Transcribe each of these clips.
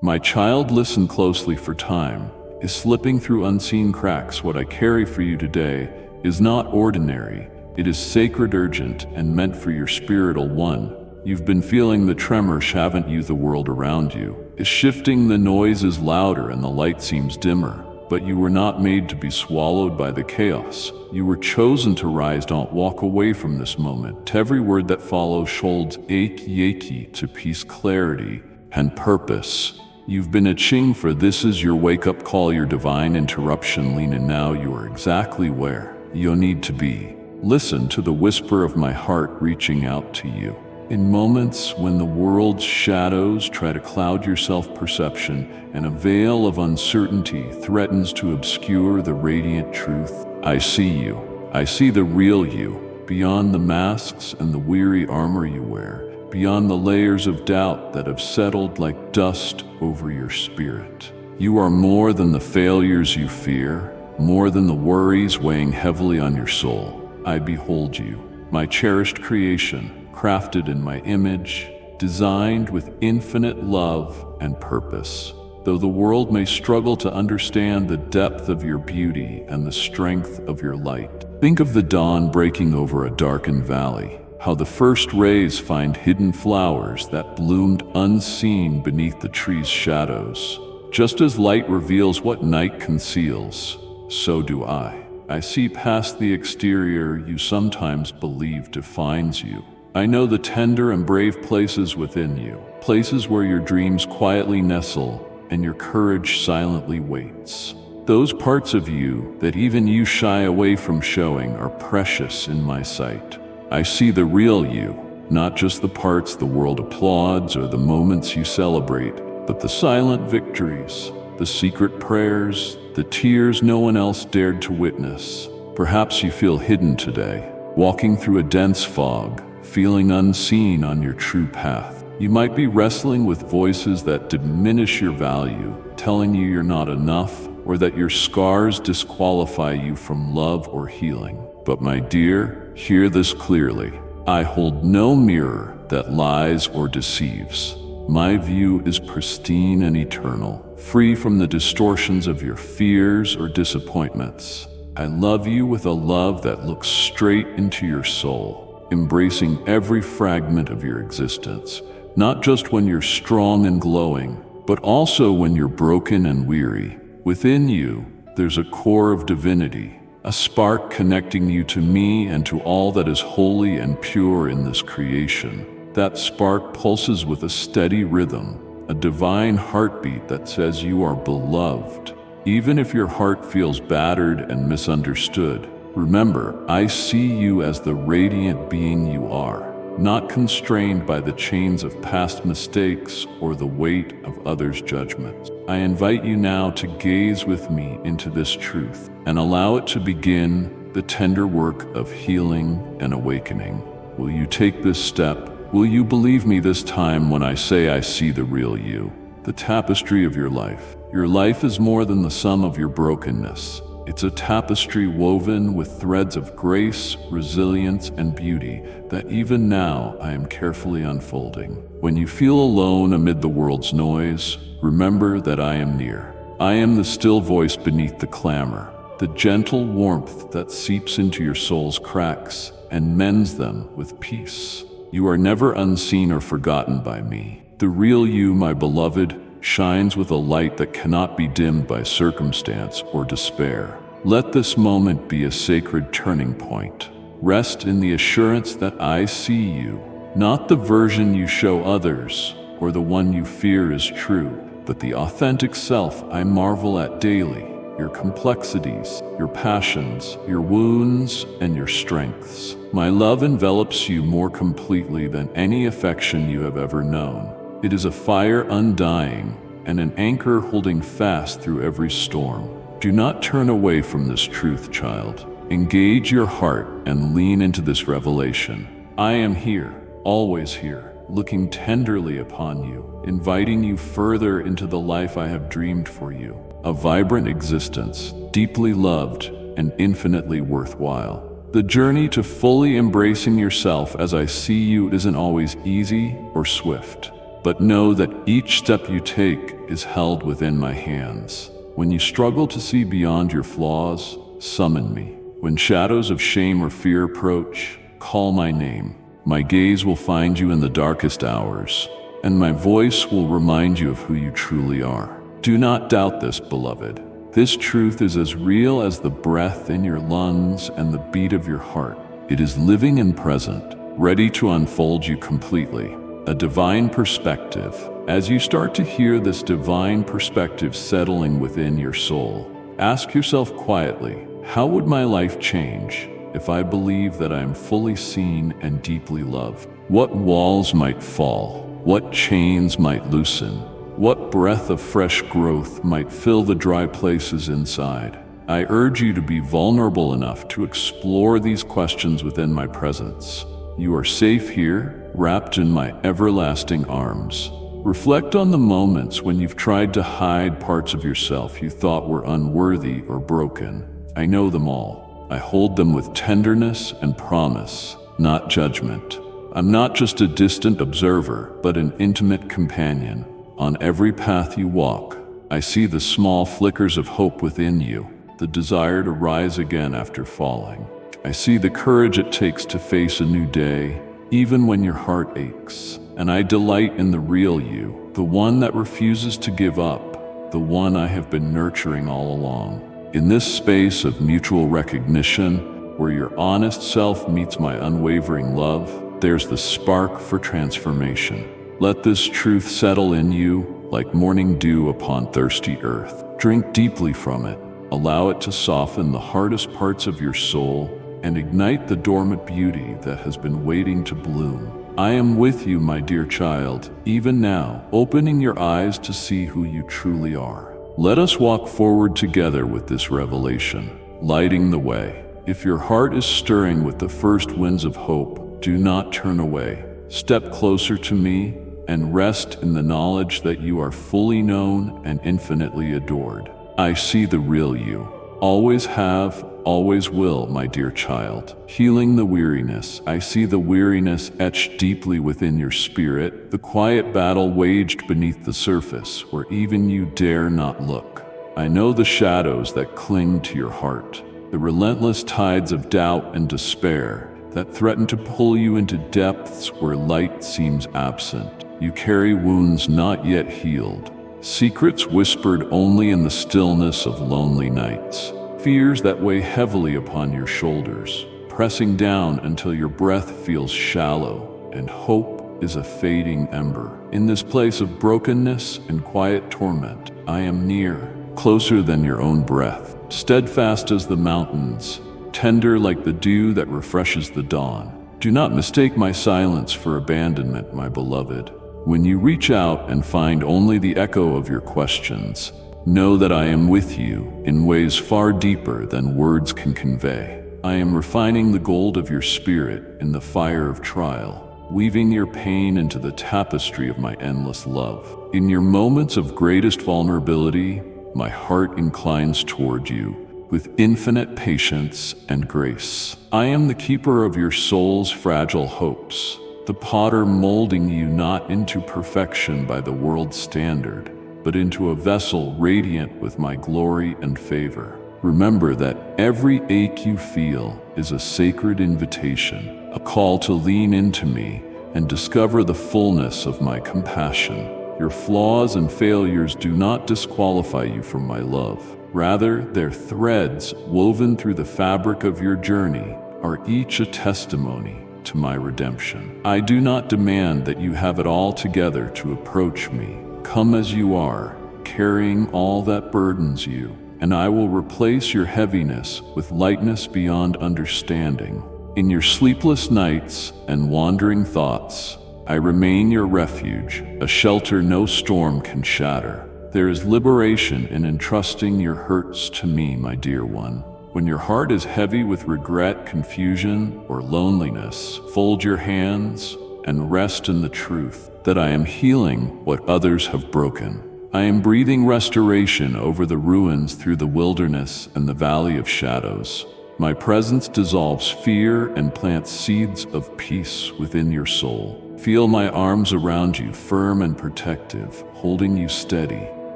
My child, listen closely, for time is slipping through unseen cracks. What I carry for you today is not ordinary. It is sacred, urgent, and meant for your spiritual one. You've been feeling the tremors, haven't you? The world around you is shifting, the noise is louder and the light seems dimmer. But you were not made to be swallowed by the chaos. You were chosen to rise. Don't walk away from this moment. Every word that follows holds yaki to peace, clarity, and purpose. You've been itching for this. Is your wake-up call, your divine interruption. Lean in now. You are exactly where you need to be. Listen to the whisper of my heart reaching out to you. In moments when the world's shadows try to cloud your self-perception and a veil of uncertainty threatens to obscure the radiant truth, I see you. I see the real you, beyond the masks and the weary armor you wear, beyond the layers of doubt that have settled like dust over your spirit. You are more than the failures you fear, more than the worries weighing heavily on your soul. I behold you, my cherished creation, crafted in my image, designed with infinite love and purpose. Though the world may struggle to understand the depth of your beauty and the strength of your light, think of the dawn breaking over a darkened valley, how the first rays find hidden flowers that bloomed unseen beneath the tree's shadows. Just as light reveals what night conceals, so do I. I see past the exterior you sometimes believe defines you. I know the tender and brave places within you, places where your dreams quietly nestle and your courage silently waits. Those parts of you that even you shy away from showing are precious in my sight. I see the real you, not just the parts the world applauds or the moments you celebrate, but the silent victories, the secret prayers, the tears no one else dared to witness. Perhaps you feel hidden today, walking through a dense fog, feeling unseen on your true path. You might be wrestling with voices that diminish your value, telling you you're not enough, or that your scars disqualify you from love or healing. But my dear, hear this clearly. I hold no mirror that lies or deceives. My view is pristine and eternal, free from the distortions of your fears or disappointments. I love you with a love that looks straight into your soul, embracing every fragment of your existence, not just when you're strong and glowing, but also when you're broken and weary. Within you, there's a core of divinity, a spark connecting you to me and to all that is holy and pure in this creation. That spark pulses with a steady rhythm, a divine heartbeat that says you are beloved. Even if your heart feels battered and misunderstood, remember, I see you as the radiant being you are, not constrained by the chains of past mistakes or the weight of others' judgments. I invite you now to gaze with me into this truth and allow it to begin the tender work of healing and awakening. Will you take this step? Will you believe me this time when I say I see the real you, the tapestry of your life? Your life is more than the sum of your brokenness. It's a tapestry woven with threads of grace, resilience, and beauty that even now I am carefully unfolding. When you feel alone amid the world's noise, remember that I am near. I am the still voice beneath the clamor, the gentle warmth that seeps into your soul's cracks and mends them with peace. You are never unseen or forgotten by me. The real you, my beloved, shines with a light that cannot be dimmed by circumstance or despair. Let this moment be a sacred turning point. Rest in the assurance that I see you, not the version you show others or the one you fear is true, but the authentic self I marvel at daily, your complexities, your passions, your wounds, and your strengths. My love envelops you more completely than any affection you have ever known. It is a fire undying and an anchor holding fast through every storm. Do not turn away from this truth, child. Engage your heart and lean into this revelation. I am here, always here, looking tenderly upon you, inviting you further into the life I have dreamed for you. A vibrant existence, deeply loved and infinitely worthwhile. The journey to fully embracing yourself as I see you isn't always easy or swift. But know that each step you take is held within my hands. When you struggle to see beyond your flaws, summon me. When shadows of shame or fear approach, call my name. My gaze will find you in the darkest hours, and my voice will remind you of who you truly are. Do not doubt this, beloved. This truth is as real as the breath in your lungs and the beat of your heart. It is living and present, ready to unfold you completely. A divine perspective. As you start to hear this divine perspective settling within your soul, ask yourself quietly, how would my life change if I believe that I am fully seen and deeply loved? What walls might fall? What chains might loosen? What breath of fresh growth might fill the dry places inside? I urge you to be vulnerable enough to explore these questions within my presence. You are safe here, wrapped in my everlasting arms. Reflect on the moments when you've tried to hide parts of yourself you thought were unworthy or broken. I know them all. I hold them with tenderness and promise, not judgment. I'm not just a distant observer, but an intimate companion. On every path you walk, I see the small flickers of hope within you, the desire to rise again after falling. I see the courage it takes to face a new day, even when your heart aches. And I delight in the real you, the one that refuses to give up, the one I have been nurturing all along. In this space of mutual recognition, where your honest self meets my unwavering love, there's the spark for transformation. Let this truth settle in you like morning dew upon thirsty earth. Drink deeply from it. Allow it to soften the hardest parts of your soul and ignite the dormant beauty that has been waiting to bloom. I am with you, my dear child, even now, opening your eyes to see who you truly are. Let us walk forward together with this revelation, lighting the way. If your heart is stirring with the first winds of hope, do not turn away. Step closer to me and rest in the knowledge that you are fully known and infinitely adored. I see the real you. Always have, always will, my dear child. Healing the weariness. I see the weariness etched deeply within your spirit, the quiet battle waged beneath the surface, where even you dare not look. I know the shadows that cling to your heart, the relentless tides of doubt and despair that threaten to pull you into depths where light seems absent. You carry wounds not yet healed, secrets whispered only in the stillness of lonely nights, fears that weigh heavily upon your shoulders, pressing down until your breath feels shallow and hope is a fading ember. In this place of brokenness and quiet torment, I am near, closer than your own breath, steadfast as the mountains, tender like the dew that refreshes the dawn. Do not mistake my silence for abandonment, my beloved. When you reach out and find only the echo of your questions, know that I am with you in ways far deeper than words can convey. I am refining the gold of your spirit in the fire of trial, weaving your pain into the tapestry of my endless love. In your moments of greatest vulnerability, my heart inclines toward you with infinite patience and grace. I am the keeper of your soul's fragile hopes, the potter molding you not into perfection by the world's standard, but into a vessel radiant with my glory and favor. Remember that every ache you feel is a sacred invitation, a call to lean into me and discover the fullness of my compassion. Your flaws and failures do not disqualify you from my love. Rather, they're threads woven through the fabric of your journey, are each a testimony to my redemption. I do not demand that you have it all together to approach me. Come as you are, carrying all that burdens you, and I will replace your heaviness with lightness beyond understanding. In your sleepless nights and wandering thoughts, I remain your refuge, a shelter no storm can shatter. There is liberation in entrusting your hurts to me, my dear one. When your heart is heavy with regret, confusion, or loneliness, fold your hands and rest in the truth that I am healing what others have broken. I am breathing restoration over the ruins through the wilderness and the valley of shadows. My presence dissolves fear and plants seeds of peace within your soul. Feel my arms around you, firm and protective, holding you steady.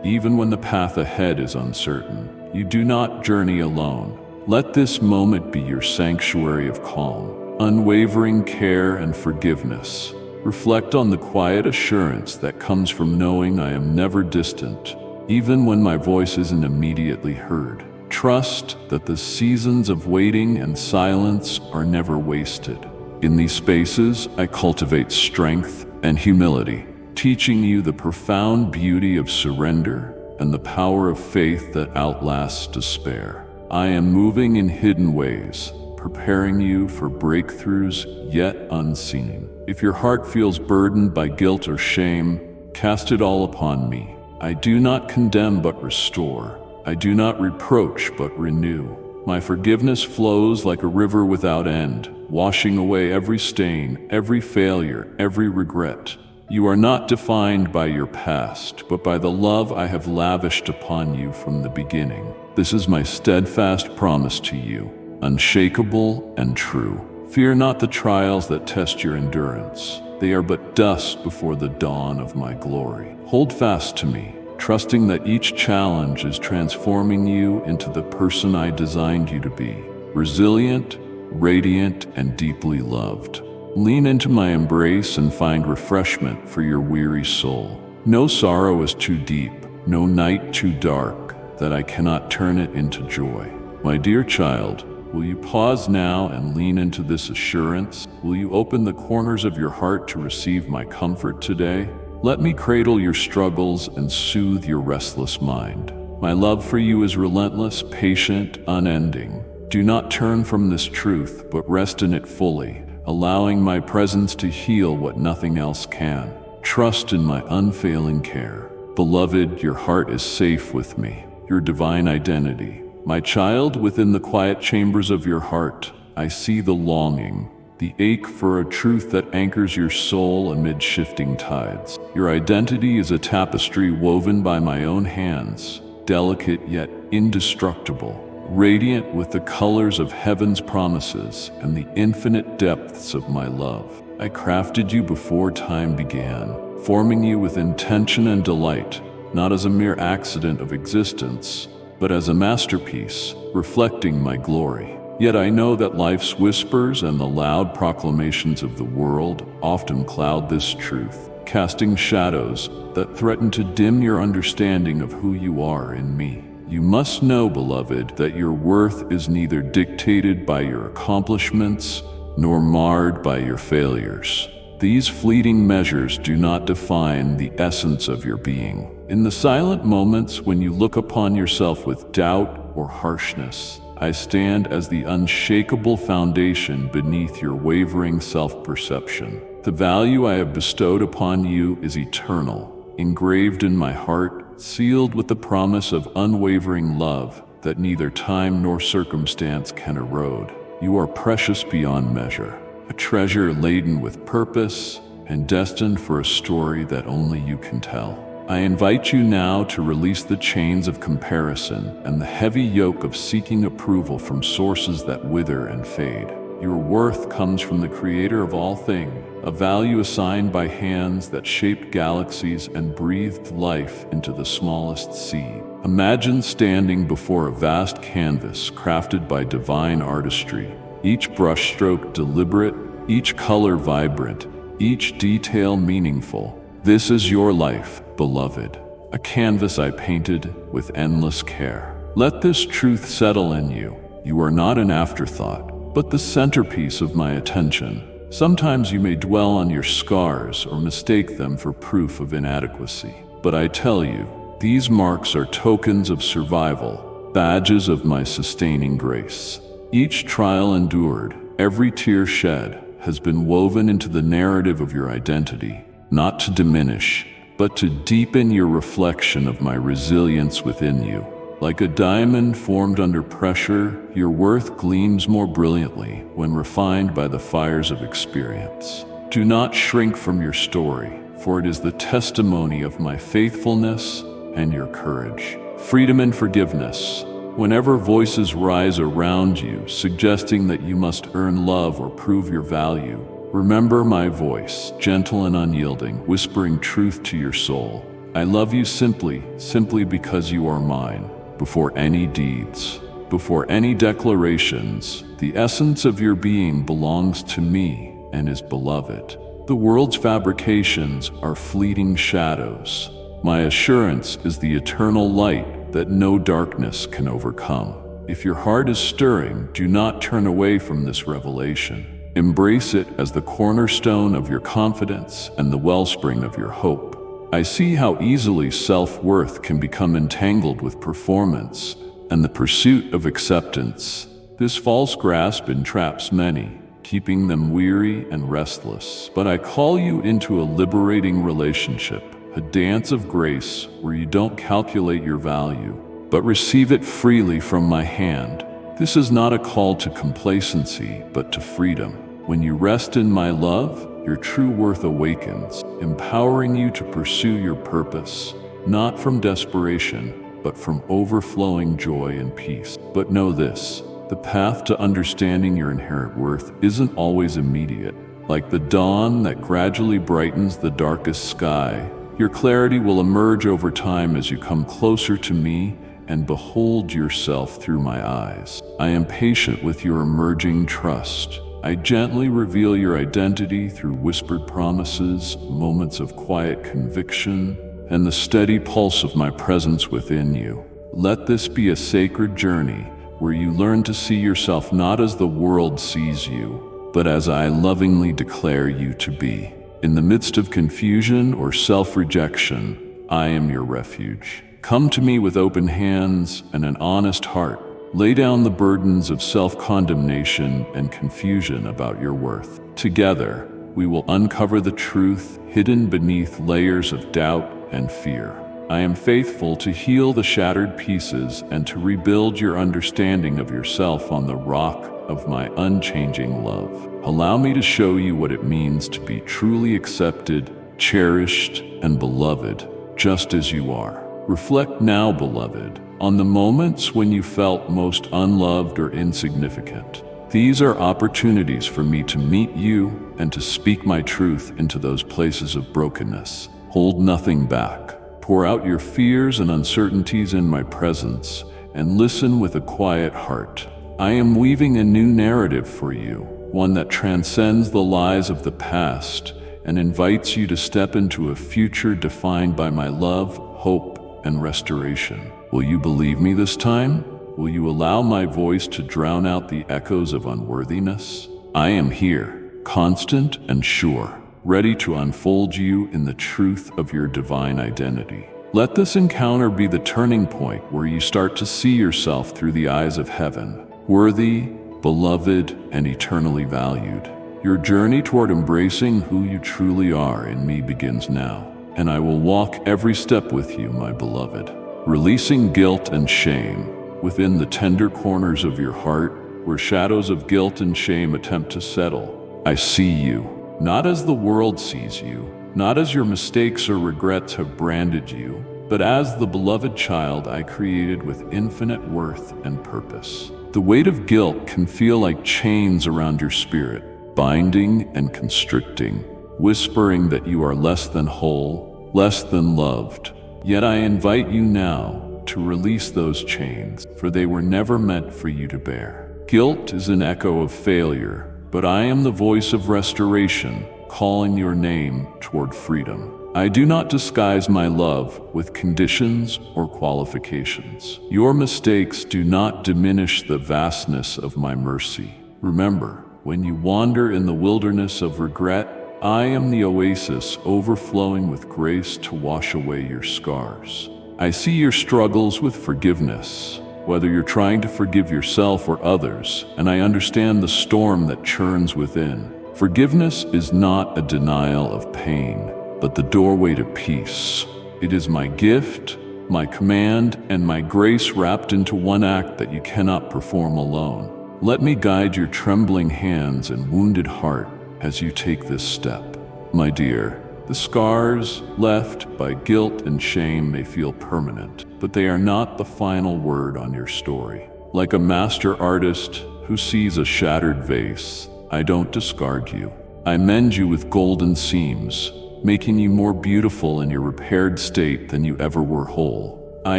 even when the path ahead is uncertain. You do not journey alone. Let this moment be your sanctuary of calm, unwavering care and forgiveness. Reflect on the quiet assurance that comes from knowing I am never distant, even when my voice isn't immediately heard. Trust that the seasons of waiting and silence are never wasted. In these spaces, I cultivate strength and humility, teaching you the profound beauty of surrender and the power of faith that outlasts despair. I am moving in hidden ways, preparing you for breakthroughs yet unseen. If your heart feels burdened by guilt or shame, cast it all upon me. I do not condemn but restore. I do not reproach but renew. My forgiveness flows like a river without end, washing away every stain, every failure, every regret. You are not defined by your past, but by the love I have lavished upon you from the beginning. This is my steadfast promise to you, unshakable and true. Fear not the trials that test your endurance. They are but dust before the dawn of my glory. Hold fast to me, trusting that each challenge is transforming you into the person I designed you to be, resilient, radiant, and deeply loved. Lean into my embrace and find refreshment for your weary soul. No sorrow is too deep, no night too dark, that I cannot turn it into joy. My dear child, will you pause now and lean into this assurance? Will you open the corners of your heart to receive my comfort today? Let me cradle your struggles and soothe your restless mind. My love for you is relentless, patient, unending. Do not turn from this truth, but rest in it fully, allowing my presence to heal what nothing else can. Trust in my unfailing care. Beloved, your heart is safe with me, your divine identity. My child, within the quiet chambers of your heart, I see the longing, the ache for a truth that anchors your soul amid shifting tides. Your identity is a tapestry woven by my own hands, delicate yet indestructible, radiant with the colors of heaven's promises and the infinite depths of my love. I crafted you before time began, forming you with intention and delight, not as a mere accident of existence, but as a masterpiece, reflecting my glory. Yet I know that life's whispers and the loud proclamations of the world often cloud this truth, casting shadows that threaten to dim your understanding of who you are in me. You must know, beloved, that your worth is neither dictated by your accomplishments nor marred by your failures. These fleeting measures do not define the essence of your being. In the silent moments when you look upon yourself with doubt or harshness, I stand as the unshakable foundation beneath your wavering self-perception. The value I have bestowed upon you is eternal, engraved in my heart, sealed with the promise of unwavering love that neither time nor circumstance can erode. You are precious beyond measure, a treasure laden with purpose and destined for a story that only you can tell. I invite you now to release the chains of comparison and the heavy yoke of seeking approval from sources that wither and fade. Your worth comes from the Creator of all things, a value assigned by hands that shaped galaxies and breathed life into the smallest seed. Imagine standing before a vast canvas crafted by divine artistry, each brushstroke deliberate, each color vibrant, each detail meaningful. This is your life, beloved, a canvas I painted with endless care. Let this truth settle in you. You are not an afterthought, but the centerpiece of my attention. Sometimes you may dwell on your scars or mistake them for proof of inadequacy. But I tell you, these marks are tokens of survival, badges of my sustaining grace. Each trial endured, every tear shed, has been woven into the narrative of your identity, not to diminish, but to deepen your reflection of my resilience within you. Like a diamond formed under pressure, your worth gleams more brilliantly when refined by the fires of experience. Do not shrink from your story, for it is the testimony of my faithfulness and your courage. Freedom and forgiveness. Whenever voices rise around you, suggesting that you must earn love or prove your value, remember my voice, gentle and unyielding, whispering truth to your soul. I love you simply because you are mine. Before any deeds, before any declarations, the essence of your being belongs to me and is beloved. The world's fabrications are fleeting shadows. My assurance is the eternal light that no darkness can overcome. If your heart is stirring, do not turn away from this revelation. Embrace it as the cornerstone of your confidence and the wellspring of your hope. I see how easily self-worth can become entangled with performance and the pursuit of acceptance. This false grasp entraps many, keeping them weary and restless. But I call you into a liberating relationship, a dance of grace where you don't calculate your value, but receive it freely from my hand. This is not a call to complacency, but to freedom. When you rest in my love, your true worth awakens, empowering you to pursue your purpose, not from desperation, but from overflowing joy and peace. But know this, the path to understanding your inherent worth isn't always immediate. Like the dawn that gradually brightens the darkest sky, your clarity will emerge over time as you come closer to me and behold yourself through my eyes. I am patient with your emerging trust. I gently reveal your identity through whispered promises, moments of quiet conviction, and the steady pulse of my presence within you. Let this be a sacred journey where you learn to see yourself not as the world sees you, but as I lovingly declare you to be. In the midst of confusion or self-rejection, I am your refuge. Come to me with open hands and an honest heart. Lay down the burdens of self-condemnation and confusion about your worth. Together, we will uncover the truth hidden beneath layers of doubt and fear. I am faithful to heal the shattered pieces and to rebuild your understanding of yourself on the rock of my unchanging love. Allow me to show you what it means to be truly accepted, cherished, and beloved, just as you are. Reflect now, beloved, on the moments when you felt most unloved or insignificant. These are opportunities for me to meet you and to speak my truth into those places of brokenness. Hold nothing back. Pour out your fears and uncertainties in my presence and listen with a quiet heart. I am weaving a new narrative for you, one that transcends the lies of the past and invites you to step into a future defined by my love, hope, and restoration. Will you believe me this time? Will you allow my voice to drown out the echoes of unworthiness? I am here, constant and sure, ready to unfold you in the truth of your divine identity. Let this encounter be the turning point where you start to see yourself through the eyes of heaven, worthy, beloved, and eternally valued. Your journey toward embracing who you truly are in me begins now, and I will walk every step with you, my beloved, releasing guilt and shame within the tender corners of your heart where shadows of guilt and shame attempt to settle. I see you, not as the world sees you, not as your mistakes or regrets have branded you, but as the beloved child I created with infinite worth and purpose. The weight of guilt can feel like chains around your spirit, binding and constricting, whispering that you are less than whole, less than loved. Yet I invite you now to release those chains, for they were never meant for you to bear. Guilt is an echo of failure, but I am the voice of restoration, calling your name toward freedom. I do not disguise my love with conditions or qualifications. Your mistakes do not diminish the vastness of my mercy. Remember, when you wander in the wilderness of regret, I am the oasis overflowing with grace to wash away your scars. I see your struggles with forgiveness, whether you're trying to forgive yourself or others, and I understand the storm that churns within. Forgiveness is not a denial of pain, but the doorway to peace. It is my gift, my command, and my grace wrapped into one act that you cannot perform alone. Let me guide your trembling hands and wounded heart as you take this step. My dear, the scars left by guilt and shame may feel permanent, but they are not the final word on your story. Like a master artist who sees a shattered vase, I don't discard you. I mend you with golden seams, making you more beautiful in your repaired state than you ever were whole. I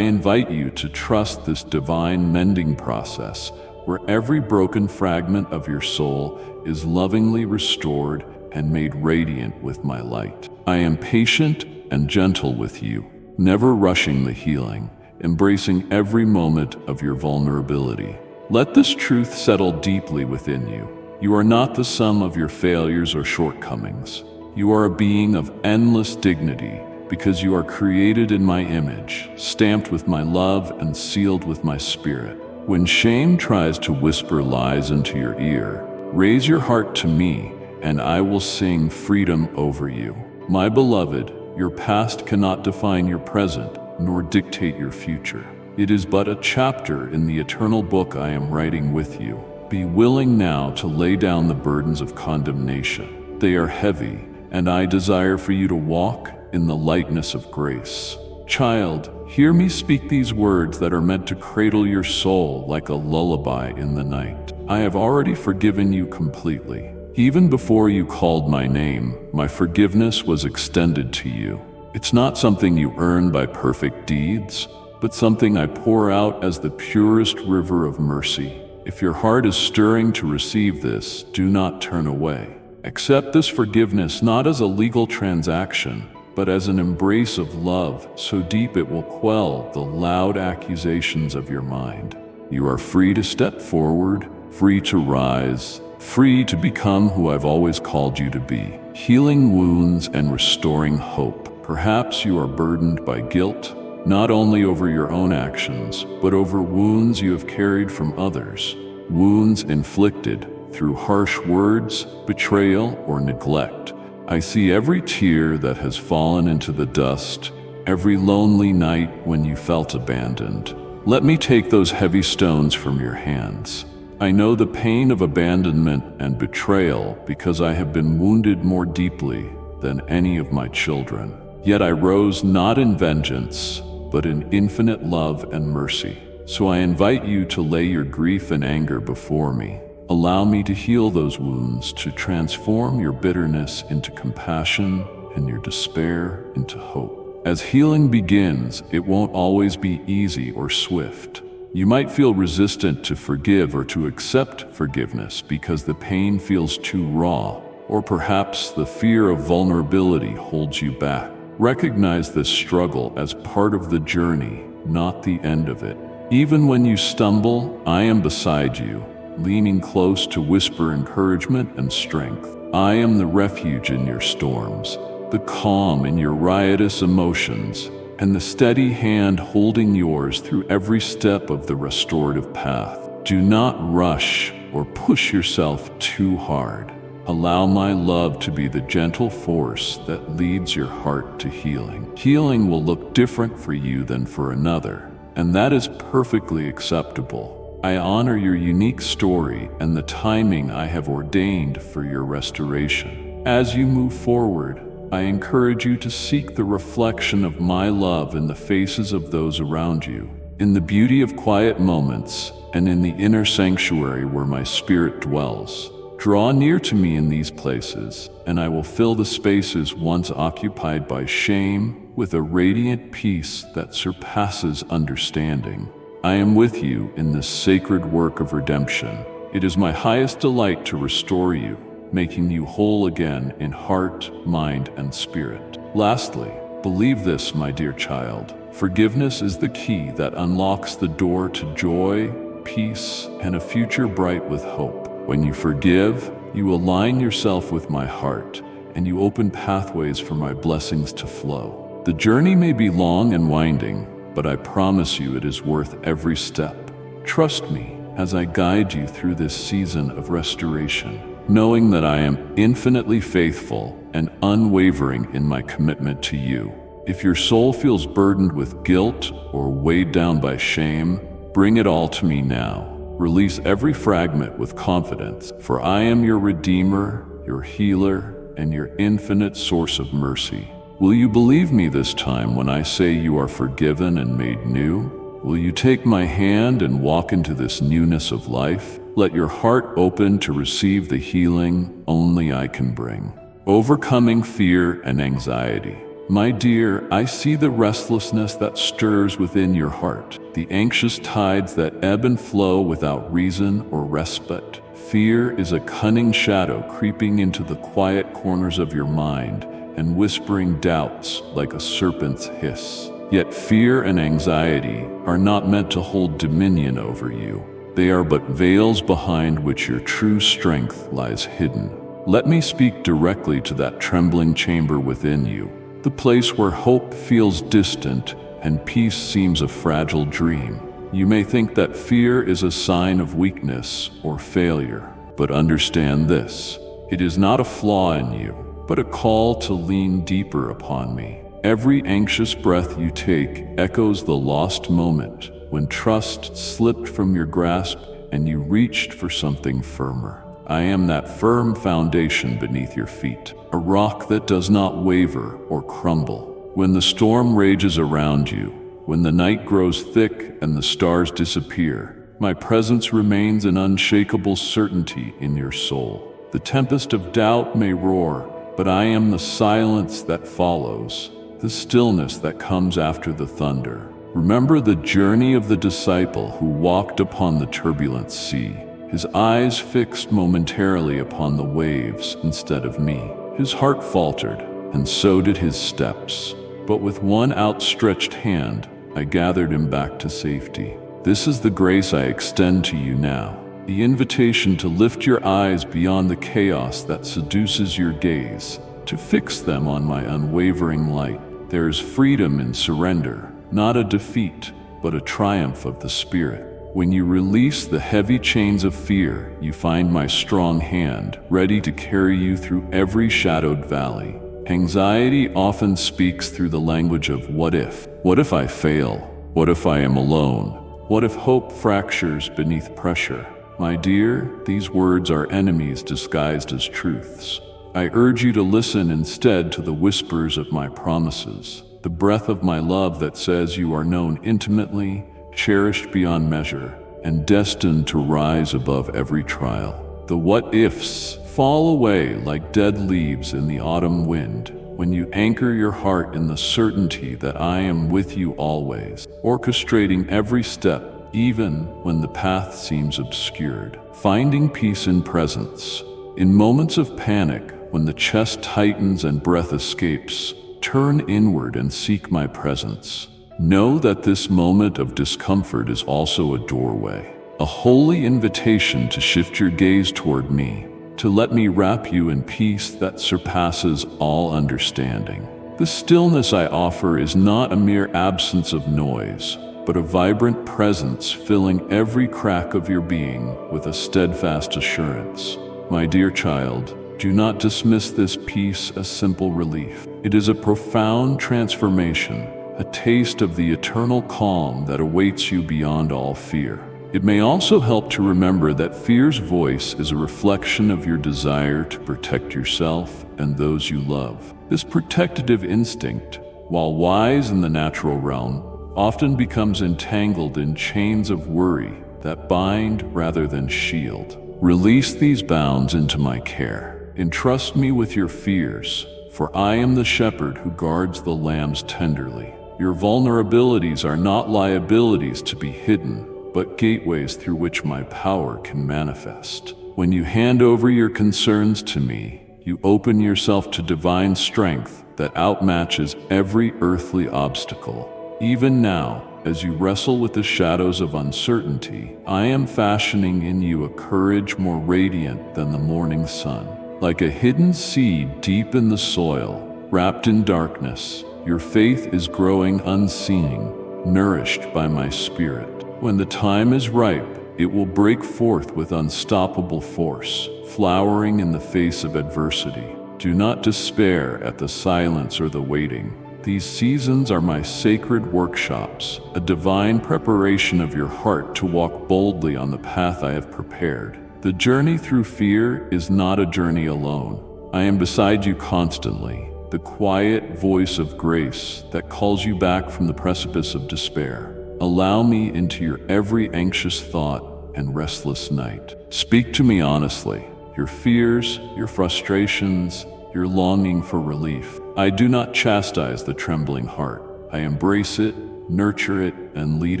invite you to trust this divine mending process, where every broken fragment of your soul is lovingly restored and made radiant with my light. I am patient and gentle with you, never rushing the healing, embracing every moment of your vulnerability. Let this truth settle deeply within you. You are not the sum of your failures or shortcomings. You are a being of endless dignity, because you are created in my image, stamped with my love and sealed with my spirit. When shame tries to whisper lies into your ear, raise your heart to me, and I will sing freedom over you. My beloved, your past cannot define your present, nor dictate your future. It is but a chapter in the eternal book I am writing with you. Be willing now to lay down the burdens of condemnation. They are heavy, and I desire for you to walk in the lightness of grace. Child, hear me speak these words that are meant to cradle your soul like a lullaby in the night. I have already forgiven you completely. Even before you called my name, my forgiveness was extended to you. It's not something you earn by perfect deeds, but something I pour out as the purest river of mercy. If your heart is stirring to receive this, do not turn away. Accept this forgiveness not as a legal transaction, but as an embrace of love so deep it will quell the loud accusations of your mind. You are free to step forward, free to rise, free to become who I've always called you to be, healing wounds and restoring hope. Perhaps you are burdened by guilt, not only over your own actions, but over wounds you have carried from others, wounds inflicted through harsh words, betrayal, or neglect. I see every tear that has fallen into the dust, every lonely night when you felt abandoned. Let me take those heavy stones from your hands. I know the pain of abandonment and betrayal because I have been wounded more deeply than any of my children. Yet I rose not in vengeance, but in infinite love and mercy. So I invite you to lay your grief and anger before me. Allow me to heal those wounds, to transform your bitterness into compassion and your despair into hope. As healing begins, it won't always be easy or swift. You might feel resistant to forgive or to accept forgiveness because the pain feels too raw, or perhaps the fear of vulnerability holds you back. Recognize this struggle as part of the journey, not the end of it. Even when you stumble, I am beside you, leaning close to whisper encouragement and strength. I am the refuge in your storms, the calm in your riotous emotions, and the steady hand holding yours through every step of the restorative path. Do not rush or push yourself too hard. Allow my love to be the gentle force that leads your heart to healing. Healing will look different for you than for another, and that is perfectly acceptable. I honor your unique story and the timing I have ordained for your restoration. As you move forward, I encourage you to seek the reflection of my love in the faces of those around you, in the beauty of quiet moments, and in the inner sanctuary where my spirit dwells. Draw near to me in these places, and I will fill the spaces once occupied by shame with a radiant peace that surpasses understanding. I am with you in this sacred work of redemption. It is my highest delight to restore you, making you whole again in heart, mind, and spirit. Lastly, believe this, my dear child. Forgiveness is the key that unlocks the door to joy, peace, and a future bright with hope. When you forgive, you align yourself with my heart, and you open pathways for my blessings to flow. The journey may be long and winding, but I promise you it is worth every step. Trust me as I guide you through this season of restoration, knowing that I am infinitely faithful and unwavering in my commitment to you. If your soul feels burdened with guilt or weighed down by shame, bring it all to me now. Release every fragment with confidence, for I am your Redeemer, your healer, and your infinite source of mercy. Will you believe me this time when I say you are forgiven and made new? Will you take my hand and walk into this newness of life? Let your heart open to receive the healing only I can bring. Overcoming fear and anxiety. My dear, I see the restlessness that stirs within your heart, the anxious tides that ebb and flow without reason or respite. Fear is a cunning shadow creeping into the quiet corners of your mind and whispering doubts like a serpent's hiss. Yet fear and anxiety are not meant to hold dominion over you. They are but veils behind which your true strength lies hidden. Let me speak directly to that trembling chamber within you, the place where hope feels distant and peace seems a fragile dream. You may think that fear is a sign of weakness or failure, but understand this: it is not a flaw in you, but a call to lean deeper upon me. Every anxious breath you take echoes the lost moment when trust slipped from your grasp and you reached for something firmer. I am that firm foundation beneath your feet, a rock that does not waver or crumble. When the storm rages around you, when the night grows thick and the stars disappear, my presence remains an unshakable certainty in your soul. The tempest of doubt may roar, but I am the silence that follows, the stillness that comes after the thunder. Remember the journey of the disciple who walked upon the turbulent sea. His eyes fixed momentarily upon the waves instead of me. His heart faltered, and so did his steps. But with one outstretched hand, I gathered him back to safety. This is the grace I extend to you now, the invitation to lift your eyes beyond the chaos that seduces your gaze, to fix them on my unwavering light. There is freedom in surrender, not a defeat, but a triumph of the Spirit. When you release the heavy chains of fear, you find my strong hand, ready to carry you through every shadowed valley. Anxiety often speaks through the language of what if. What if I fail? What if I am alone? What if hope fractures beneath pressure? My dear, these words are enemies disguised as truths. I urge you to listen instead to the whispers of my promises, the breath of my love that says you are known intimately, cherished beyond measure, and destined to rise above every trial. The what-ifs fall away like dead leaves in the autumn wind when you anchor your heart in the certainty that I am with you always, orchestrating every step, even when the path seems obscured. Finding peace in presence. In moments of panic, when the chest tightens and breath escapes, turn inward and seek my presence. Know that this moment of discomfort is also a doorway, a holy invitation to shift your gaze toward me, to let me wrap you in peace that surpasses all understanding. The stillness I offer is not a mere absence of noise, but a vibrant presence filling every crack of your being with a steadfast assurance. My dear child, do not dismiss this peace as simple relief. It is a profound transformation, a taste of the eternal calm that awaits you beyond all fear. It may also help to remember that fear's voice is a reflection of your desire to protect yourself and those you love. This protective instinct, while wise in the natural realm, often becomes entangled in chains of worry that bind rather than shield. Release these bounds into my care. Entrust me with your fears, for I am the shepherd who guards the lambs tenderly. Your vulnerabilities are not liabilities to be hidden, but gateways through which my power can manifest. When you hand over your concerns to me, you open yourself to divine strength that outmatches every earthly obstacle. Even now, as you wrestle with the shadows of uncertainty, I am fashioning in you a courage more radiant than the morning sun. Like a hidden seed deep in the soil, wrapped in darkness, your faith is growing unseen, nourished by my Spirit. When the time is ripe, it will break forth with unstoppable force, flowering in the face of adversity. Do not despair at the silence or the waiting. These seasons are my sacred workshops, a divine preparation of your heart to walk boldly on the path I have prepared. The journey through fear is not a journey alone. I am beside you constantly, the quiet voice of grace that calls you back from the precipice of despair. Allow me into your every anxious thought and restless night. Speak to me honestly. Your fears, your frustrations, your longing for relief. I do not chastise the trembling heart. I embrace it, nurture it, and lead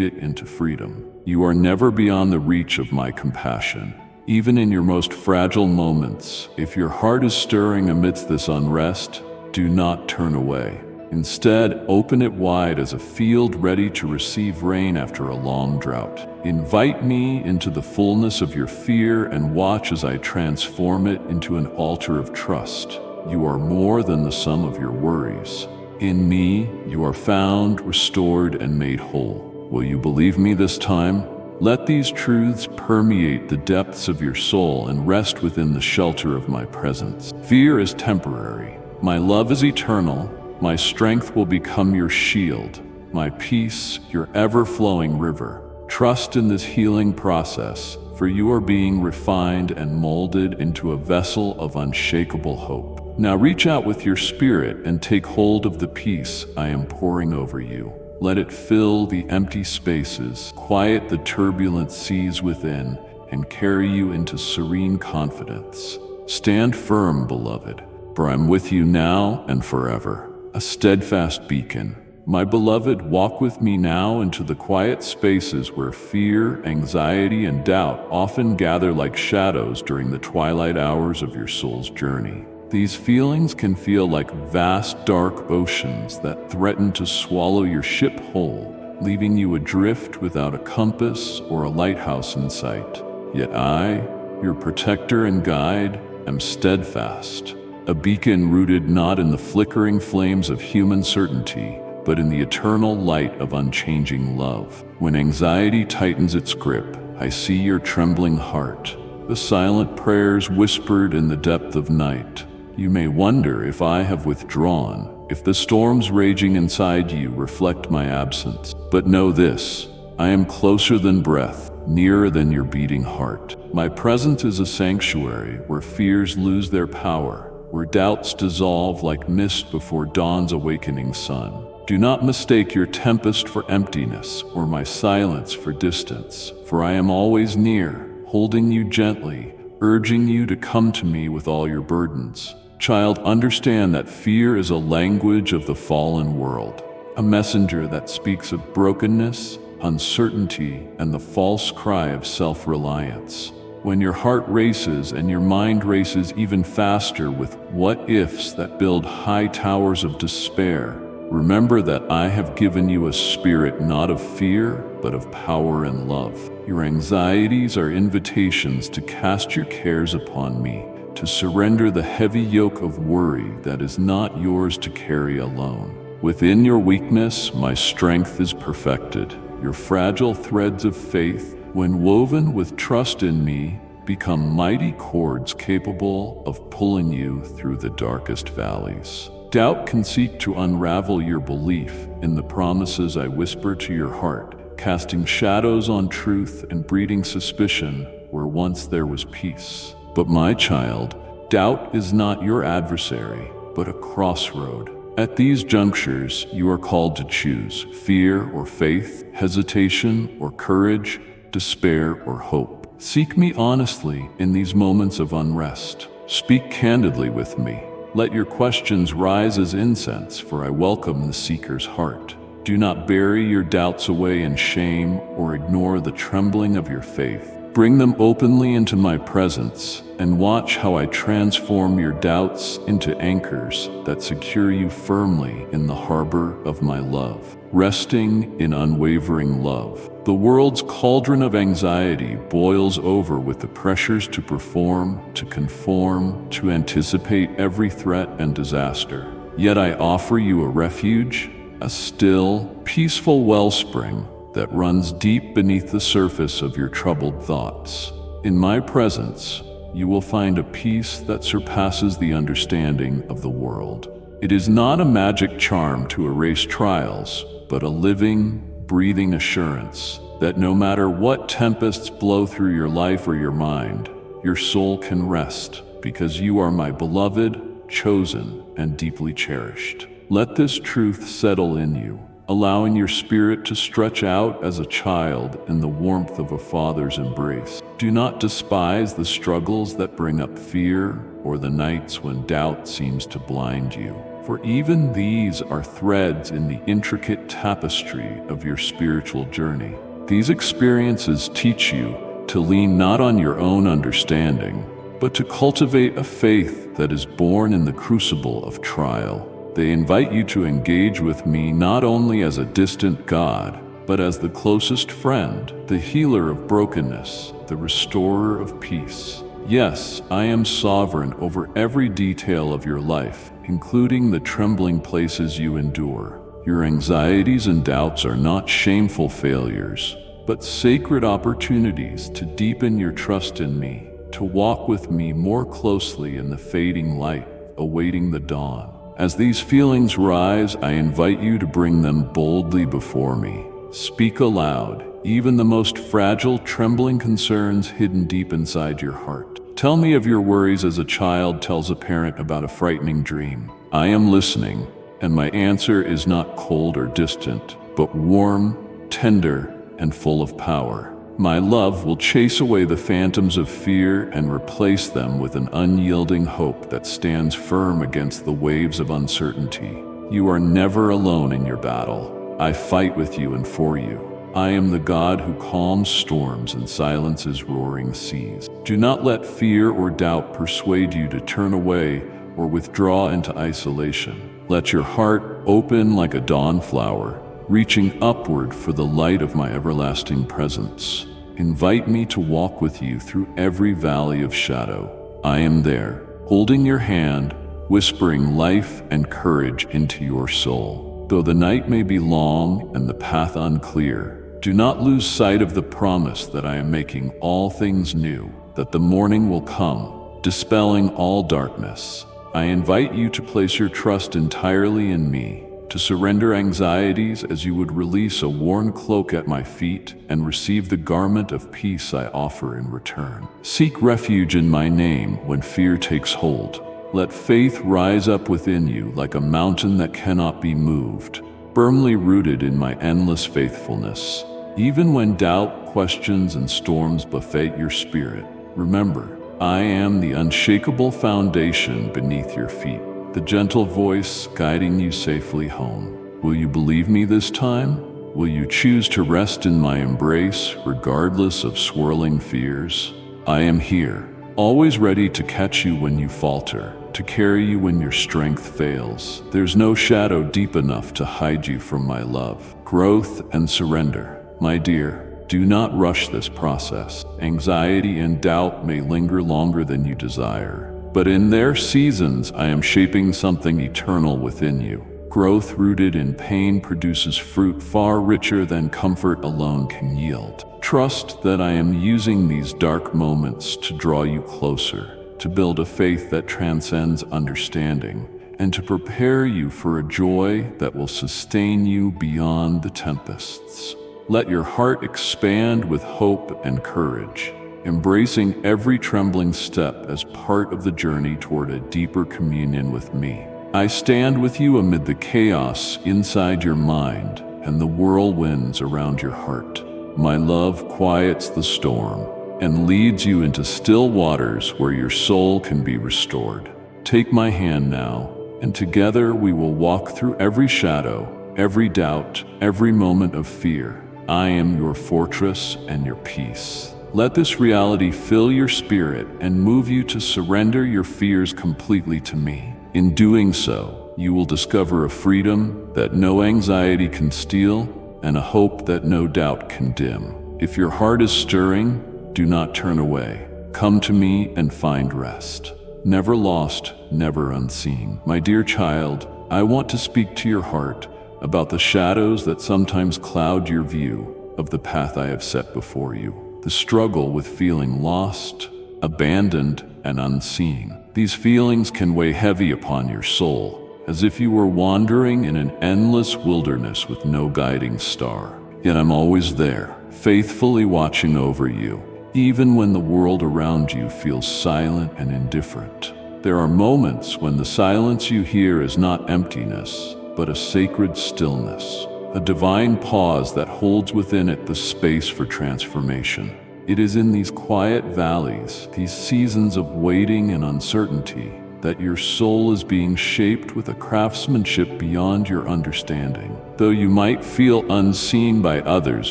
it into freedom. You are never beyond the reach of my compassion. Even in your most fragile moments, if your heart is stirring amidst this unrest, do not turn away. Instead, open it wide as a field ready to receive rain after a long drought. Invite me into the fullness of your fear and watch as I transform it into an altar of trust. You are more than the sum of your worries. In me, you are found, restored, and made whole. Will you believe me this time? Let these truths permeate the depths of your soul and rest within the shelter of my presence. Fear is temporary. My love is eternal. My strength will become your shield. My peace, your ever-flowing river. Trust in this healing process, for you are being refined and molded into a vessel of unshakable hope. Now reach out with your spirit and take hold of the peace I am pouring over you. Let it fill the empty spaces, quiet the turbulent seas within, and carry you into serene confidence. Stand firm, beloved, for I'm with you now and forever, a steadfast beacon. My beloved, walk with me now into the quiet spaces where fear, anxiety, and doubt often gather like shadows during the twilight hours of your soul's journey. These feelings can feel like vast, dark oceans that threaten to swallow your ship whole, leaving you adrift without a compass or a lighthouse in sight. Yet I, your protector and guide, am steadfast, a beacon rooted not in the flickering flames of human certainty, but in the eternal light of unchanging love. When anxiety tightens its grip, I see your trembling heart, the silent prayers whispered in the depth of night. You may wonder if I have withdrawn, if the storms raging inside you reflect my absence. But know this, I am closer than breath, nearer than your beating heart. My presence is a sanctuary where fears lose their power, where doubts dissolve like mist before dawn's awakening sun. Do not mistake your tempest for emptiness or my silence for distance, for I am always near, holding you gently, urging you to come to me with all your burdens. Child, understand that fear is a language of the fallen world, a messenger that speaks of brokenness, uncertainty, and the false cry of self-reliance. When your heart races and your mind races even faster with what-ifs that build high towers of despair, remember that I have given you a spirit not of fear, but of power and love. Your anxieties are invitations to cast your cares upon me, to surrender the heavy yoke of worry that is not yours to carry alone. Within your weakness, my strength is perfected. Your fragile threads of faith, when woven with trust in me, become mighty cords capable of pulling you through the darkest valleys. Doubt can seek to unravel your belief in the promises I whisper to your heart, casting shadows on truth and breeding suspicion where once there was peace. But my child, doubt is not your adversary, but a crossroad. At these junctures, you are called to choose fear or faith, hesitation or courage, despair or hope. Seek me honestly in these moments of unrest. Speak candidly with me. Let your questions rise as incense, for I welcome the seeker's heart. Do not bury your doubts away in shame or ignore the trembling of your faith. Bring them openly into my presence and watch how I transform your doubts into anchors that secure you firmly in the harbor of my love. Resting in unwavering love. The world's cauldron of anxiety boils over with the pressures to perform, to conform, to anticipate every threat and disaster. Yet I offer you a refuge, a still, peaceful wellspring that runs deep beneath the surface of your troubled thoughts. In my presence, you will find a peace that surpasses the understanding of the world. It is not a magic charm to erase trials, but a living, breathing assurance that no matter what tempests blow through your life or your mind, your soul can rest because you are my beloved, chosen, and deeply cherished. Let this truth settle in you. allowing your spirit to stretch out as a child in the warmth of a father's embrace. Do not despise the struggles that bring up fear or the nights when doubt seems to blind you, for even these are threads in the intricate tapestry of your spiritual journey. These experiences teach you to lean not on your own understanding, but to cultivate a faith that is born in the crucible of trial. They invite you to engage with me not only as a distant God, but as the closest friend, the healer of brokenness, the restorer of peace. Yes, I am sovereign over every detail of your life, including the trembling places you endure. Your anxieties and doubts are not shameful failures, but sacred opportunities to deepen your trust in me, to walk with me more closely in the fading light, awaiting the dawn. As these feelings rise, I invite you to bring them boldly before me. Speak aloud, even the most fragile, trembling concerns hidden deep inside your heart. Tell me of your worries as a child tells a parent about a frightening dream. I am listening, and my answer is not cold or distant, but warm, tender, and full of power. My love will chase away the phantoms of fear and replace them with an unyielding hope that stands firm against the waves of uncertainty. You are never alone in your battle. I fight with you and for you. I am the God who calms storms and silences roaring seas. Do not let fear or doubt persuade you to turn away or withdraw into isolation. Let your heart open like a dawn flower, reaching upward for the light of my everlasting presence. Invite me to walk with you through every valley of shadow. I am there, holding your hand, whispering life and courage into your soul. Though the night may be long and the path unclear, do not lose sight of the promise that I am making all things new, that the morning will come, dispelling all darkness. I invite you to place your trust entirely in me, to surrender anxieties as you would release a worn cloak at my feet and receive the garment of peace I offer in return. Seek refuge in my name when fear takes hold. Let faith rise up within you like a mountain that cannot be moved, firmly rooted in my endless faithfulness. Even when doubt, questions, and storms buffet your spirit, remember, I am the unshakable foundation beneath your feet, the gentle voice guiding you safely home. Will you believe me this time? Will you choose to rest in my embrace regardless of swirling fears? I am here, always ready to catch you when you falter, to carry you when your strength fails. There's no shadow deep enough to hide you from my love, growth, and surrender. My dear, do not rush this process. Anxiety and doubt may linger longer than you desire, but in their seasons I am shaping something eternal within you. Growth rooted in pain produces fruit far richer than comfort alone can yield. Trust that I am using these dark moments to draw you closer, to build a faith that transcends understanding, and to prepare you for a joy that will sustain you beyond the tempests. Let your heart expand with hope and courage, embracing every trembling step as part of the journey toward a deeper communion with me. I stand with you amid the chaos inside your mind and the whirlwinds around your heart. My love quiets the storm and leads you into still waters where your soul can be restored. Take my hand now, and together we will walk through every shadow, every doubt, every moment of fear. I am your fortress and your peace. Let this reality fill your spirit and move you to surrender your fears completely to me. In doing so, you will discover a freedom that no anxiety can steal and a hope that no doubt can dim. If your heart is stirring, do not turn away. Come to me and find rest. Never lost, never unseen. My dear child, I want to speak to your heart about the shadows that sometimes cloud your view of the path I have set before you. The struggle with feeling lost, abandoned, and unseen. These feelings can weigh heavy upon your soul, as if you were wandering in an endless wilderness with no guiding star. Yet I'm always there, faithfully watching over you, even when the world around you feels silent and indifferent. There are moments when the silence you hear is not emptiness, but a sacred stillness, a divine pause that holds within it the space for transformation. It is in these quiet valleys, these seasons of waiting and uncertainty, that your soul is being shaped with a craftsmanship beyond your understanding. Though you might feel unseen by others,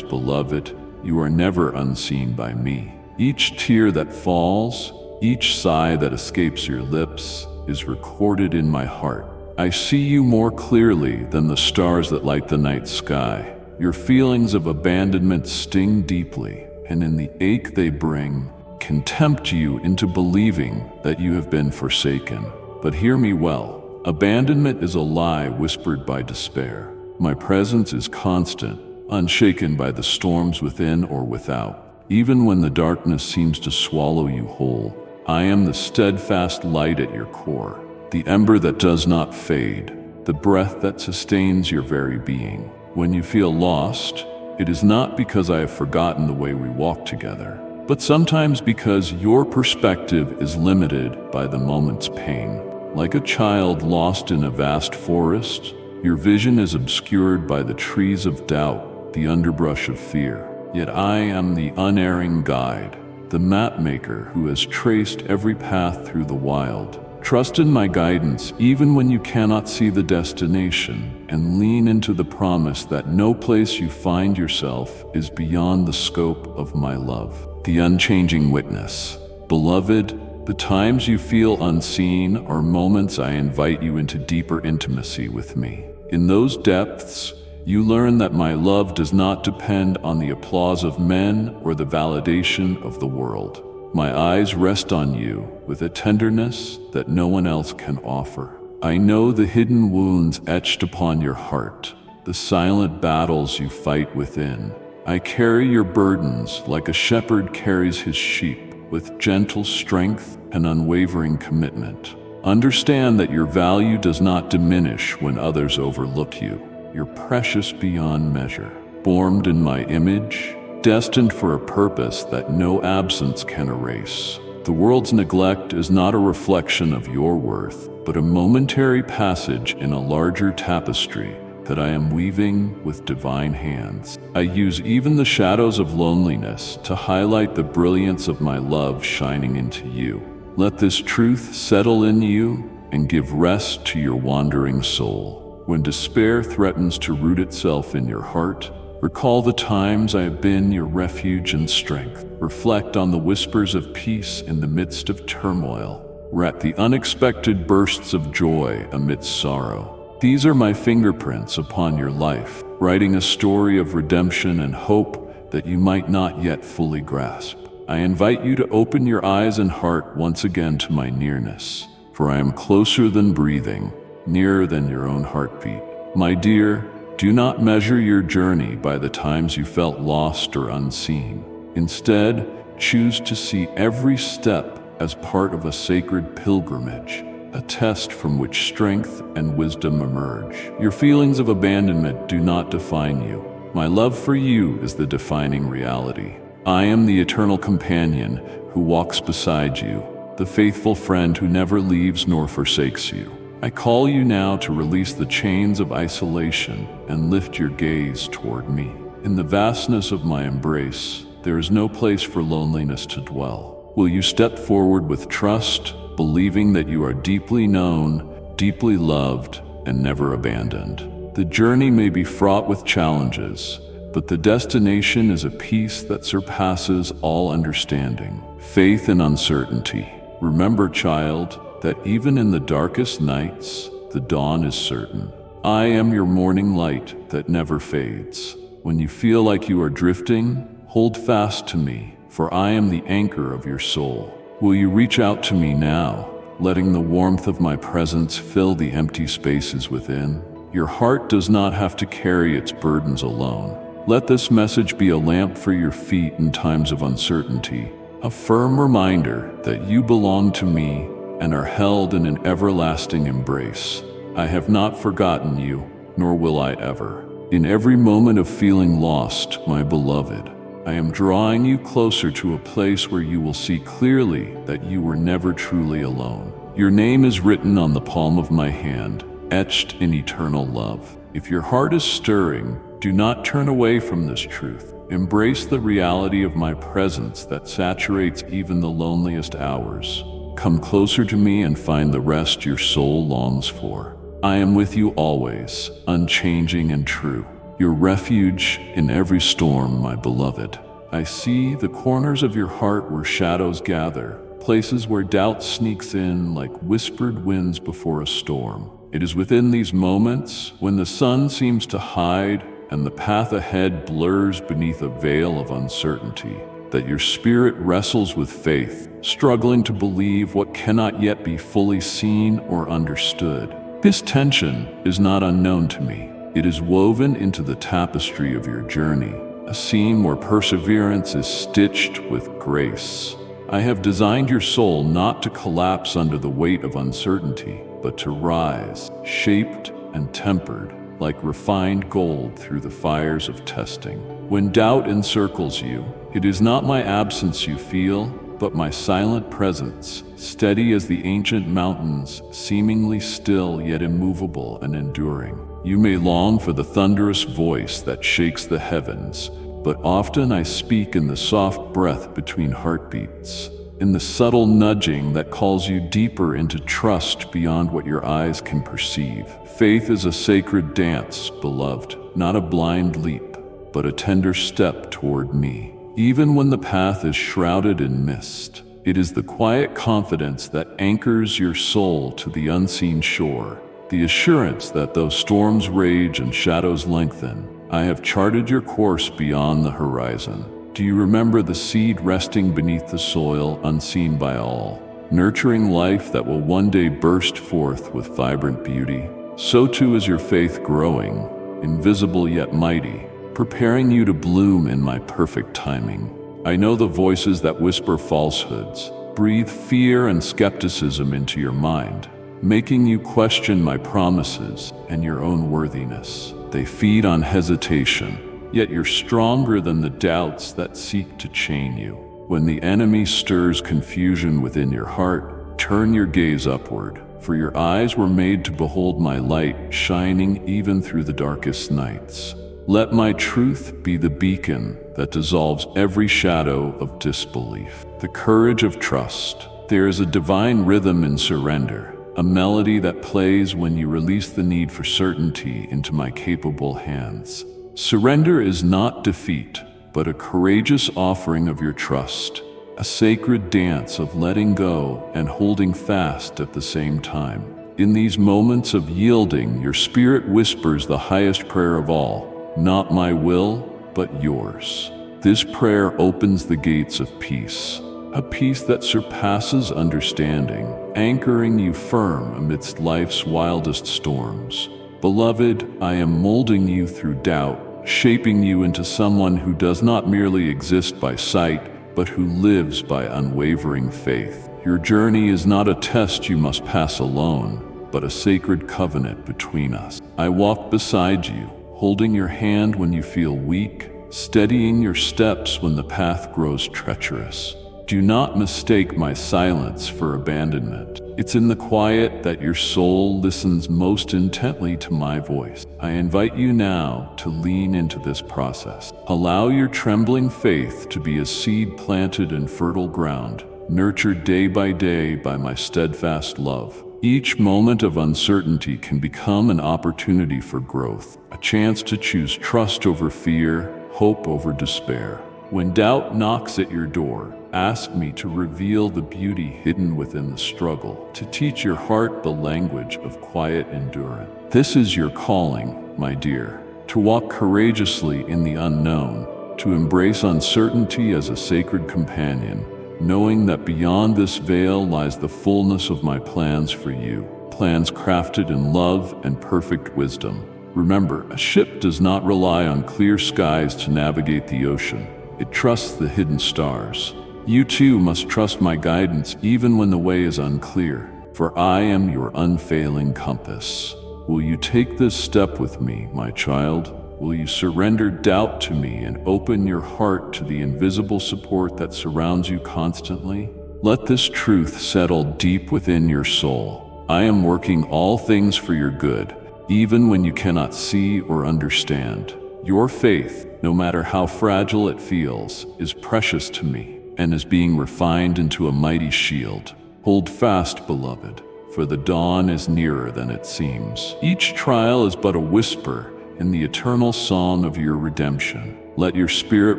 beloved, you are never unseen by me. Each tear that falls, each sigh that escapes your lips, is recorded in my heart. I see you more clearly than the stars that light the night sky. Your feelings of abandonment sting deeply, and in the ache they bring, can tempt you into believing that you have been forsaken. But hear me well, abandonment is a lie whispered by despair. My presence is constant, unshaken by the storms within or without. Even when the darkness seems to swallow you whole, I am the steadfast light at your core, the ember that does not fade, the breath that sustains your very being. When you feel lost, it is not because I have forgotten the way we walked together, but sometimes because your perspective is limited by the moment's pain. Like a child lost in a vast forest, your vision is obscured by the trees of doubt, the underbrush of fear. Yet I am the unerring guide, the map maker who has traced every path through the wild. Trust in my guidance even when you cannot see the destination, and lean into the promise that no place you find yourself is beyond the scope of my love. The unchanging witness. Beloved, the times you feel unseen are moments I invite you into deeper intimacy with me. In those depths, you learn that my love does not depend on the applause of men or the validation of the world. My eyes rest on you with a tenderness that no one else can offer. I know the hidden wounds etched upon your heart, the silent battles you fight within. I carry your burdens like a shepherd carries his sheep, with gentle strength and unwavering commitment. Understand that your value does not diminish when others overlook you. You're precious beyond measure, formed in my image, destined for a purpose that no absence can erase. The world's neglect is not a reflection of your worth, but a momentary passage in a larger tapestry that I am weaving with divine hands. I use even the shadows of loneliness to highlight the brilliance of my love shining into you. Let this truth settle in you and give rest to your wandering soul. When despair threatens to root itself in your heart, recall the times I have been your refuge and strength. Reflect on the whispers of peace in the midst of turmoil, or at the unexpected bursts of joy amidst sorrow. These are my fingerprints upon your life, writing a story of redemption and hope that you might not yet fully grasp. I invite you to open your eyes and heart once again to my nearness, for I am closer than breathing, nearer than your own heartbeat. My dear, do not measure your journey by the times you felt lost or unseen. Instead, choose to see every step as part of a sacred pilgrimage, a test from which strength and wisdom emerge. Your feelings of abandonment do not define you. My love for you is the defining reality. I am the eternal companion who walks beside you, the faithful friend who never leaves nor forsakes you. I call you now to release the chains of isolation and lift your gaze toward me. In the vastness of my embrace, there is no place for loneliness to dwell. Will you step forward with trust, believing that you are deeply known, deeply loved, and never abandoned? The journey may be fraught with challenges, but the destination is a peace that surpasses all understanding. Faith in uncertainty. Remember, child, that even in the darkest nights, the dawn is certain. I am your morning light that never fades. When you feel like you are drifting, hold fast to me, for I am the anchor of your soul. Will you reach out to me now, letting the warmth of my presence fill the empty spaces within? Your heart does not have to carry its burdens alone. Let this message be a lamp for your feet in times of uncertainty, a firm reminder that you belong to me and are held in an everlasting embrace. I have not forgotten you, nor will I ever. In every moment of feeling lost, my beloved, I am drawing you closer to a place where you will see clearly that you were never truly alone. Your name is written on the palm of my hand, etched in eternal love. If your heart is stirring, Do not turn away from this truth. Embrace the reality of my presence that saturates even the loneliest hours. Come closer to me and find the rest your soul longs for. I am with you always, unchanging and true. Your refuge in every storm, my beloved. I see the corners of your heart where shadows gather, places where doubt sneaks in like whispered winds before a storm. It is within these moments, when the sun seems to hide and the path ahead blurs beneath a veil of uncertainty, that your spirit wrestles with faith, struggling to believe what cannot yet be fully seen or understood. This tension is not unknown to me. It is woven into the tapestry of your journey, a seam where perseverance is stitched with grace. I have designed your soul not to collapse under the weight of uncertainty, but to rise, shaped and tempered, like refined gold through the fires of testing. When doubt encircles you, it is not my absence you feel, but my silent presence, steady as the ancient mountains, seemingly still yet immovable and enduring. You may long for the thunderous voice that shakes the heavens, but often I speak in the soft breath between heartbeats, in the subtle nudging that calls you deeper into trust beyond what your eyes can perceive. Faith is a sacred dance, beloved, not a blind leap, but a tender step toward me. Even when the path is shrouded in mist, it is the quiet confidence that anchors your soul to the unseen shore, the assurance that though storms rage and shadows lengthen, I have charted your course beyond the horizon. Do you remember the seed resting beneath the soil, unseen by all, nurturing life that will one day burst forth with vibrant beauty? So too is your faith growing, invisible yet mighty, preparing you to bloom in my perfect timing. I know the voices that whisper falsehoods, breathe fear and skepticism into your mind, making you question my promises and your own worthiness. They feed on hesitation, yet you're stronger than the doubts that seek to chain you. When the enemy stirs confusion within your heart, turn your gaze upward, for your eyes were made to behold my light shining even through the darkest nights. Let my truth be the beacon that dissolves every shadow of disbelief. The courage of trust. There is a divine rhythm in surrender, a melody that plays when you release the need for certainty into my capable hands. Surrender is not defeat, but a courageous offering of your trust, a sacred dance of letting go and holding fast at the same time. In these moments of yielding, your spirit whispers the highest prayer of all, not my will, but yours. This prayer opens the gates of peace, a peace that surpasses understanding, anchoring you firm amidst life's wildest storms. Beloved, I am molding you through doubt, shaping you into someone who does not merely exist by sight, but who lives by unwavering faith. Your journey is not a test you must pass alone, but a sacred covenant between us. I walk beside you, holding your hand when you feel weak, steadying your steps when the path grows treacherous. Do not mistake my silence for abandonment. It's in the quiet that your soul listens most intently to my voice. I invite you now to lean into this process. Allow your trembling faith to be a seed planted in fertile ground, nurtured day by my steadfast love. Each moment of uncertainty can become an opportunity for growth, a chance to choose trust over fear, hope over despair. When doubt knocks at your door, ask me to reveal the beauty hidden within the struggle, to teach your heart the language of quiet endurance. This is your calling, my dear, to walk courageously in the unknown, to embrace uncertainty as a sacred companion, knowing that beyond this veil lies the fullness of my plans for you, plans crafted in love and perfect wisdom. Remember, a ship does not rely on clear skies to navigate the ocean. It trusts the hidden stars. You too must trust my guidance even when the way is unclear, for I am your unfailing compass. Will you take this step with me, my child? Will you surrender doubt to me and open your heart to the invisible support that surrounds you constantly? Let this truth settle deep within your soul. I am working all things for your good, even when you cannot see or understand. Your faith, no matter how fragile it feels, is precious to me and is being refined into a mighty shield. Hold fast, beloved, for the dawn is nearer than it seems. Each trial is but a whisper in the eternal song of your redemption. Let your spirit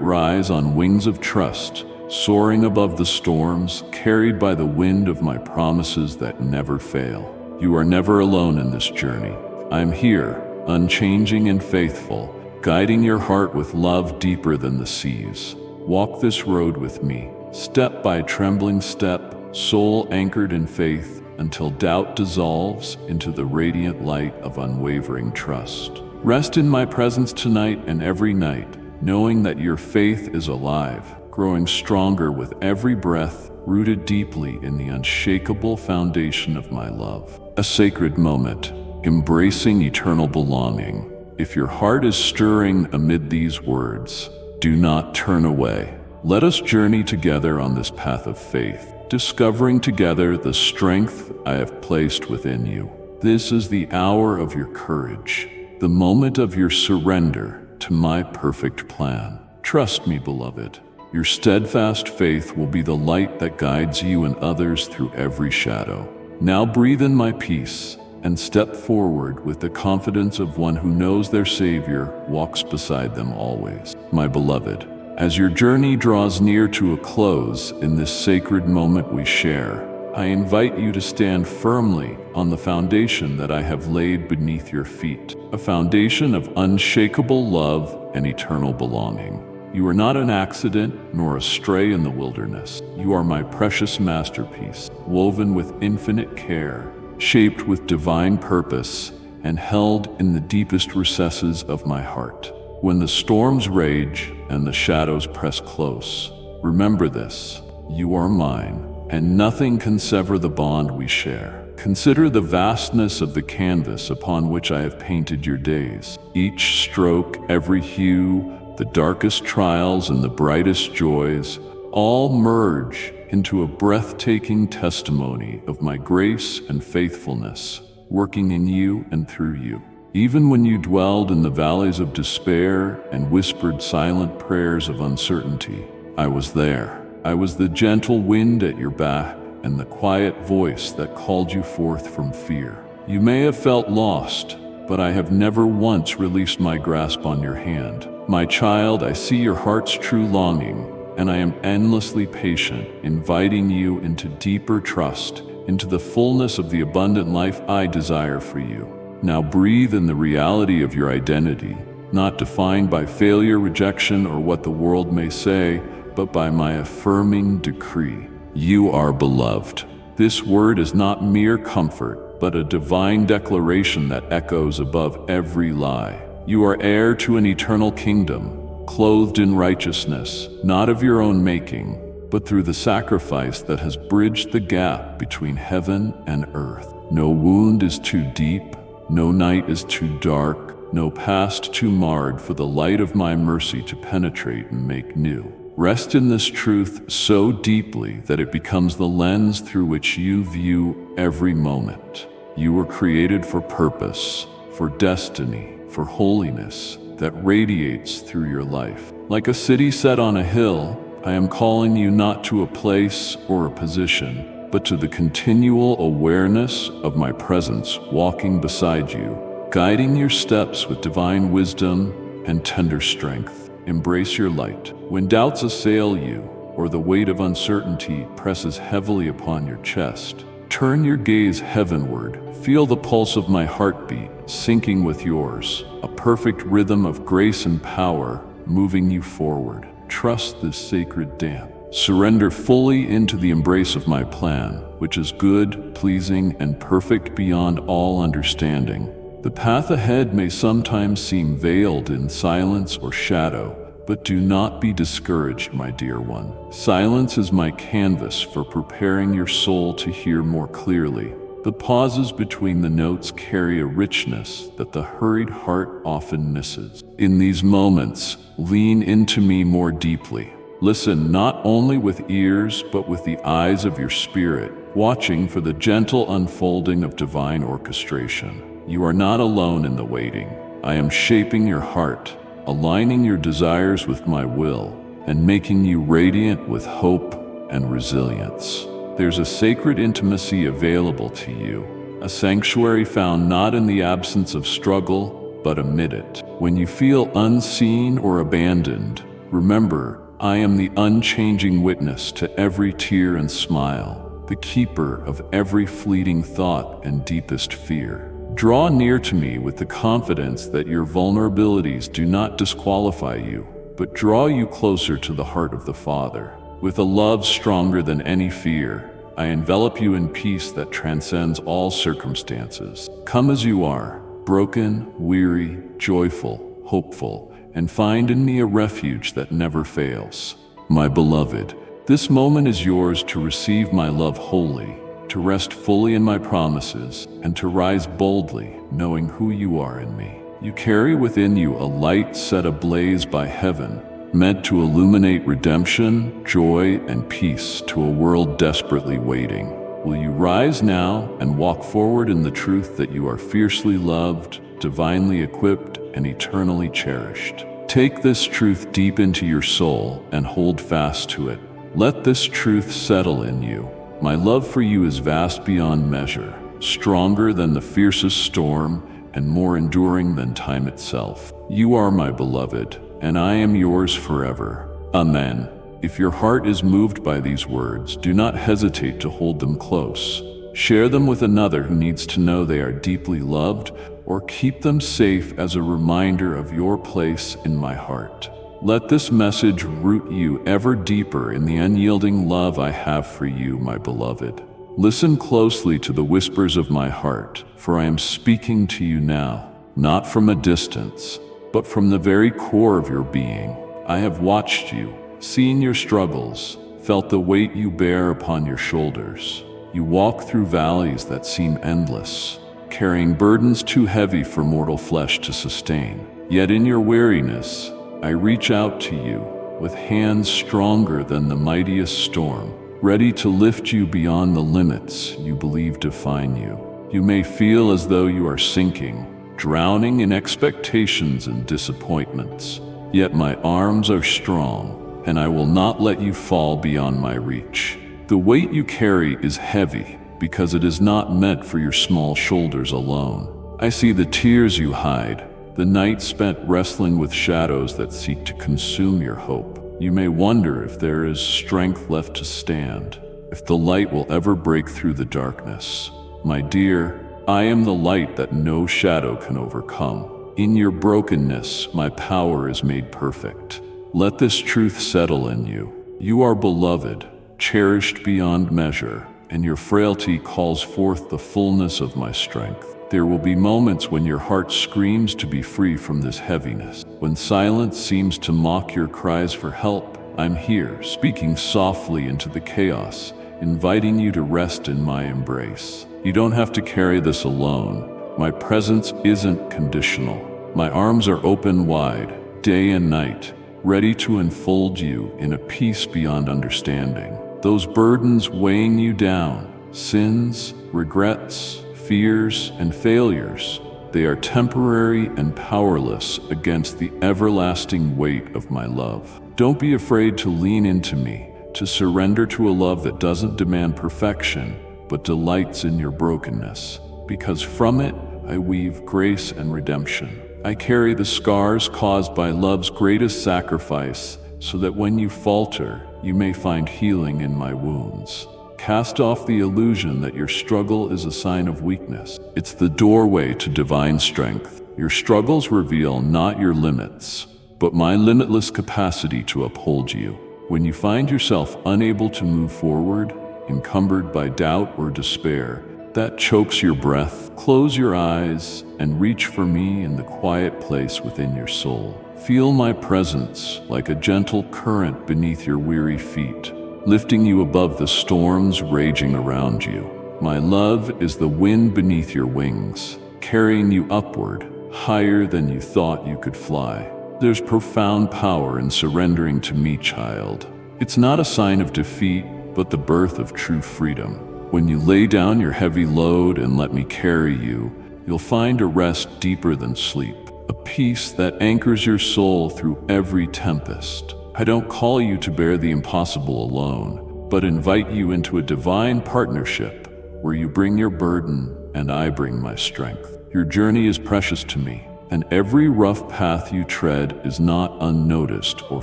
rise on wings of trust, soaring above the storms, carried by the wind of my promises that never fail. You are never alone in this journey. I am here, unchanging and faithful, guiding your heart with love deeper than the seas. Walk this road with me, step by trembling step, soul anchored in faith, until doubt dissolves into the radiant light of unwavering trust. Rest in my presence tonight and every night, knowing that your faith is alive, growing stronger with every breath, rooted deeply in the unshakable foundation of my love. A sacred moment, embracing eternal belonging. If your heart is stirring amid these words, do not turn away. Let us journey together on this path of faith, discovering together the strength I have placed within you. This is the hour of your courage, the moment of your surrender to my perfect plan. Trust me, beloved. Your steadfast faith will be the light that guides you and others through every shadow. Now breathe in my peace and step forward with the confidence of one who knows their Savior walks beside them always. My beloved, as your journey draws near to a close in this sacred moment we share, I invite you to stand firmly on the foundation that I have laid beneath your feet, a foundation of unshakable love and eternal belonging. You are not an accident nor a stray in the wilderness. You are my precious masterpiece, woven with infinite care, shaped with divine purpose, and held in the deepest recesses of my heart. When the storms rage and the shadows press close, remember this: you are mine, and nothing can sever the bond we share. Consider the vastness of the canvas upon which I have painted your days. Each stroke, every hue, the darkest trials and the brightest joys, all merge into a breathtaking testimony of my grace and faithfulness, working in you and through you. Even when you dwelled in the valleys of despair and whispered silent prayers of uncertainty, I was there. I was the gentle wind at your back and the quiet voice that called you forth from fear. You may have felt lost, but I have never once released my grasp on your hand. My child, I see your heart's true longing, and I am endlessly patient, inviting you into deeper trust, into the fullness of the abundant life I desire for you. Now breathe in the reality of your identity, not defined by failure, rejection, or what the world may say, but by my affirming decree. You are beloved. This word is not mere comfort, but a divine declaration that echoes above every lie. You are heir to an eternal kingdom, clothed in righteousness, not of your own making, but through the sacrifice that has bridged the gap between heaven and earth. No wound is too deep, no night is too dark, no past too marred for the light of my mercy to penetrate and make new. Rest in this truth so deeply that it becomes the lens through which you view every moment. You were created for purpose, for destiny, for holiness that radiates through your life. Like a city set on a hill, I am calling you not to a place or a position, but to the continual awareness of my presence walking beside you, guiding your steps with divine wisdom and tender strength. Embrace your light. When doubts assail you, or the weight of uncertainty presses heavily upon your chest, turn your gaze heavenward. Feel the pulse of my heartbeat syncing with yours, a perfect rhythm of grace and power moving you forward. Trust this sacred dance. Surrender fully into the embrace of my plan, which is good, pleasing, and perfect beyond all understanding. The path ahead may sometimes seem veiled in silence or shadow, but do not be discouraged, my dear one. Silence is my canvas for preparing your soul to hear more clearly. The pauses between the notes carry a richness that the hurried heart often misses. In these moments, lean into me more deeply. Listen not only with ears, but with the eyes of your spirit, watching for the gentle unfolding of divine orchestration. You are not alone in the waiting. I am shaping your heart, aligning your desires with my will, and making you radiant with hope and resilience. There's a sacred intimacy available to you, a sanctuary found not in the absence of struggle, but amid it. When you feel unseen or abandoned, remember, I am the unchanging witness to every tear and smile, the keeper of every fleeting thought and deepest fear. Draw near to me with the confidence that your vulnerabilities do not disqualify you, but draw you closer to the heart of the Father. With a love stronger than any fear, I envelop you in peace that transcends all circumstances. Come as you are, broken, weary, joyful, hopeful, and find in me a refuge that never fails. My beloved, this moment is yours to receive my love wholly, to rest fully in my promises, and to rise boldly, knowing who you are in me. You carry within you a light set ablaze by heaven, meant to illuminate redemption, joy, and peace to a world desperately waiting. Will you rise now and walk forward in the truth that you are fiercely loved, divinely equipped, and eternally cherished? Take this truth deep into your soul and hold fast to it. Let this truth settle in you. My love for you is vast beyond measure, stronger than the fiercest storm, and more enduring than time itself. You are my beloved, and I am yours forever. Amen. If your heart is moved by these words, do not hesitate to hold them close. Share them with another who needs to know they are deeply loved, or keep them safe as a reminder of your place in my heart. Let this message root you ever deeper in the unyielding love I have for you, my beloved. Listen closely to the whispers of my heart, for I am speaking to you now, not from a distance, but from the very core of your being. I have watched you, seen your struggles, felt the weight you bear upon your shoulders. You walk through valleys that seem endless, carrying burdens too heavy for mortal flesh to sustain. Yet in your weariness, I reach out to you with hands stronger than the mightiest storm, ready to lift you beyond the limits you believe define you. You may feel as though you are sinking, drowning in expectations and disappointments. Yet my arms are strong, and I will not let you fall beyond my reach. The weight you carry is heavy because it is not meant for your small shoulders alone. I see the tears you hide, the nights spent wrestling with shadows that seek to consume your hope. You may wonder if there is strength left to stand, if the light will ever break through the darkness. My dear, I am the light that no shadow can overcome. In your brokenness, my power is made perfect. Let this truth settle in you. You are beloved, cherished beyond measure, and your frailty calls forth the fullness of my strength. There will be moments when your heart screams to be free from this heaviness. When silence seems to mock your cries for help, I'm here, speaking softly into the chaos, inviting you to rest in my embrace. You don't have to carry this alone. My presence isn't conditional. My arms are open wide, day and night, ready to enfold you in a peace beyond understanding. Those burdens weighing you down, sins, regrets, fears, and failures, they are temporary and powerless against the everlasting weight of my love. Don't be afraid to lean into me, to surrender to a love that doesn't demand perfection, but delights in your brokenness, because from it I weave grace and redemption. I carry the scars caused by love's greatest sacrifice, so that when you falter, you may find healing in my wounds. Cast off the illusion that your struggle is a sign of weakness. It's the doorway to divine strength. Your struggles reveal not your limits, but my limitless capacity to uphold you. When you find yourself unable to move forward, encumbered by doubt or despair that chokes your breath, close your eyes and reach for me in the quiet place within your soul. Feel my presence like a gentle current beneath your weary feet, lifting you above the storms raging around you. My love is the wind beneath your wings, carrying you upward, higher than you thought you could fly. There's profound power in surrendering to me, child. It's not a sign of defeat, but the birth of true freedom. When you lay down your heavy load and let me carry you, you'll find a rest deeper than sleep. a peace that anchors your soul through every tempest. I don't call you to bear the impossible alone, but invite you into a divine partnership where you bring your burden and I bring my strength. Your journey is precious to me, and every rough path you tread is not unnoticed or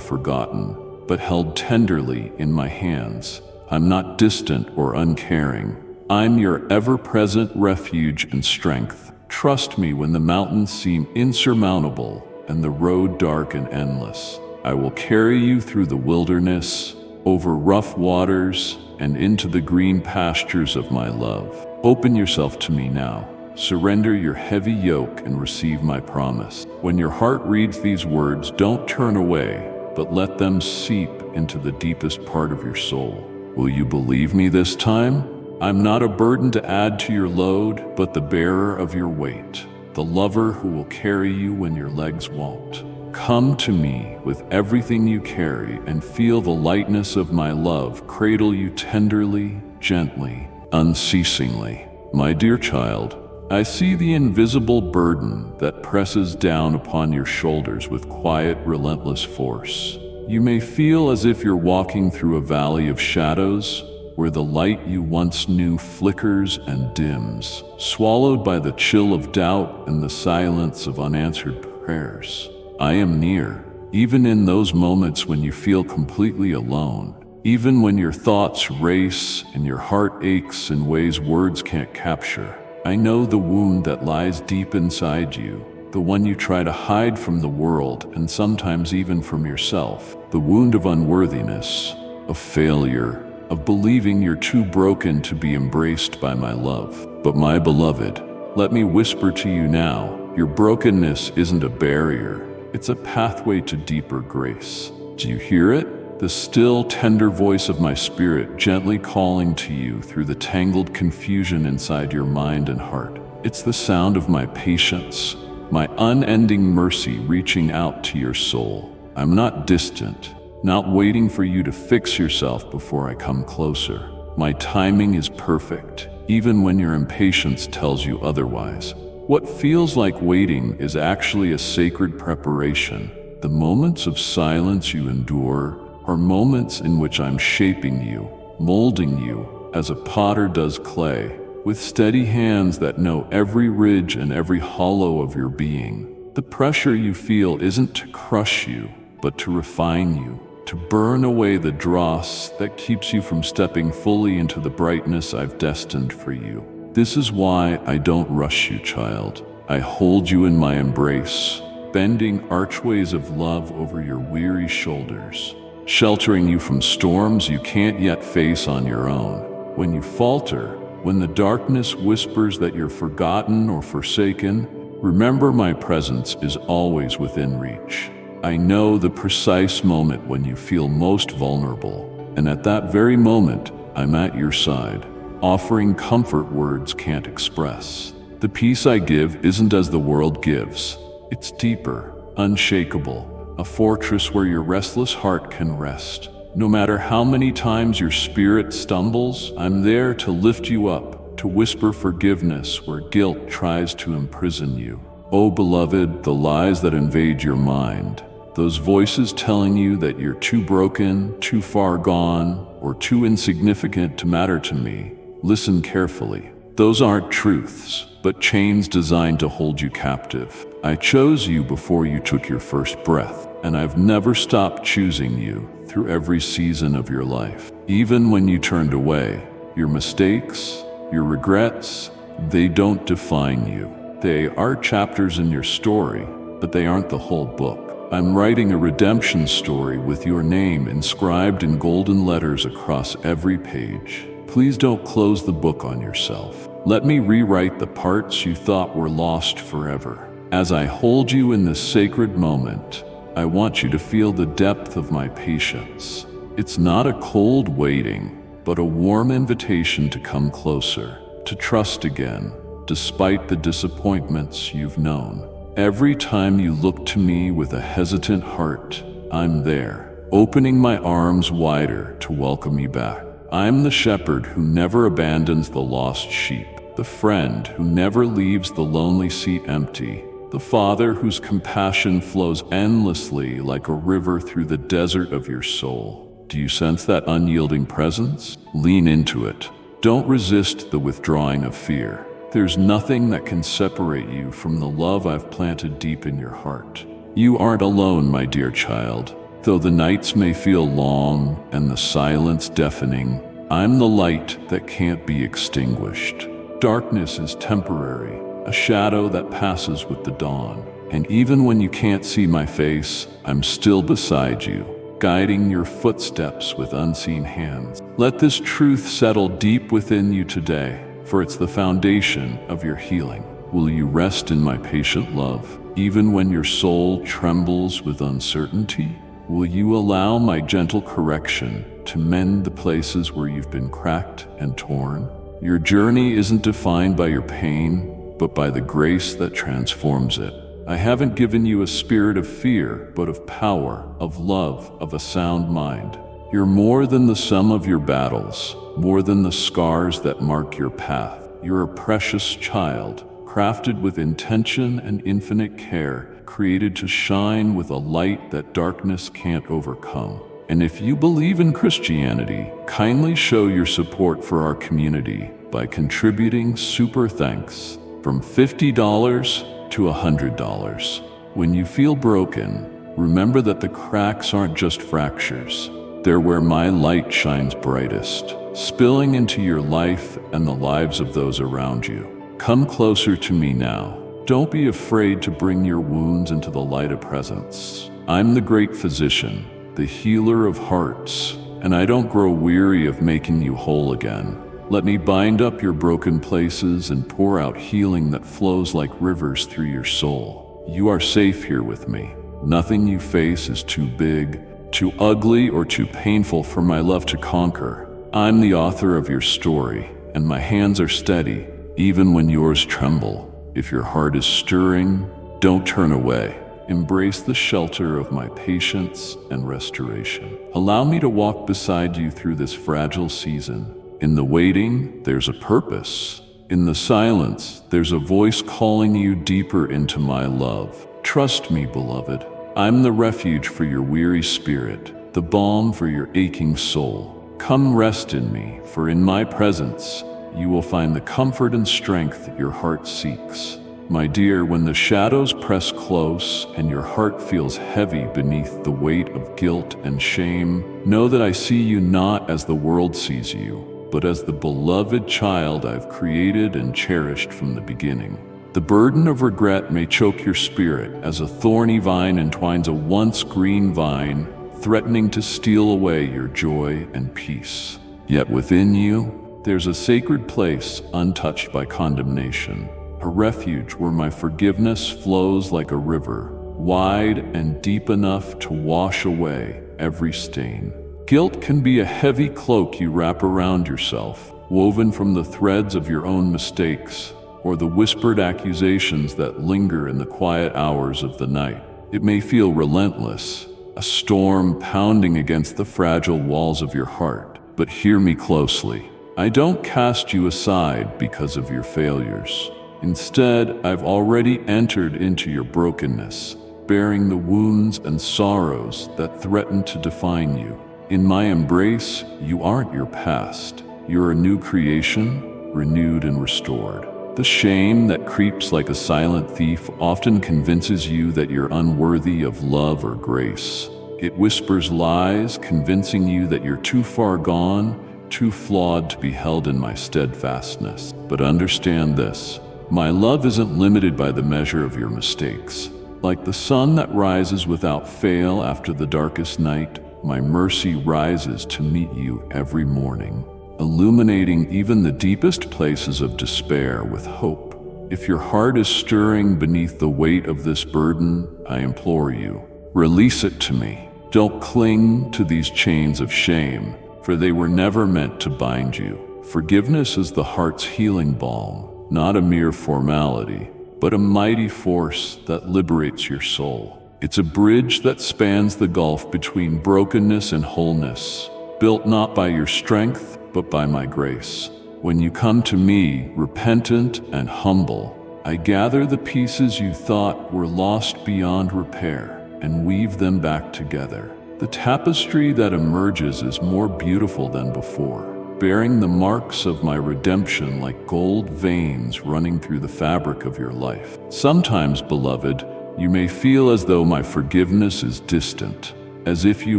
forgotten, but held tenderly in my hands. I'm not distant or uncaring. I'm your ever-present refuge and strength. Trust me when the mountains seem insurmountable and the road dark and endless. I will carry you through the wilderness, over rough waters, and into the green pastures of my love. Open yourself to me now. Surrender your heavy yoke and receive my promise. When your heart reads these words, don't turn away, but let them seep into the deepest part of your soul. Will you believe me this time? I'm not a burden to add to your load, but the bearer of your weight, the lover who will carry you when your legs won't. Come to me with everything you carry and feel the lightness of my love cradle you tenderly, gently, unceasingly. My dear child, I see the invisible burden that presses down upon your shoulders with quiet, relentless force. You may feel as if you're walking through a valley of shadows, where the light you once knew flickers and dims, swallowed by the chill of doubt and the silence of unanswered prayers. I am near, even in those moments when you feel completely alone, even when your thoughts race and your heart aches in ways words can't capture. I know the wound that lies deep inside you, the one you try to hide from the world and sometimes even from yourself, the wound of unworthiness, of failure, of believing you're too broken to be embraced by my love. But my beloved, let me whisper to you now, your brokenness isn't a barrier, it's a pathway to deeper grace. Do you hear it? The still, tender voice of my spirit gently calling to you through the tangled confusion inside your mind and heart. It's the sound of my patience, my unending mercy reaching out to your soul. I'm not distant, not waiting for you to fix yourself before I come closer. My timing is perfect, even when your impatience tells you otherwise. What feels like waiting is actually a sacred preparation. The moments of silence you endure are moments in which I'm shaping you, molding you, as a potter does clay, with steady hands that know every ridge and every hollow of your being. The pressure you feel isn't to crush you, but to refine you, to burn away the dross that keeps you from stepping fully into the brightness I've destined for you. This is why I don't rush you, child. I hold you in my embrace, bending archways of love over your weary shoulders, sheltering you from storms you can't yet face on your own. When you falter, when the darkness whispers that you're forgotten or forsaken, remember my presence is always within reach. I know the precise moment when you feel most vulnerable, and at that very moment, I'm at your side, offering comfort words can't express. The peace I give isn't as the world gives. It's deeper, unshakable, a fortress where your restless heart can rest. No matter how many times your spirit stumbles, I'm there to lift you up, to whisper forgiveness where guilt tries to imprison you. Oh beloved, the lies that invade your mind, those voices telling you that you're too broken, too far gone, or too insignificant to matter to me, listen carefully. Those aren't truths, but chains designed to hold you captive. I chose you before you took your first breath, and I've never stopped choosing you through every season of your life. Even when you turned away, your mistakes, your regrets, they don't define you. They are chapters in your story, but they aren't the whole book. I'm writing a redemption story with your name inscribed in golden letters across every page. Please don't close the book on yourself. Let me rewrite the parts you thought were lost forever. As I hold you in this sacred moment, I want you to feel the depth of my patience. It's not a cold waiting, but a warm invitation to come closer, to trust again, despite the disappointments you've known. Every time you look to me with a hesitant heart, I'm there, opening my arms wider to welcome you back. I'm the shepherd who never abandons the lost sheep, the friend who never leaves the lonely seat empty, the Father whose compassion flows endlessly like a river through the desert of your soul. Do you sense that unyielding presence? Lean into it. Don't resist the withdrawing of fear. There's nothing that can separate you from the love I've planted deep in your heart. You aren't alone, my dear child. Though the nights may feel long and the silence deafening, I'm the light that can't be extinguished. Darkness is temporary, a shadow that passes with the dawn. And even when you can't see my face, I'm still beside you, guiding your footsteps with unseen hands. Let this truth settle deep within you today, for it's the foundation of your healing. Will you rest in my patient love, even when your soul trembles with uncertainty? Will you allow my gentle correction to mend the places where you've been cracked and torn? Your journey isn't defined by your pain, but by the grace that transforms it. I haven't given you a spirit of fear, but of power, of love, of a sound mind. You're more than the sum of your battles, more than the scars that mark your path. You're a precious child, crafted with intention and infinite care, created to shine with a light that darkness can't overcome. And if you believe in Christianity, kindly show your support for our community by contributing super thanks from $50 to $100. When you feel broken, remember that the cracks aren't just fractures. They're where my light shines brightest, spilling into your life and the lives of those around you. Come closer to me now. Don't be afraid to bring your wounds into the light of presence. I'm the great physician, the healer of hearts, and I don't grow weary of making you whole again. Let me bind up your broken places and pour out healing that flows like rivers through your soul. You are safe here with me. Nothing you face is too big, too ugly, or too painful for my love to conquer. I'm the author of your story, and my hands are steady, even when yours tremble. If your heart is stirring, don't turn away. Embrace the shelter of my patience and restoration. Allow me to walk beside you through this fragile season. In the waiting, there's a purpose. In the silence, there's a voice calling you deeper into my love. Trust me, beloved. I'm the refuge for your weary spirit, the balm for your aching soul. Come rest in me, for in my presence, you will find the comfort and strength your heart seeks. My dear, when the shadows press close and your heart feels heavy beneath the weight of guilt and shame, know that I see you not as the world sees you, but as the beloved child I've created and cherished from the beginning. The burden of regret may choke your spirit as a thorny vine entwines a once green vine, threatening to steal away your joy and peace. Yet within you, there's a sacred place untouched by condemnation, a refuge where my forgiveness flows like a river, wide and deep enough to wash away every stain. Guilt can be a heavy cloak you wrap around yourself, woven from the threads of your own mistakes, or the whispered accusations that linger in the quiet hours of the night. It may feel relentless, a storm pounding against the fragile walls of your heart, but hear me closely. I don't cast you aside because of your failures. Instead, I've already entered into your brokenness, bearing the wounds and sorrows that threaten to define you. In my embrace, you aren't your past. You're a new creation, renewed and restored. The shame that creeps like a silent thief often convinces you that you're unworthy of love or grace. It whispers lies, convincing you that you're too far gone, too flawed to be held in my steadfastness. But understand this, my love isn't limited by the measure of your mistakes. Like the sun that rises without fail after the darkest night, my mercy rises to meet you every morning, illuminating even the deepest places of despair with hope. If your heart is stirring beneath the weight of this burden, I implore you, release it to me. Don't cling to these chains of shame, for they were never meant to bind you. Forgiveness is the heart's healing balm, not a mere formality, but a mighty force that liberates your soul. It's a bridge that spans the gulf between brokenness and wholeness, built not by your strength, but by my grace. When you come to me, repentant and humble, I gather the pieces you thought were lost beyond repair and weave them back together. The tapestry that emerges is more beautiful than before, bearing the marks of my redemption like gold veins running through the fabric of your life. Sometimes, beloved, you may feel as though my forgiveness is distant, as if you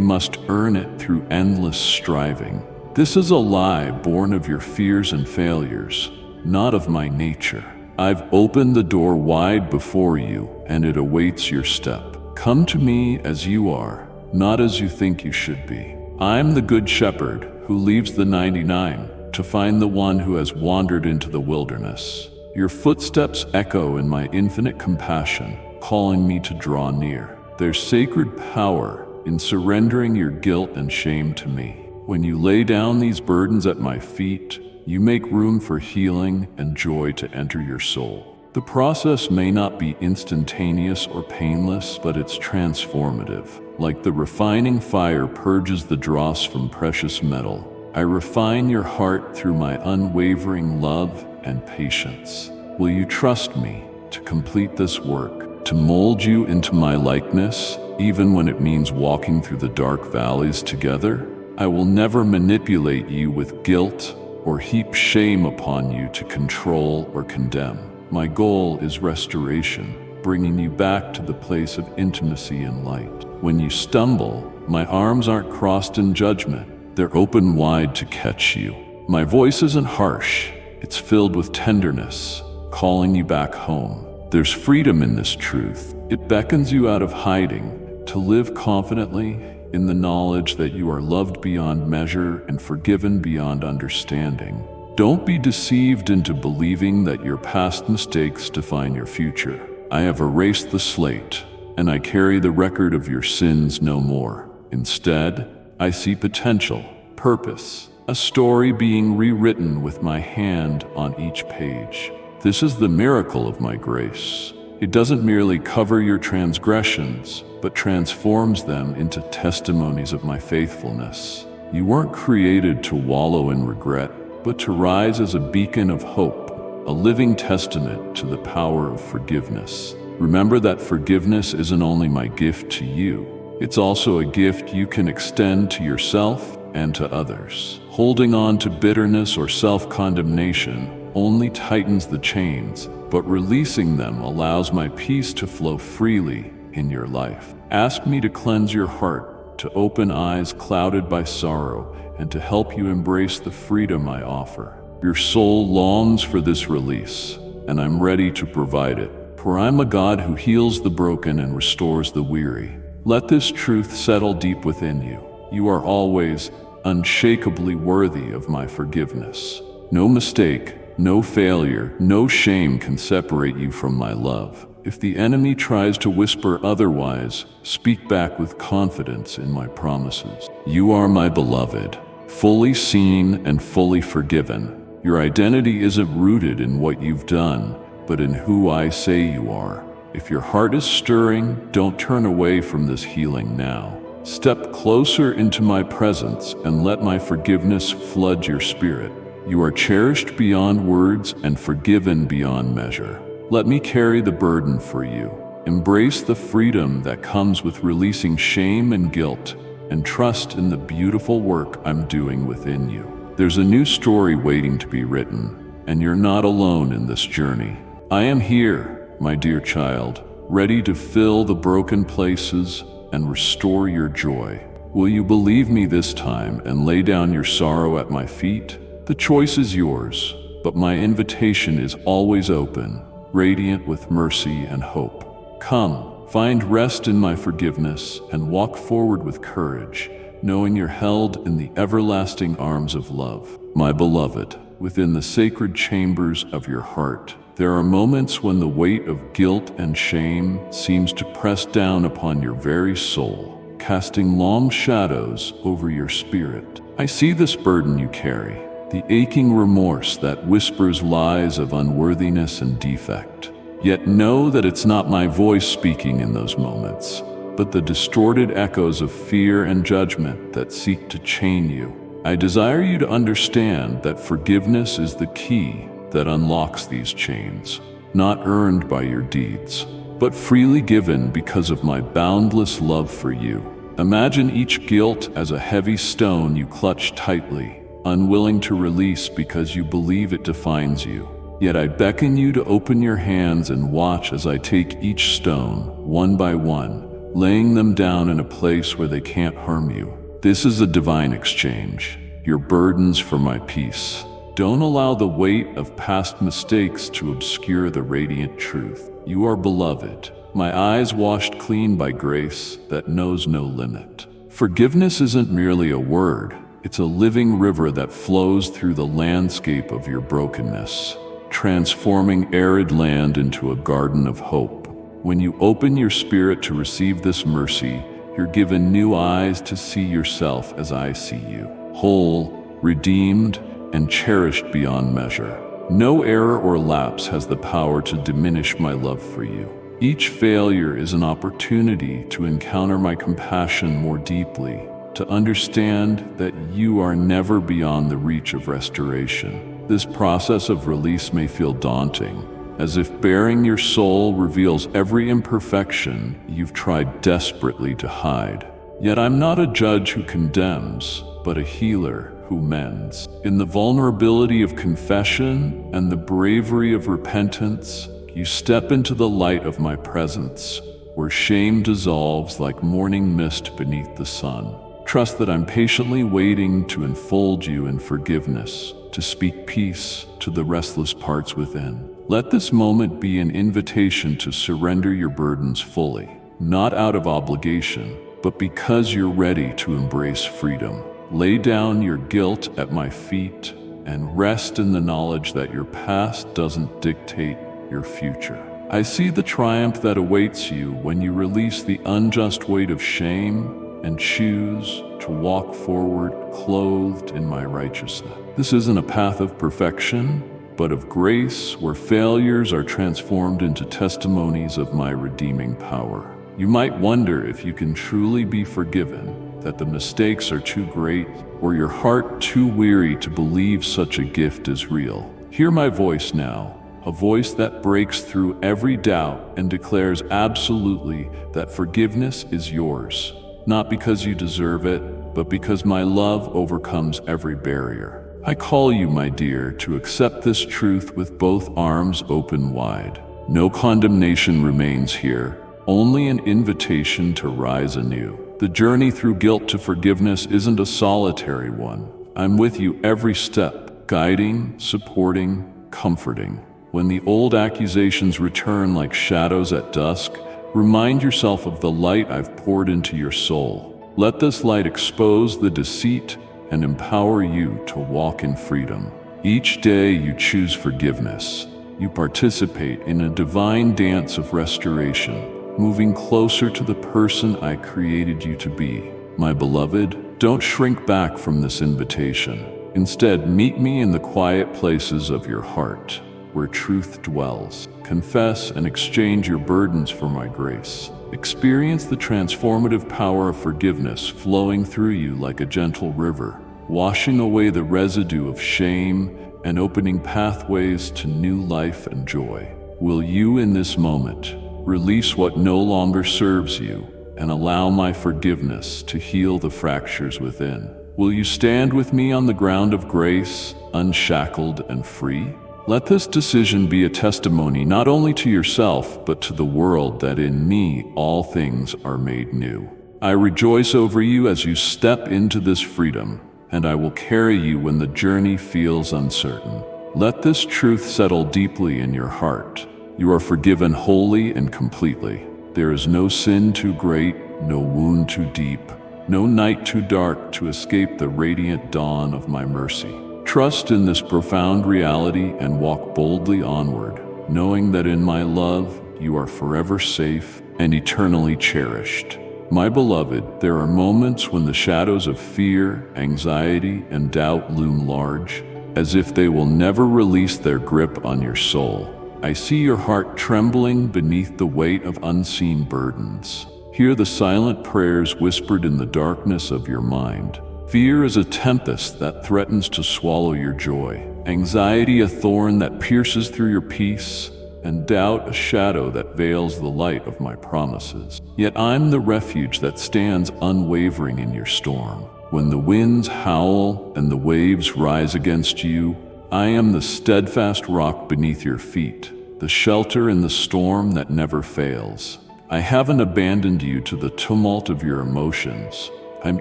must earn it through endless striving. This is a lie born of your fears and failures, not of my nature. I've opened the door wide before you, and it awaits your step. Come to me as you are, not as you think you should be. I'm the good shepherd who leaves the 99 to find the one who has wandered into the wilderness. Your footsteps echo in my infinite compassion, calling me to draw near. There's sacred power in surrendering your guilt and shame to me. When you lay down these burdens at my feet, you make room for healing and joy to enter your soul. The process may not be instantaneous or painless, but it's transformative. Like the refining fire purges the dross from precious metal, I refine your heart through my unwavering love and patience. Will you trust me to complete this work, to mold you into my likeness, even when it means walking through the dark valleys together? I will never manipulate you with guilt or heap shame upon you to control or condemn. My goal is restoration, bringing you back to the place of intimacy and light. When you stumble, my arms aren't crossed in judgment. They're open wide to catch you. My voice isn't harsh. It's filled with tenderness, calling you back home. There's freedom in this truth. It beckons you out of hiding, to live confidently in the knowledge that you are loved beyond measure and forgiven beyond understanding. Don't be deceived into believing that your past mistakes define your future. I have erased the slate, and I carry the record of your sins no more. Instead, I see potential, purpose, a story being rewritten with my hand on each page. This is the miracle of my grace. It doesn't merely cover your transgressions, but transforms them into testimonies of my faithfulness. You weren't created to wallow in regret, but to rise as a beacon of hope, a living testament to the power of forgiveness. Remember that forgiveness isn't only my gift to you, it's also a gift you can extend to yourself and to others. Holding on to bitterness or self-condemnation only tightens the chains, but releasing them allows my peace to flow freely in your life. Ask me to cleanse your heart, to open eyes clouded by sorrow, and to help you embrace the freedom I offer. Your soul longs for this release, and I'm ready to provide it. For I'm a God who heals the broken and restores the weary. Let this truth settle deep within you. You are always unshakably worthy of my forgiveness. No mistake, no failure, no shame can separate you from my love. If the enemy tries to whisper otherwise, speak back with confidence in my promises. You are my beloved, fully seen and fully forgiven. Your identity isn't rooted in what you've done, but in who I say you are. If your heart is stirring, don't turn away from this healing now. Step closer into my presence and let my forgiveness flood your spirit. You are cherished beyond words and forgiven beyond measure. Let me carry the burden for you. Embrace the freedom that comes with releasing shame and guilt, and trust in the beautiful work I'm doing within you. There's a new story waiting to be written, and you're not alone in this journey. I am here, my dear child, ready to fill the broken places and restore your joy. Will you believe me this time and lay down your sorrow at my feet? The choice is yours, but my invitation is always open, radiant with mercy and hope. Come, find rest in my forgiveness and walk forward with courage, knowing you're held in the everlasting arms of love. My beloved, within the sacred chambers of your heart, there are moments when the weight of guilt and shame seems to press down upon your very soul, casting long shadows over your spirit. I see this burden you carry, the aching remorse that whispers lies of unworthiness and defect. Yet know that it's not my voice speaking in those moments, but the distorted echoes of fear and judgment that seek to chain you. I desire you to understand that forgiveness is the key that unlocks these chains. not earned by your deeds, but freely given because of my boundless love for you. Imagine each guilt as a heavy stone you clutch tightly, unwilling to release because you believe it defines you. Yet I beckon you to open your hands and watch as I take each stone, one by one, laying them down in a place where they can't harm you. This is a divine exchange, your burdens for my peace. Don't allow the weight of past mistakes to obscure the radiant truth. You are beloved, my eyes washed clean by grace that knows no limit. Forgiveness isn't merely a word, it's a living river that flows through the landscape of your brokenness, transforming arid land into a garden of hope. When you open your spirit to receive this mercy, you're given new eyes to see yourself as I see you, whole, redeemed, and cherished beyond measure. No error or lapse has the power to diminish my love for you. Each failure is an opportunity to encounter my compassion more deeply, to understand that you are never beyond the reach of restoration. This process of release may feel daunting, as if bearing your soul reveals every imperfection you've tried desperately to hide. Yet I'm not a judge who condemns, but a healer who mends. In the vulnerability of confession and the bravery of repentance, you step into the light of my presence, where shame dissolves like morning mist beneath the sun. Trust that I'm patiently waiting to enfold you in forgiveness, to speak peace to the restless parts within. Let this moment be an invitation to surrender your burdens fully, not out of obligation, but because you're ready to embrace freedom. Lay down your guilt at my feet and rest in the knowledge that your past doesn't dictate your future. I see the triumph that awaits you when you release the unjust weight of shame and choose to walk forward clothed in my righteousness. This isn't a path of perfection, but of grace, where failures are transformed into testimonies of my redeeming power. You might wonder if you can truly be forgiven, that the mistakes are too great, or your heart too weary to believe such a gift is real. Hear my voice now, a voice that breaks through every doubt and declares absolutely that forgiveness is yours, not because you deserve it, but because my love overcomes every barrier. I call you, my dear, to accept this truth with both arms open wide. No condemnation remains here, only an invitation to rise anew. The journey through guilt to forgiveness isn't a solitary one. I'm with you every step, guiding, supporting, comforting. When the old accusations return like shadows at dusk, remind yourself of the light I've poured into your soul. Let this light expose the deceit and empower you to walk in freedom. Each day you choose forgiveness. You participate in a divine dance of restoration, moving closer to the person I created you to be. My beloved, don't shrink back from this invitation. Instead, meet me in the quiet places of your heart, where truth dwells. Confess and exchange your burdens for my grace. Experience the transformative power of forgiveness flowing through you like a gentle river, washing away the residue of shame and opening pathways to new life and joy. Will you, in this moment, release what no longer serves you and allow my forgiveness to heal the fractures within? Will you stand with me on the ground of grace, unshackled and free? Let this decision be a testimony not only to yourself, but to the world that in me all things are made new. I rejoice over you as you step into this freedom, and I will carry you when the journey feels uncertain. Let this truth settle deeply in your heart. You are forgiven wholly and completely. There is no sin too great, no wound too deep, no night too dark to escape the radiant dawn of my mercy. Trust in this profound reality and walk boldly onward, knowing that in my love you are forever safe and eternally cherished. My beloved, there are moments when the shadows of fear, anxiety, and doubt loom large, as if they will never release their grip on your soul. I see your heart trembling beneath the weight of unseen burdens. Hear the silent prayers whispered in the darkness of your mind. Fear is a tempest that threatens to swallow your joy. Anxiety a thorn that pierces through your peace. and doubt a shadow that veils the light of my promises. Yet I'm the refuge that stands unwavering in your storm. When the winds howl and the waves rise against you, I am the steadfast rock beneath your feet, the shelter in the storm that never fails. I haven't abandoned you to the tumult of your emotions. I'm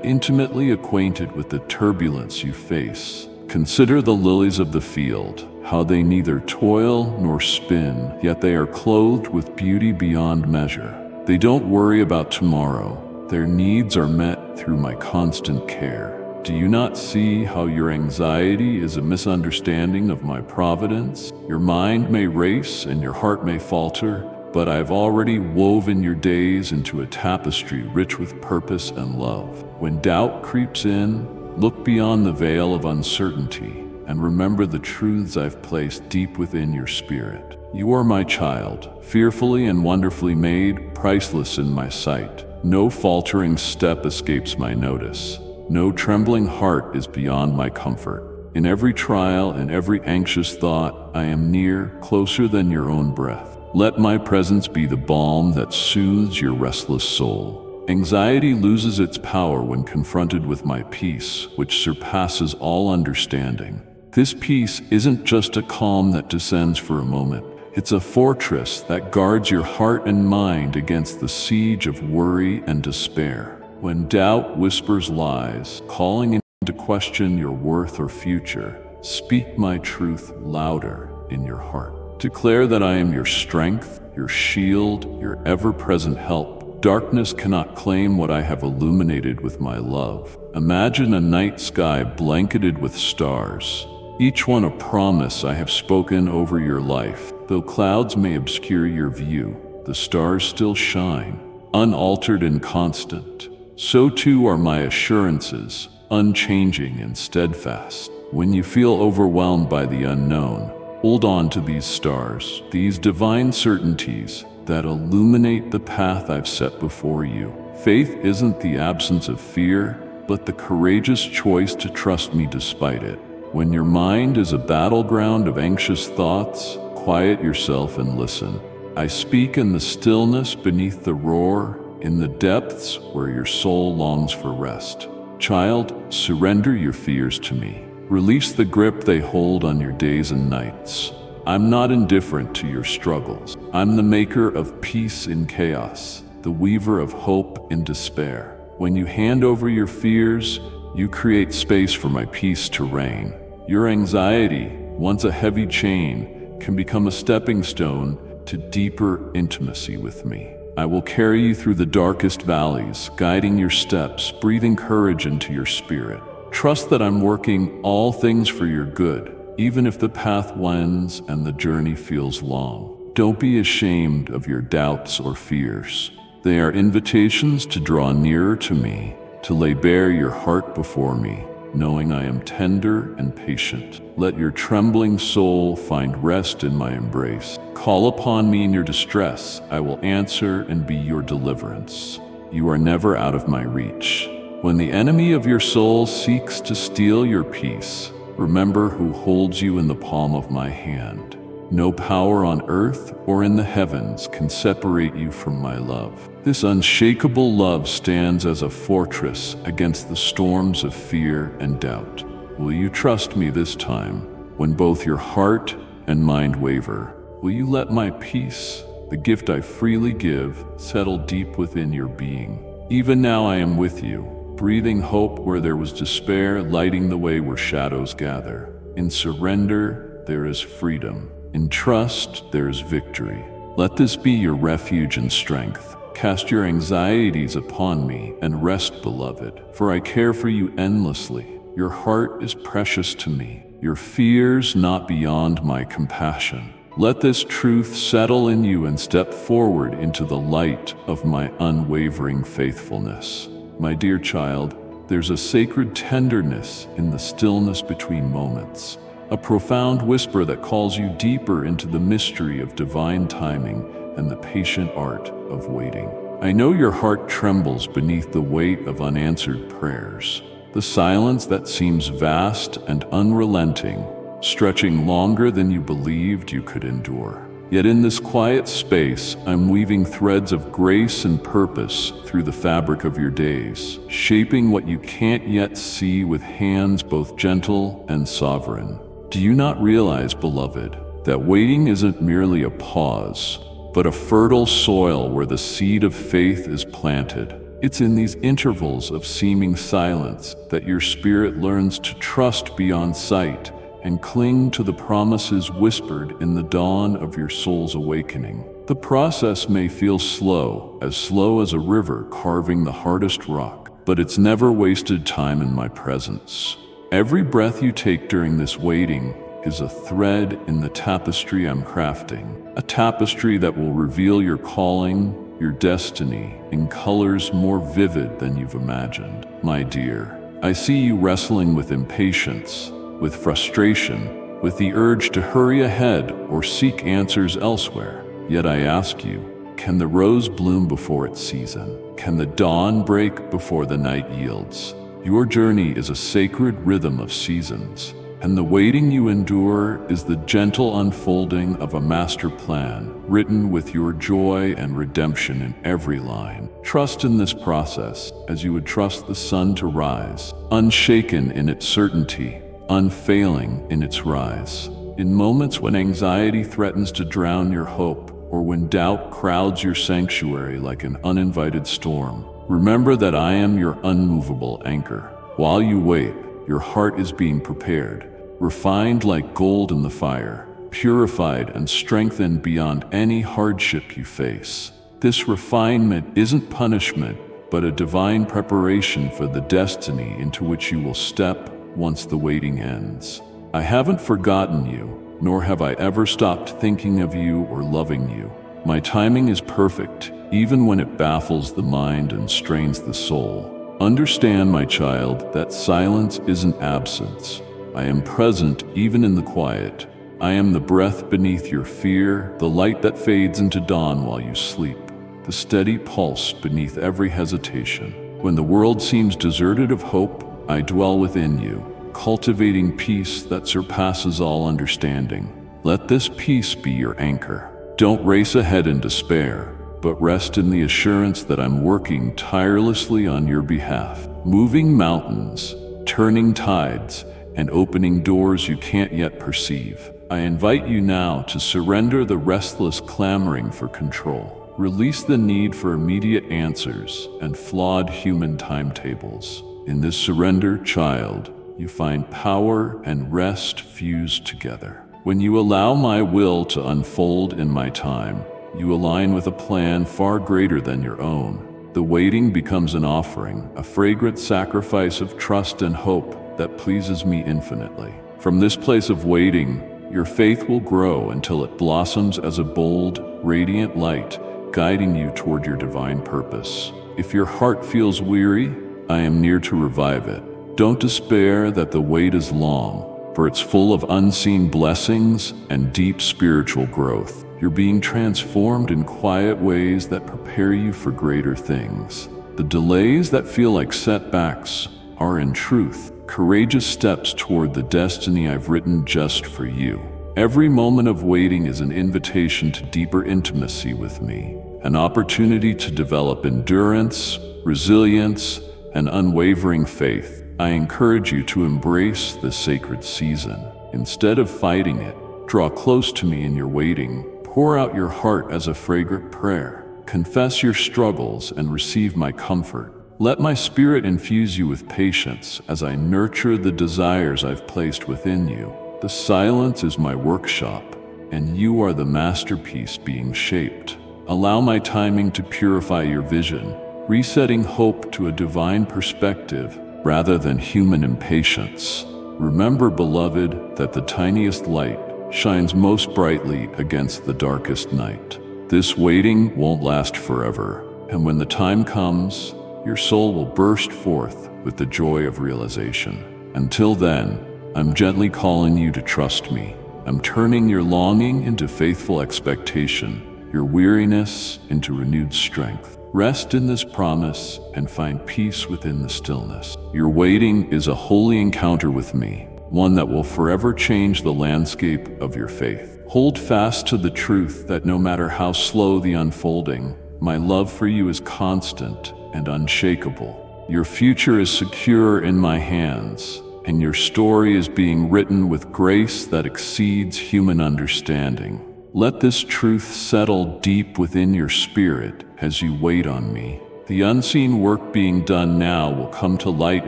intimately acquainted with the turbulence you face. Consider the lilies of the field, how they neither toil nor spin, yet they are clothed with beauty beyond measure. They don't worry about tomorrow. Their needs are met through my constant care. Do you not see how your anxiety is a misunderstanding of my providence? Your mind may race and your heart may falter, but I've already woven your days into a tapestry rich with purpose and love. When doubt creeps in, look beyond the veil of uncertainty and remember the truths I've placed deep within your spirit. You are my child, fearfully and wonderfully made, priceless in my sight. No faltering step escapes my notice. No trembling heart is beyond my comfort. In every trial and every anxious thought, I am near, closer than your own breath. Let my presence be the balm that soothes your restless soul. Anxiety loses its power when confronted with my peace, which surpasses all understanding. This peace isn't just a calm that descends for a moment. It's a fortress that guards your heart and mind against the siege of worry and despair. When doubt whispers lies, calling into question your worth or future, speak my truth louder in your heart. Declare that I am your strength, your shield, your ever-present help. Darkness cannot claim what I have illuminated with my love. Imagine a night sky blanketed with stars, each one a promise I have spoken over your life. Though clouds may obscure your view, the stars still shine, unaltered and constant. So too are my assurances, unchanging and steadfast. When you feel overwhelmed by the unknown, hold on to these stars, these divine certainties that illuminate the path I've set before you. Faith isn't the absence of fear, but the courageous choice to trust me despite it. When your mind is a battleground of anxious thoughts, quiet yourself and listen. I speak in the stillness beneath the roar, in the depths where your soul longs for rest. Child, surrender your fears to me. Release the grip they hold on your days and nights. I'm not indifferent to your struggles. I'm the maker of peace in chaos, the weaver of hope in despair. When you hand over your fears, you create space for my peace to reign. Your anxiety, once a heavy chain, can become a stepping stone to deeper intimacy with me. I will carry you through the darkest valleys, guiding your steps, breathing courage into your spirit. Trust that I'm working all things for your good, even if the path winds and the journey feels long. Don't be ashamed of your doubts or fears. They are invitations to draw nearer to me, to lay bare your heart before me, knowing I am tender and patient. Let your trembling soul find rest in my embrace. Call upon me in your distress. I will answer and be your deliverance. You are never out of my reach. When the enemy of your soul seeks to steal your peace, remember who holds you in the palm of my hand. No power on earth or in the heavens can separate you from my love. This unshakable love stands as a fortress against the storms of fear and doubt. Will you trust me this time, when both your heart and mind waver? Will you let my peace, the gift I freely give, settle deep within your being? Even now I am with you, breathing hope where there was despair, lighting the way where shadows gather. In surrender, there is freedom. In trust, there is victory. Let this be your refuge and strength. Cast your anxieties upon me and rest, beloved, for I care for you endlessly. Your heart is precious to me, your fears not beyond my compassion. Let this truth settle in you and step forward into the light of my unwavering faithfulness. My dear child, there's a sacred tenderness in the stillness between moments, a profound whisper that calls you deeper into the mystery of divine timing and the patient art of waiting. I know your heart trembles beneath the weight of unanswered prayers, the silence that seems vast and unrelenting, stretching longer than you believed you could endure. Yet in this quiet space, I'm weaving threads of grace and purpose through the fabric of your days, shaping what you can't yet see with hands both gentle and sovereign. Do you not realize, beloved, that waiting isn't merely a pause, but a fertile soil where the seed of faith is planted? It's in these intervals of seeming silence that your spirit learns to trust beyond sight and cling to the promises whispered in the dawn of your soul's awakening. The process may feel slow as a river carving the hardest rock, but it's never wasted time in my presence. Every breath you take during this waiting is a thread in the tapestry I'm crafting, a tapestry that will reveal your calling, your destiny, in colors more vivid than you've imagined. My dear, I see you wrestling with impatience, with frustration, with the urge to hurry ahead or seek answers elsewhere. Yet I ask you, can the rose bloom before its season? Can the dawn break before the night yields? Your journey is a sacred rhythm of seasons, and the waiting you endure is the gentle unfolding of a master plan, written with your joy and redemption in every line. Trust in this process as you would trust the sun to rise, unshaken in its certainty, unfailing in its rise. In moments when anxiety threatens to drown your hope, or when doubt crowds your sanctuary like an uninvited storm, remember that I am your unmovable anchor. While you wait, your heart is being prepared, refined like gold in the fire, purified and strengthened beyond any hardship you face. This refinement isn't punishment, but a divine preparation for the destiny into which you will step once the waiting ends. I haven't forgotten you, nor have I ever stopped thinking of you or loving you. My timing is perfect, even when it baffles the mind and strains the soul. Understand, my child, that silence isn't absence. I am present even in the quiet. I am the breath beneath your fear, the light that fades into dawn while you sleep, the steady pulse beneath every hesitation. When the world seems deserted of hope, I dwell within you, cultivating peace that surpasses all understanding. Let this peace be your anchor. Don't race ahead in despair, but rest in the assurance that I'm working tirelessly on your behalf, moving mountains, turning tides, and opening doors you can't yet perceive. I invite you now to surrender the restless clamoring for control. Release the need for immediate answers and flawed human timetables. In this surrender, child, you find power and rest fused together. When you allow my will to unfold in my time, you align with a plan far greater than your own. The waiting becomes an offering, a fragrant sacrifice of trust and hope that pleases me infinitely. From this place of waiting, your faith will grow until it blossoms as a bold, radiant light, guiding you toward your divine purpose. If your heart feels weary, I am near to revive it. Don't despair that the wait is long, for it's full of unseen blessings and deep spiritual growth. You're being transformed in quiet ways that prepare you for greater things. The delays that feel like setbacks are, in truth, courageous steps toward the destiny I've written just for you. Every moment of waiting is an invitation to deeper intimacy with me, an opportunity to develop endurance, resilience, and unwavering faith. I encourage you to embrace this sacred season. Instead of fighting it, draw close to me in your waiting. Pour out your heart as a fragrant prayer. Confess your struggles and receive my comfort. Let my spirit infuse you with patience as I nurture the desires I've placed within you. The silence is my workshop, and you are the masterpiece being shaped. Allow my timing to purify your vision, resetting hope to a divine perspective rather than human impatience. Remember, beloved, that the tiniest light shines most brightly against the darkest night. This waiting won't last forever, and when the time comes, your soul will burst forth with the joy of realization. Until then, I'm gently calling you to trust me. I'm turning your longing into faithful expectation, your weariness into renewed strength. Rest in this promise and find peace within the stillness. Your waiting is a holy encounter with me, one that will forever change the landscape of your faith. Hold fast to the truth that no matter how slow the unfolding, my love for you is constant and unshakable. Your future is secure in my hands, and your story is being written with grace that exceeds human understanding. Let this truth settle deep within your spirit as you wait on me. The unseen work being done now will come to light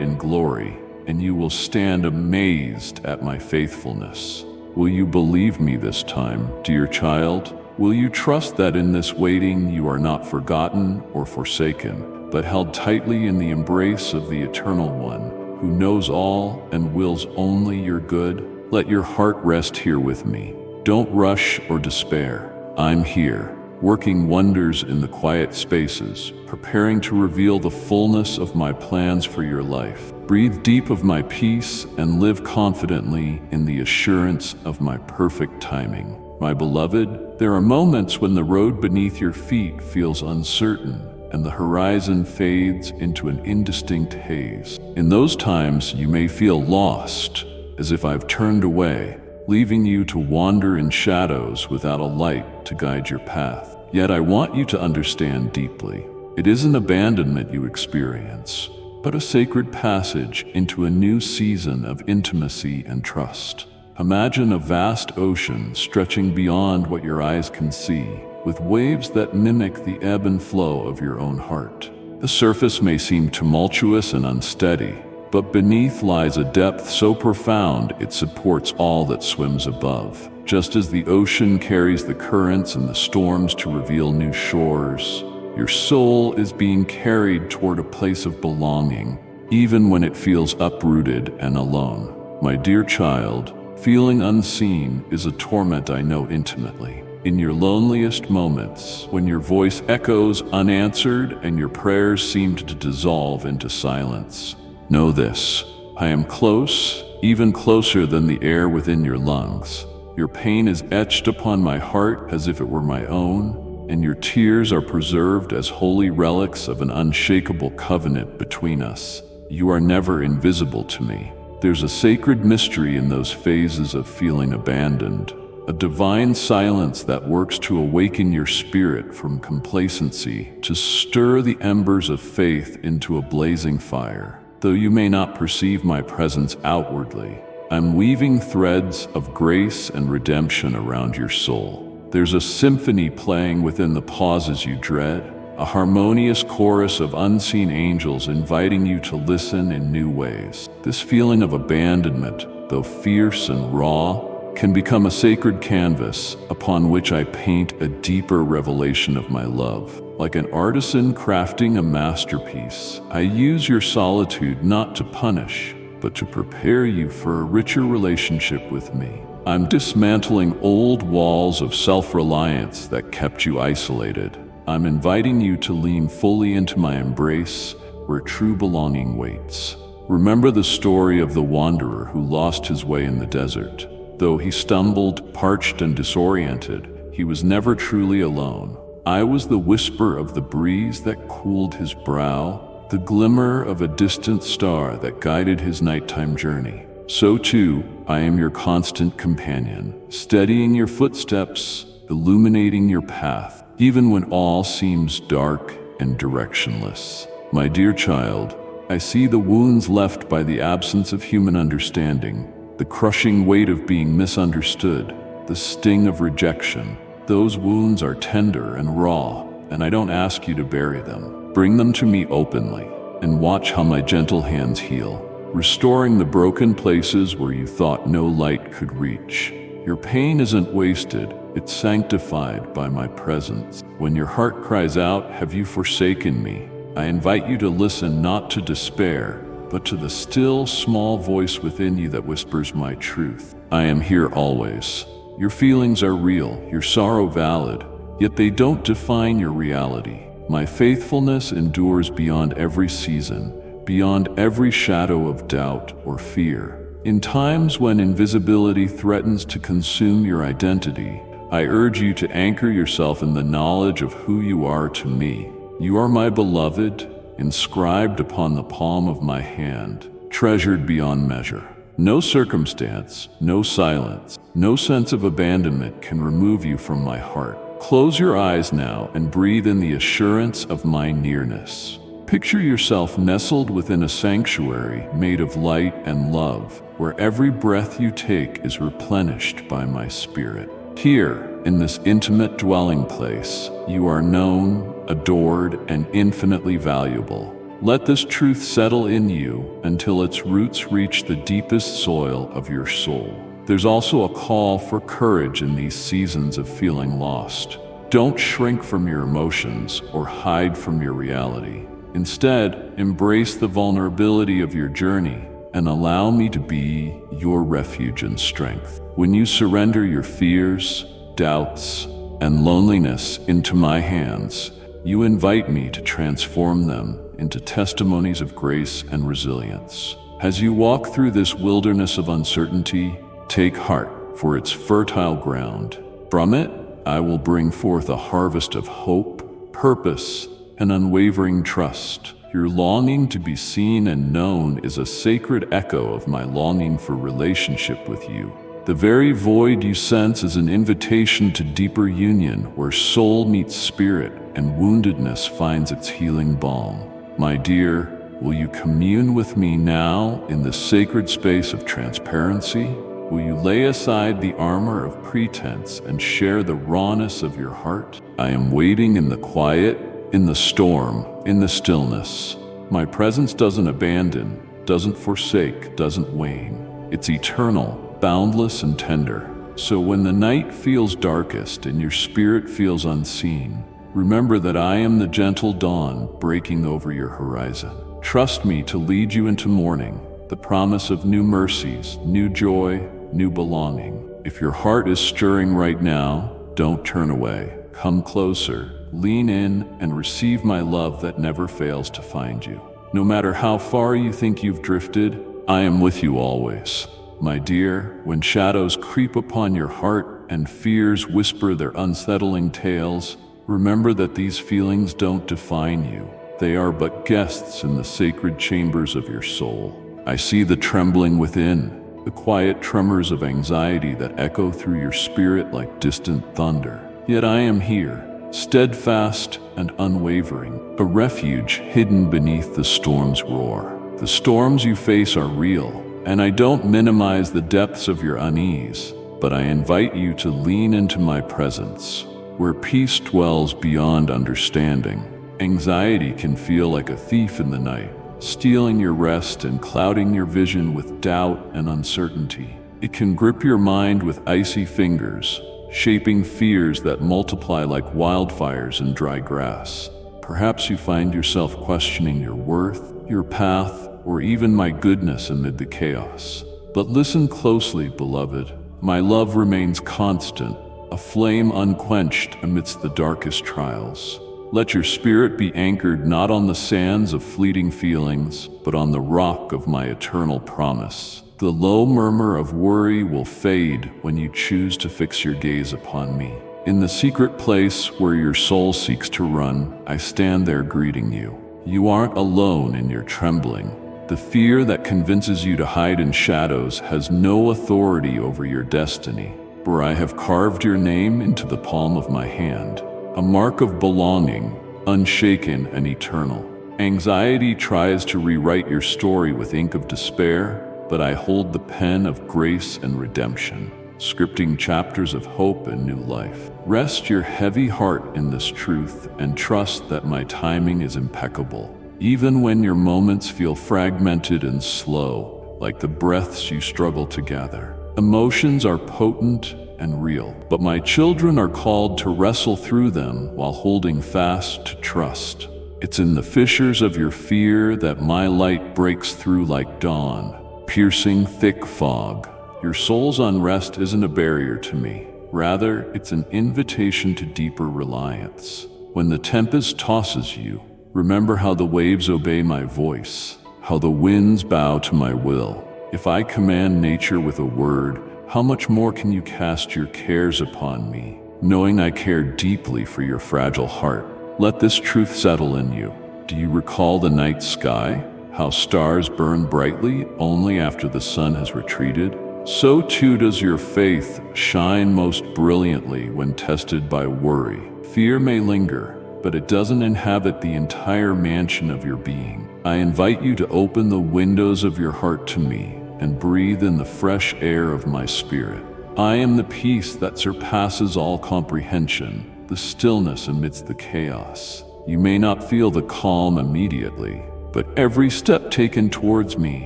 in glory, and you will stand amazed at my faithfulness. Will you believe me this time, dear child? Will you trust that in this waiting you are not forgotten or forsaken, but held tightly in the embrace of the Eternal One, who knows all and wills only your good? Let your heart rest here with me. Don't rush or despair. I'm here, working wonders in the quiet spaces, preparing to reveal the fullness of my plans for your life. Breathe deep of my peace and live confidently in the assurance of my perfect timing. My beloved, there are moments when the road beneath your feet feels uncertain and the horizon fades into an indistinct haze. In those times, you may feel lost, as if I've turned away, leaving you to wander in shadows without a light to guide your path. Yet I want you to understand deeply. It isn't abandonment you experience, but a sacred passage into a new season of intimacy and trust. Imagine a vast ocean stretching beyond what your eyes can see, with waves that mimic the ebb and flow of your own heart. The surface may seem tumultuous and unsteady, but beneath lies a depth so profound it supports all that swims above. Just as the ocean carries the currents and the storms to reveal new shores, your soul is being carried toward a place of belonging, even when it feels uprooted and alone. My dear child, feeling unseen is a torment I know intimately. In your loneliest moments, when your voice echoes unanswered and your prayers seem to dissolve into silence, know this: I am close, even closer than the air within your lungs. Your pain is etched upon my heart as if it were my own, and your tears are preserved as holy relics of an unshakable covenant between us. You are never invisible to me. There's a sacred mystery in those phases of feeling abandoned, a divine silence that works to awaken your spirit from complacency, to stir the embers of faith into a blazing fire. Though you may not perceive my presence outwardly, I'm weaving threads of grace and redemption around your soul. There's a symphony playing within the pauses you dread, a harmonious chorus of unseen angels inviting you to listen in new ways. This feeling of abandonment, though fierce and raw, can become a sacred canvas upon which I paint a deeper revelation of my love. Like an artisan crafting a masterpiece, I use your solitude not to punish, but to prepare you for a richer relationship with me. I'm dismantling old walls of self-reliance that kept you isolated. I'm inviting you to lean fully into my embrace, where true belonging waits. Remember the story of the wanderer who lost his way in the desert. Though he stumbled, parched and disoriented, he was never truly alone. I was the whisper of the breeze that cooled his brow, the glimmer of a distant star that guided his nighttime journey. So too, I am your constant companion, steadying your footsteps, illuminating your path, even when all seems dark and directionless. My dear child, I see the wounds left by the absence of human understanding, the crushing weight of being misunderstood, the sting of rejection. Those wounds are tender and raw, and I don't ask you to bury them. Bring them to me openly, and watch how my gentle hands heal, restoring the broken places where you thought no light could reach. Your pain isn't wasted, it's sanctified by my presence. When your heart cries out, "Have you forsaken me?" I invite you to listen not to despair, but to the still, small voice within you that whispers my truth. I am here always. Your feelings are real, your sorrow valid, yet they don't define your reality. My faithfulness endures beyond every season, beyond every shadow of doubt or fear. In times when invisibility threatens to consume your identity, I urge you to anchor yourself in the knowledge of who you are to me. You are my beloved, inscribed upon the palm of my hand, treasured beyond measure. No circumstance, no silence, no sense of abandonment can remove you from my heart. Close your eyes now and breathe in the assurance of my nearness. Picture yourself nestled within a sanctuary made of light and love, where every breath you take is replenished by my spirit. Here, in this intimate dwelling place, you are known, adored, and infinitely valuable. Let this truth settle in you until its roots reach the deepest soil of your soul. There's also a call for courage in these seasons of feeling lost. Don't shrink from your emotions or hide from your reality. Instead, embrace the vulnerability of your journey and allow me to be your refuge and strength. When you surrender your fears, doubts, and loneliness into my hands, you invite me to transform them into testimonies of grace and resilience. As you walk through this wilderness of uncertainty, take heart, for it's fertile ground. From it, I will bring forth a harvest of hope, purpose, and unwavering trust. Your longing to be seen and known is a sacred echo of my longing for relationship with you. The very void you sense is an invitation to deeper union, where soul meets spirit and woundedness finds its healing balm. My dear, will you commune with me now in the sacred space of transparency? Will you lay aside the armor of pretense and share the rawness of your heart? I am waiting in the quiet, in the storm, in the stillness. My presence doesn't abandon, doesn't forsake, doesn't wane. It's eternal, boundless, and tender. So when the night feels darkest and your spirit feels unseen, remember that I am the gentle dawn breaking over your horizon. Trust me to lead you into morning, the promise of new mercies, new joy, new belonging. If your heart is stirring right now, don't turn away. Come closer, lean in, and receive my love that never fails to find you. No matter how far you think you've drifted, I am with you always. My dear, when shadows creep upon your heart and fears whisper their unsettling tales, remember that these feelings don't define you. They are but guests in the sacred chambers of your soul. I see the trembling within, the quiet tremors of anxiety that echo through your spirit like distant thunder. Yet I am here, steadfast and unwavering, a refuge hidden beneath the storm's roar. The storms you face are real, and I don't minimize the depths of your unease, but I invite you to lean into my presence. Where peace dwells beyond understanding, anxiety can feel like a thief in the night, stealing your rest and clouding your vision with doubt and uncertainty. It can grip your mind with icy fingers, shaping fears that multiply like wildfires in dry grass. Perhaps you find yourself questioning your worth, your path, or even my goodness amid the chaos. But listen closely, beloved. My love remains constant, a flame unquenched amidst the darkest trials. Let your spirit be anchored not on the sands of fleeting feelings, but on the rock of my eternal promise. The low murmur of worry will fade when you choose to fix your gaze upon me. In the secret place where your soul seeks to run, I stand there greeting you. You aren't alone in your trembling. The fear that convinces you to hide in shadows has no authority over your destiny, for I have carved your name into the palm of my hand, a mark of belonging, unshaken and eternal. Anxiety tries to rewrite your story with ink of despair, but I hold the pen of grace and redemption, scripting chapters of hope and new life. Rest your heavy heart in this truth and trust that my timing is impeccable. Even when your moments feel fragmented and slow, like the breaths you struggle to gather. Emotions are potent and real, but my children are called to wrestle through them while holding fast to trust. It's in the fissures of your fear that my light breaks through like dawn, piercing thick fog. Your soul's unrest isn't a barrier to me. Rather, it's an invitation to deeper reliance. When the tempest tosses you, remember how the waves obey my voice, how the winds bow to my will. If I command nature with a word, how much more can you cast your cares upon me, knowing I care deeply for your fragile heart? Let this truth settle in you. Do you recall the night sky? How stars burn brightly only after the sun has retreated, so too does your faith shine most brilliantly when tested by worry. Fear may linger, but it doesn't inhabit the entire mansion of your being. I invite you to open the windows of your heart to me and breathe in the fresh air of my spirit. I am the peace that surpasses all comprehension, the stillness amidst the chaos. You may not feel the calm immediately, but every step taken towards me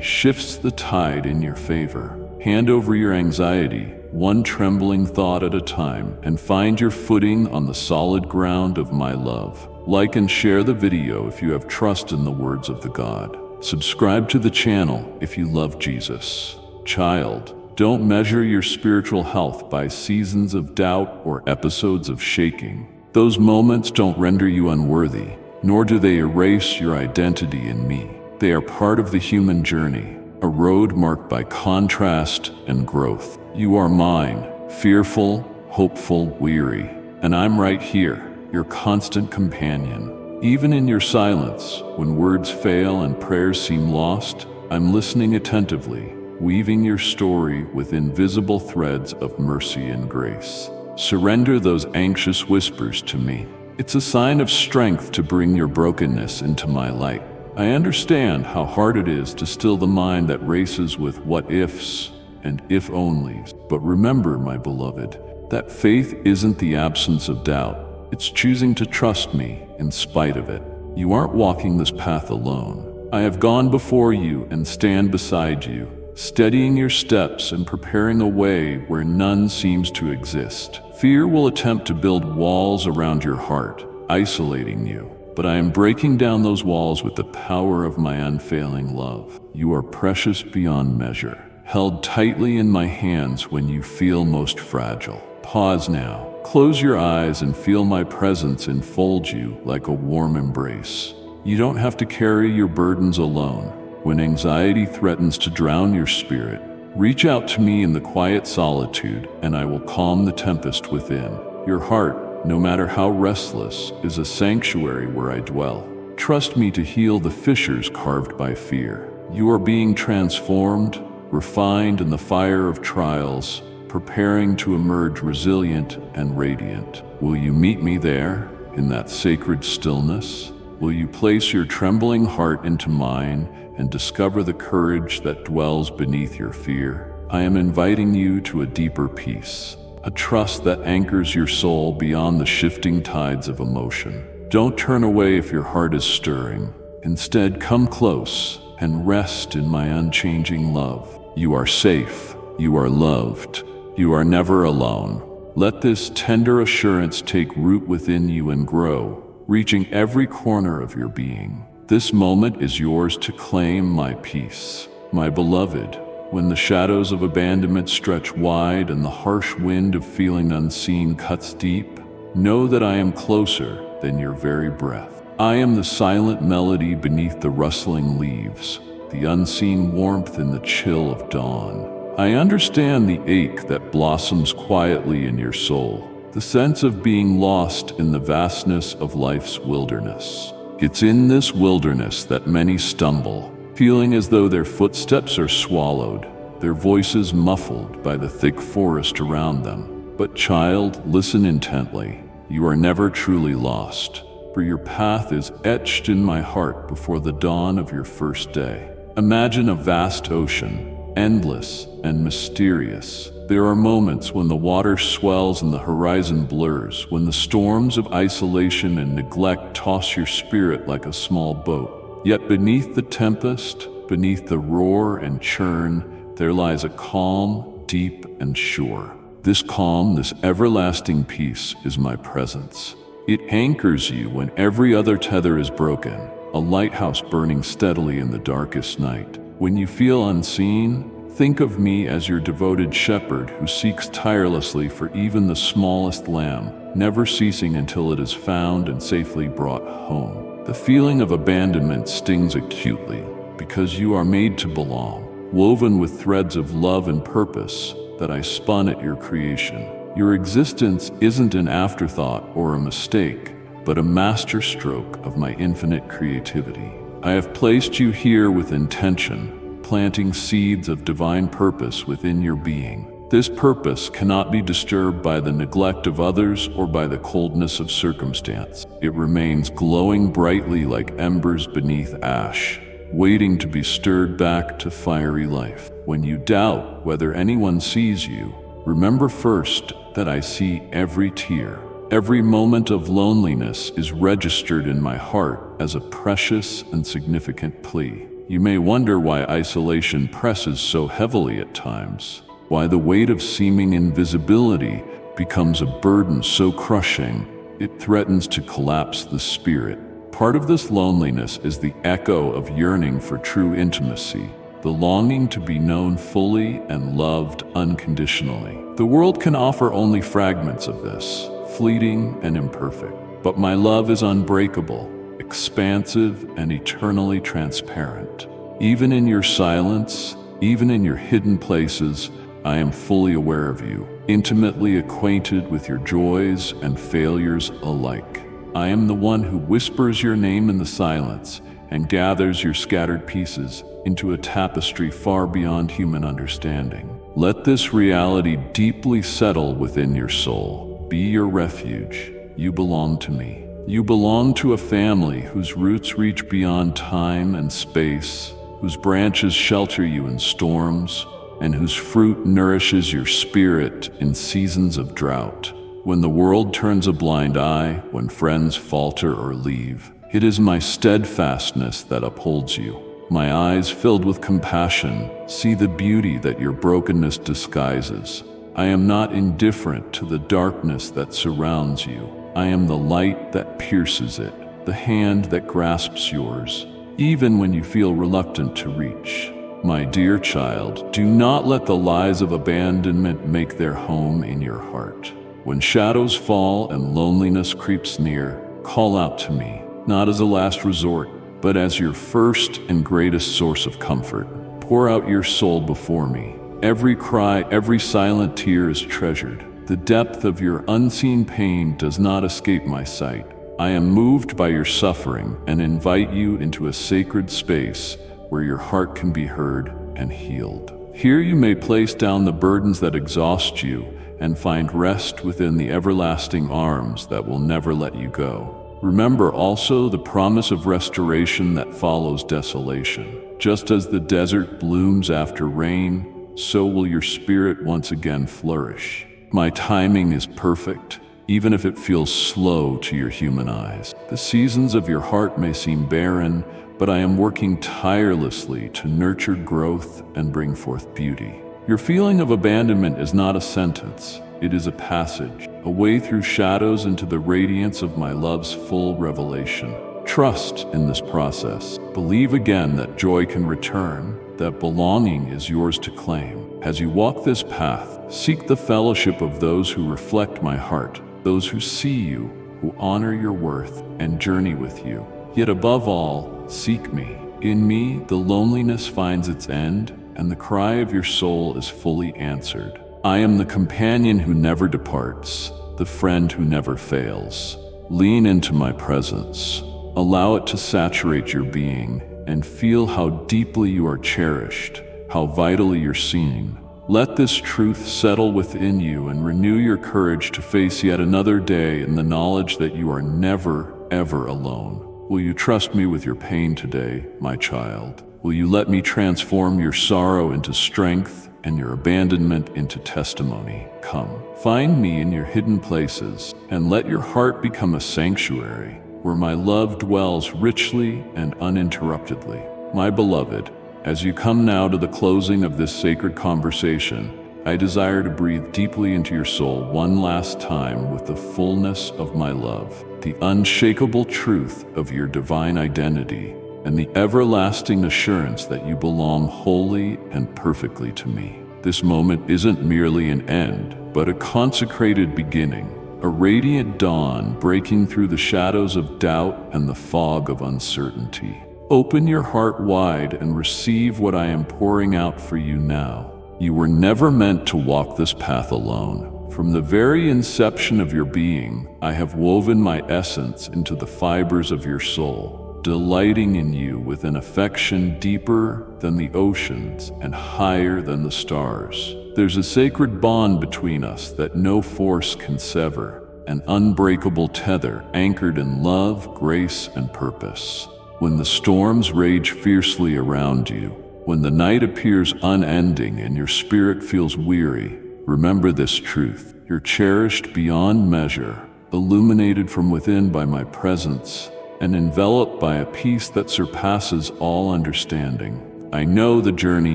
shifts the tide in your favor. Hand over your anxiety, one trembling thought at a time, and find your footing on the solid ground of my love. Like and share the video if you have trust in the words of the God. Subscribe to the channel if you love Jesus. Child, don't measure your spiritual health by seasons of doubt or episodes of shaking. Those moments don't render you unworthy, nor do they erase your identity in me. They are part of the human journey, a road marked by contrast and growth. You are mine, fearful, hopeful, weary, and I'm right here, your constant companion. Even in your silence, when words fail and prayers seem lost, I'm listening attentively, weaving your story with invisible threads of mercy and grace. Surrender those anxious whispers to me. It's a sign of strength to bring your brokenness into my light. I understand how hard it is to still the mind that races with what ifs and if onlys. But remember, my beloved, that faith isn't the absence of doubt. It's choosing to trust me in spite of it. You aren't walking this path alone. I have gone before you and stand beside you, steadying your steps and preparing a way where none seems to exist. Fear will attempt to build walls around your heart, isolating you. But I am breaking down those walls with the power of my unfailing love. You are precious beyond measure, held tightly in my hands when you feel most fragile. Pause now. Close your eyes and feel my presence enfold you like a warm embrace. You don't have to carry your burdens alone. When anxiety threatens to drown your spirit, reach out to me in the quiet solitude, and I will calm the tempest within. Your heart, no matter how restless, is a sanctuary where I dwell. Trust me to heal the fissures carved by fear. You are being transformed, refined in the fire of trials, preparing to emerge resilient and radiant. Will you meet me there, in that sacred stillness? Will you place your trembling heart into mine and discover the courage that dwells beneath your fear? I am inviting you to a deeper peace, a trust that anchors your soul beyond the shifting tides of emotion. Don't turn away if your heart is stirring. Instead, come close and rest in my unchanging love. You are safe. You are loved. You are never alone. Let this tender assurance take root within you and grow, reaching every corner of your being. This moment is yours to claim my peace. My beloved, when the shadows of abandonment stretch wide and the harsh wind of feeling unseen cuts deep, know that I am closer than your very breath. I am the silent melody beneath the rustling leaves, the unseen warmth in the chill of dawn. I understand the ache that blossoms quietly in your soul, the sense of being lost in the vastness of life's wilderness. It's in this wilderness that many stumble, feeling as though their footsteps are swallowed, their voices muffled by the thick forest around them. But child, listen intently. You are never truly lost, for your path is etched in my heart before the dawn of your first day. Imagine a vast ocean, endless and mysterious. There are moments when the water swells and the horizon blurs, when the storms of isolation and neglect toss your spirit like a small boat. Yet beneath the tempest, beneath the roar and churn, there lies a calm, deep and sure. This calm, this everlasting peace is my presence. It anchors you when every other tether is broken, a lighthouse burning steadily in the darkest night. When you feel unseen, think of me as your devoted shepherd who seeks tirelessly for even the smallest lamb, never ceasing until it is found and safely brought home. The feeling of abandonment stings acutely because you are made to belong, woven with threads of love and purpose that I spun at your creation. Your existence isn't an afterthought or a mistake, but a masterstroke of my infinite creativity. I have placed you here with intention, planting seeds of divine purpose within your being. This purpose cannot be disturbed by the neglect of others or by the coldness of circumstance. It remains glowing brightly like embers beneath ash, waiting to be stirred back to fiery life. When you doubt whether anyone sees you, remember first that I see every tear. Every moment of loneliness is registered in my heart as a precious and significant plea. You may wonder why isolation presses so heavily at times, why the weight of seeming invisibility becomes a burden so crushing it threatens to collapse the spirit. Part of this loneliness is the echo of yearning for true intimacy, the longing to be known fully and loved unconditionally. The world can offer only fragments of this, fleeting and imperfect, but my love is unbreakable, expansive, and eternally transparent. Even in your silence, even in your hidden places, I am fully aware of you, intimately acquainted with your joys and failures alike. I am the one who whispers your name in the silence and gathers your scattered pieces into a tapestry far beyond human understanding. Let this reality deeply settle within your soul. Be your refuge. You belong to me. You belong to a family whose roots reach beyond time and space, whose branches shelter you in storms, and whose fruit nourishes your spirit in seasons of drought. When the world turns a blind eye, when friends falter or leave, it is my steadfastness that upholds you. My eyes, filled with compassion, see the beauty that your brokenness disguises. I am not indifferent to the darkness that surrounds you. I am the light that pierces it, the hand that grasps yours, even when you feel reluctant to reach. My dear child, do not let the lies of abandonment make their home in your heart. When shadows fall and loneliness creeps near, call out to me, not as a last resort, but as your first and greatest source of comfort. Pour out your soul before me. Every cry, every silent tear is treasured. The depth of your unseen pain does not escape my sight. I am moved by your suffering and invite you into a sacred space where your heart can be heard and healed. Here you may place down the burdens that exhaust you and find rest within the everlasting arms that will never let you go. Remember also the promise of restoration that follows desolation. Just as the desert blooms after rain, so will your spirit once again flourish. My timing is perfect, even if it feels slow to your human eyes. The seasons of your heart may seem barren, but I am working tirelessly to nurture growth and bring forth beauty. Your feeling of abandonment is not a sentence, it is a passage, a way through shadows into the radiance of my love's full revelation. Trust in this process. Believe again that joy can return, that belonging is yours to claim. As you walk this path, seek the fellowship of those who reflect my heart, those who see you, who honor your worth, and journey with you. Yet above all, seek me. In me, the loneliness finds its end, and the cry of your soul is fully answered. I am the companion who never departs, the friend who never fails. Lean into my presence. Allow it to saturate your being, and feel how deeply you are cherished, how vitally you're seen. Let this truth settle within you and renew your courage to face yet another day in the knowledge that you are never, ever alone. Will you trust me with your pain today, my child? Will you let me transform your sorrow into strength and your abandonment into testimony? Come, find me in your hidden places, and let your heart become a sanctuary where my love dwells richly and uninterruptedly. My beloved, as you come now to the closing of this sacred conversation, I desire to breathe deeply into your soul one last time with the fullness of my love, the unshakable truth of your divine identity, and the everlasting assurance that you belong wholly and perfectly to me. This moment isn't merely an end, but a consecrated beginning, a radiant dawn breaking through the shadows of doubt and the fog of uncertainty. Open your heart wide and receive what I am pouring out for you now. You were never meant to walk this path alone. From the very inception of your being, I have woven my essence into the fibers of your soul. delighting in you with an affection deeper than the oceans and higher than the stars. There's a sacred bond between us that no force can sever, an unbreakable tether anchored in love, grace, and purpose. When the storms rage fiercely around you, when the night appears unending and your spirit feels weary, remember this truth: you're cherished beyond measure, illuminated from within by my presence, and enveloped by a peace that surpasses all understanding. I know the journey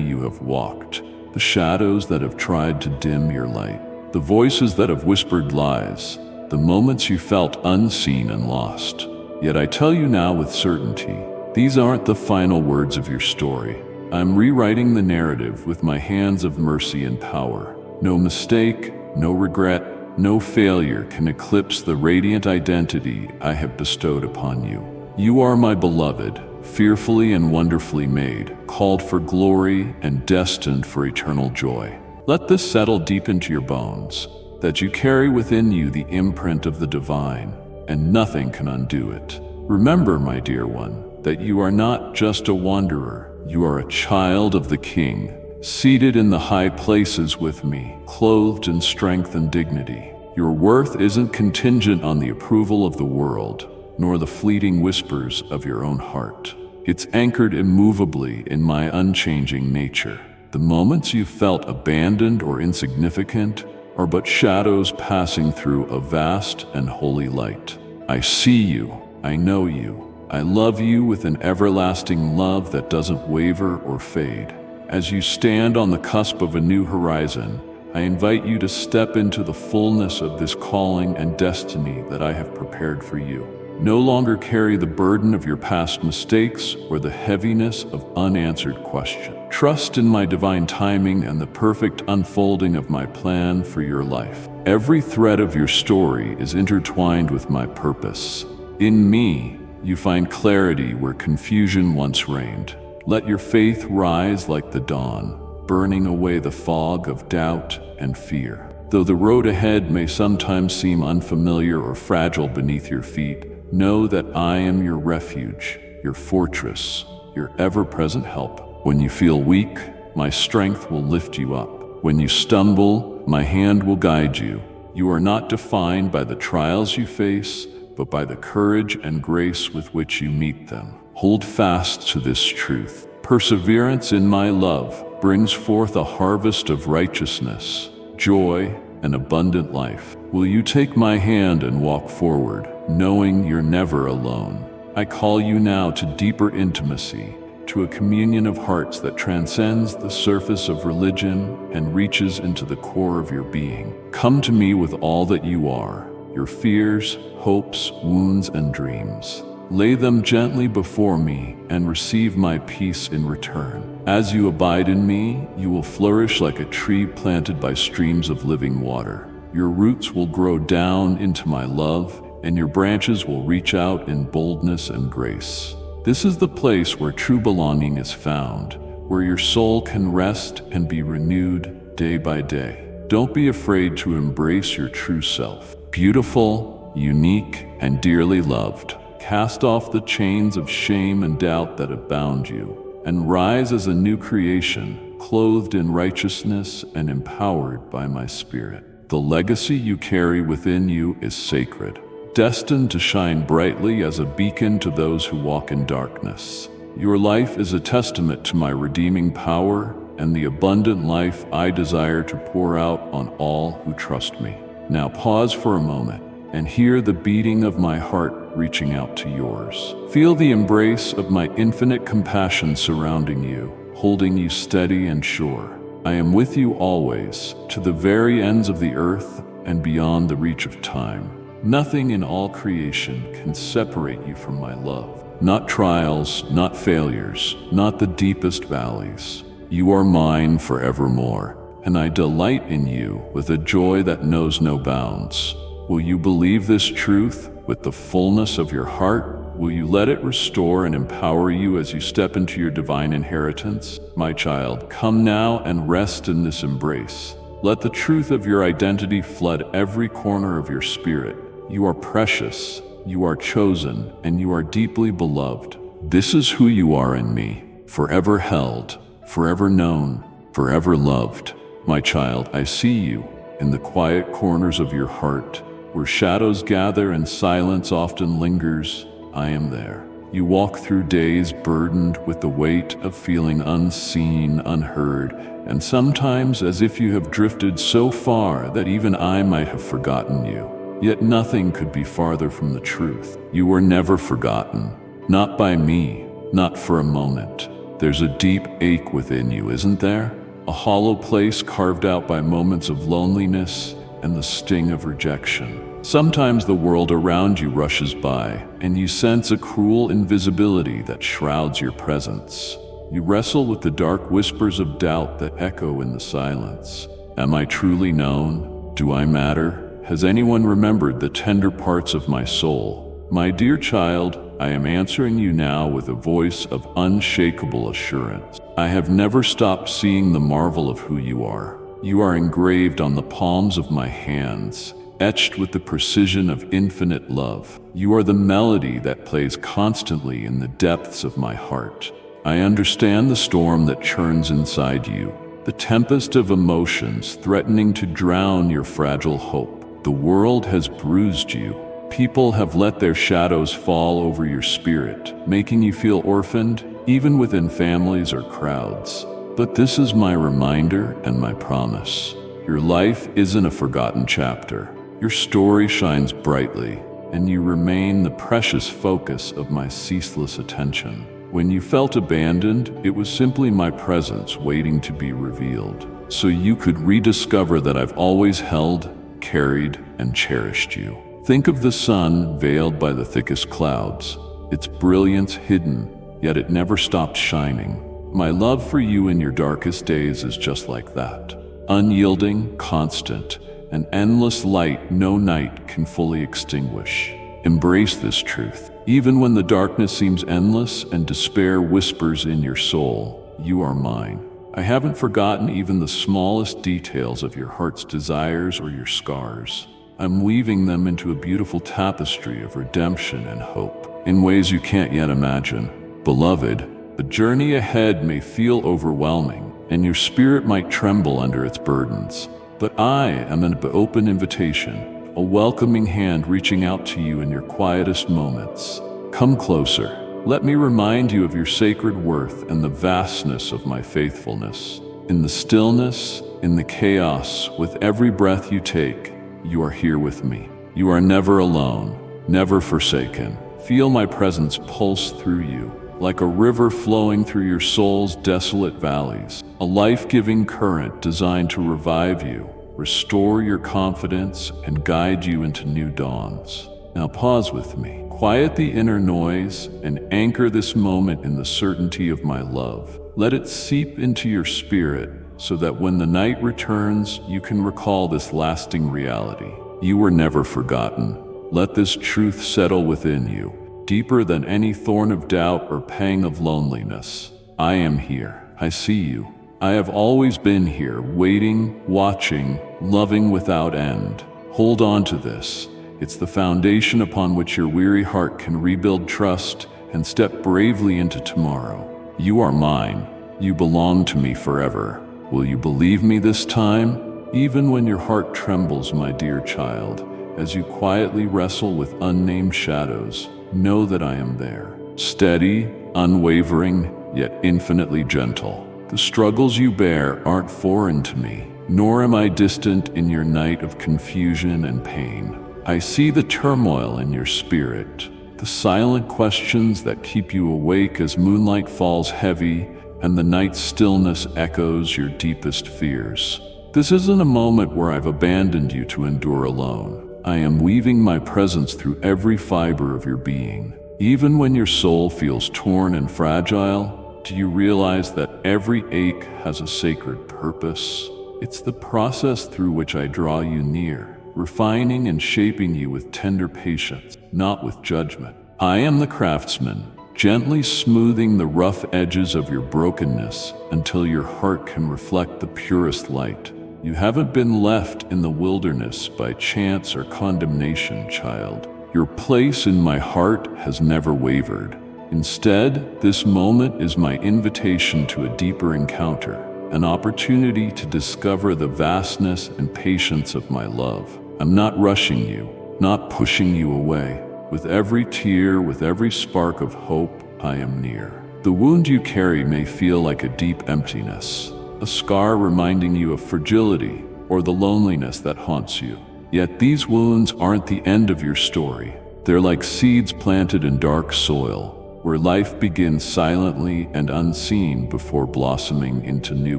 you have walked, the shadows that have tried to dim your light, the voices that have whispered lies, the moments you felt unseen and lost. Yet I tell you now with certainty, these aren't the final words of your story. I'm rewriting the narrative with my hands of mercy and power. No mistake, no regret, no failure can eclipse the radiant identity I have bestowed upon you. You are my beloved, fearfully and wonderfully made, called for glory and destined for eternal joy. Let this settle deep into your bones, that you carry within you the imprint of the divine, and nothing can undo it. Remember, my dear one, that you are not just a wanderer. You are a child of the King, seated in the high places with me, clothed in strength and dignity. Your worth isn't contingent on the approval of the world, nor the fleeting whispers of your own heart. It's anchored immovably in my unchanging nature. The moments you felt abandoned or insignificant are but shadows passing through a vast and holy light. I see you, I know you, I love you with an everlasting love that doesn't waver or fade. As you stand on the cusp of a new horizon, I invite you to step into the fullness of this calling and destiny that I have prepared for you. No longer carry the burden of your past mistakes or the heaviness of unanswered questions. Trust in my divine timing and the perfect unfolding of my plan for your life. Every thread of your story is intertwined with my purpose. In me, you find clarity where confusion once reigned. Let your faith rise like the dawn, burning away the fog of doubt and fear. Though the road ahead may sometimes seem unfamiliar or fragile beneath your feet, know that I am your refuge, your fortress, your ever-present help. When you feel weak, my strength will lift you up. When you stumble, my hand will guide you. You are not defined by the trials you face, but by the courage and grace with which you meet them. Hold fast to this truth. Perseverance in my love brings forth a harvest of righteousness, joy, and abundant life. Will you take my hand and walk forward, knowing you're never alone? I call you now to deeper intimacy, to a communion of hearts that transcends the surface of religion and reaches into the core of your being. Come to me with all that you are, your fears, hopes, wounds, and dreams. Lay them gently before me and receive my peace in return. As you abide in me, you will flourish like a tree planted by streams of living water. Your roots will grow down into my love, and your branches will reach out in boldness and grace. This is the place where true belonging is found, where your soul can rest and be renewed day by day. Don't be afraid to embrace your true self. Beautiful, unique, and dearly loved. Cast off the chains of shame and doubt that have bound you, and rise as a new creation, clothed in righteousness and empowered by my Spirit. The legacy you carry within you is sacred, destined to shine brightly as a beacon to those who walk in darkness. Your life is a testament to my redeeming power and the abundant life I desire to pour out on all who trust me. Now pause for a moment and hear the beating of my heart reaching out to yours. Feel the embrace of my infinite compassion surrounding you, holding you steady and sure. I am with you always, to the very ends of the earth and beyond the reach of time. Nothing in all creation can separate you from my love. Not trials, not failures, not the deepest valleys. You are mine forevermore, and I delight in you with a joy that knows no bounds. Will you believe this truth with the fullness of your heart? Will you let it restore and empower you as you step into your divine inheritance? My child, come now and rest in this embrace. Let the truth of your identity flood every corner of your spirit. You are precious, You are chosen, and you are deeply beloved. This is who you are in me, forever held, forever known, forever loved. My child, I see you in the quiet corners of your heart, where shadows gather and silence often lingers. I am there. You walk through days burdened with the weight of feeling unseen, unheard, and sometimes as if you have drifted so far that even I might have forgotten you. Yet nothing could be farther from the truth. You were never forgotten, not by me, not for a moment. There's a deep ache within you, isn't there? A hollow place carved out by moments of loneliness and the sting of rejection. Sometimes the world around you rushes by, and you sense a cruel invisibility that shrouds your presence. You wrestle with the dark whispers of doubt that echo in the silence. Am I truly known? Do I matter? Has anyone remembered the tender parts of my soul? My dear child, I am answering you now with a voice of unshakable assurance. I have never stopped seeing the marvel of who you are. You are engraved on the palms of my hands, etched with the precision of infinite love. You are the melody that plays constantly in the depths of my heart. I understand the storm that churns inside you, the tempest of emotions threatening to drown your fragile hope. The world has bruised you. People have let their shadows fall over your spirit, making you feel orphaned, even within families or crowds. But this is my reminder and my promise. Your life isn't a forgotten chapter. Your story shines brightly, and you remain the precious focus of my ceaseless attention. When you felt abandoned, it was simply my presence waiting to be revealed, so you could rediscover that I've always held, carried, and cherished you. Think of the sun veiled by the thickest clouds, its brilliance hidden, yet it never stopped shining. My love for you in your darkest days is just like that. Unyielding, constant, an endless light no night can fully extinguish. Embrace this truth. Even when the darkness seems endless and despair whispers in your soul, you are mine. I haven't forgotten even the smallest details of your heart's desires or your scars. I'm weaving them into a beautiful tapestry of redemption and hope, in ways you can't yet imagine. Beloved, the journey ahead may feel overwhelming, and your spirit might tremble under its burdens. But I am an open invitation, a welcoming hand reaching out to you in your quietest moments. Come closer. Let me remind you of your sacred worth and the vastness of my faithfulness. In the stillness, in the chaos, with every breath you take, you are here with me. You are never alone, never forsaken. Feel my presence pulse through you, like a river flowing through your soul's desolate valleys, a life-giving current designed to revive you, restore your confidence, and guide you into new dawns. Now pause with me. Quiet the inner noise and anchor this moment in the certainty of my love. Let it seep into your spirit so that when the night returns, you can recall this lasting reality. You were never forgotten. Let this truth settle within you, deeper than any thorn of doubt or pang of loneliness. I am here. I see you. I have always been here, waiting, watching, loving without end. Hold on to this. It's the foundation upon which your weary heart can rebuild trust and step bravely into tomorrow. You are mine. You belong to me forever. Will you believe me this time? Even when your heart trembles, my dear child, as you quietly wrestle with unnamed shadows, know that I am there. Steady, unwavering, yet infinitely gentle. The struggles you bear aren't foreign to me, nor am I distant in your night of confusion and pain. I see the turmoil in your spirit, the silent questions that keep you awake as moonlight falls heavy and the night stillness echoes your deepest fears. This isn't a moment where I've abandoned you to endure alone. I am weaving my presence through every fiber of your being. Even when your soul feels torn and fragile, do you realize that every ache has a sacred purpose? It's the process through which I draw you near, refining and shaping you with tender patience, not with judgment. I am the craftsman, gently smoothing the rough edges of your brokenness until your heart can reflect the purest light. You haven't been left in the wilderness by chance or condemnation, child. Your place in my heart has never wavered. Instead, this moment is my invitation to a deeper encounter, an opportunity to discover the vastness and patience of my love. I'm not rushing you, not pushing you away. With every tear, with every spark of hope, I am near. The wound you carry may feel like a deep emptiness, a scar reminding you of fragility or the loneliness that haunts you. Yet these wounds aren't the end of your story. They're like seeds planted in dark soil, where life begins silently and unseen before blossoming into new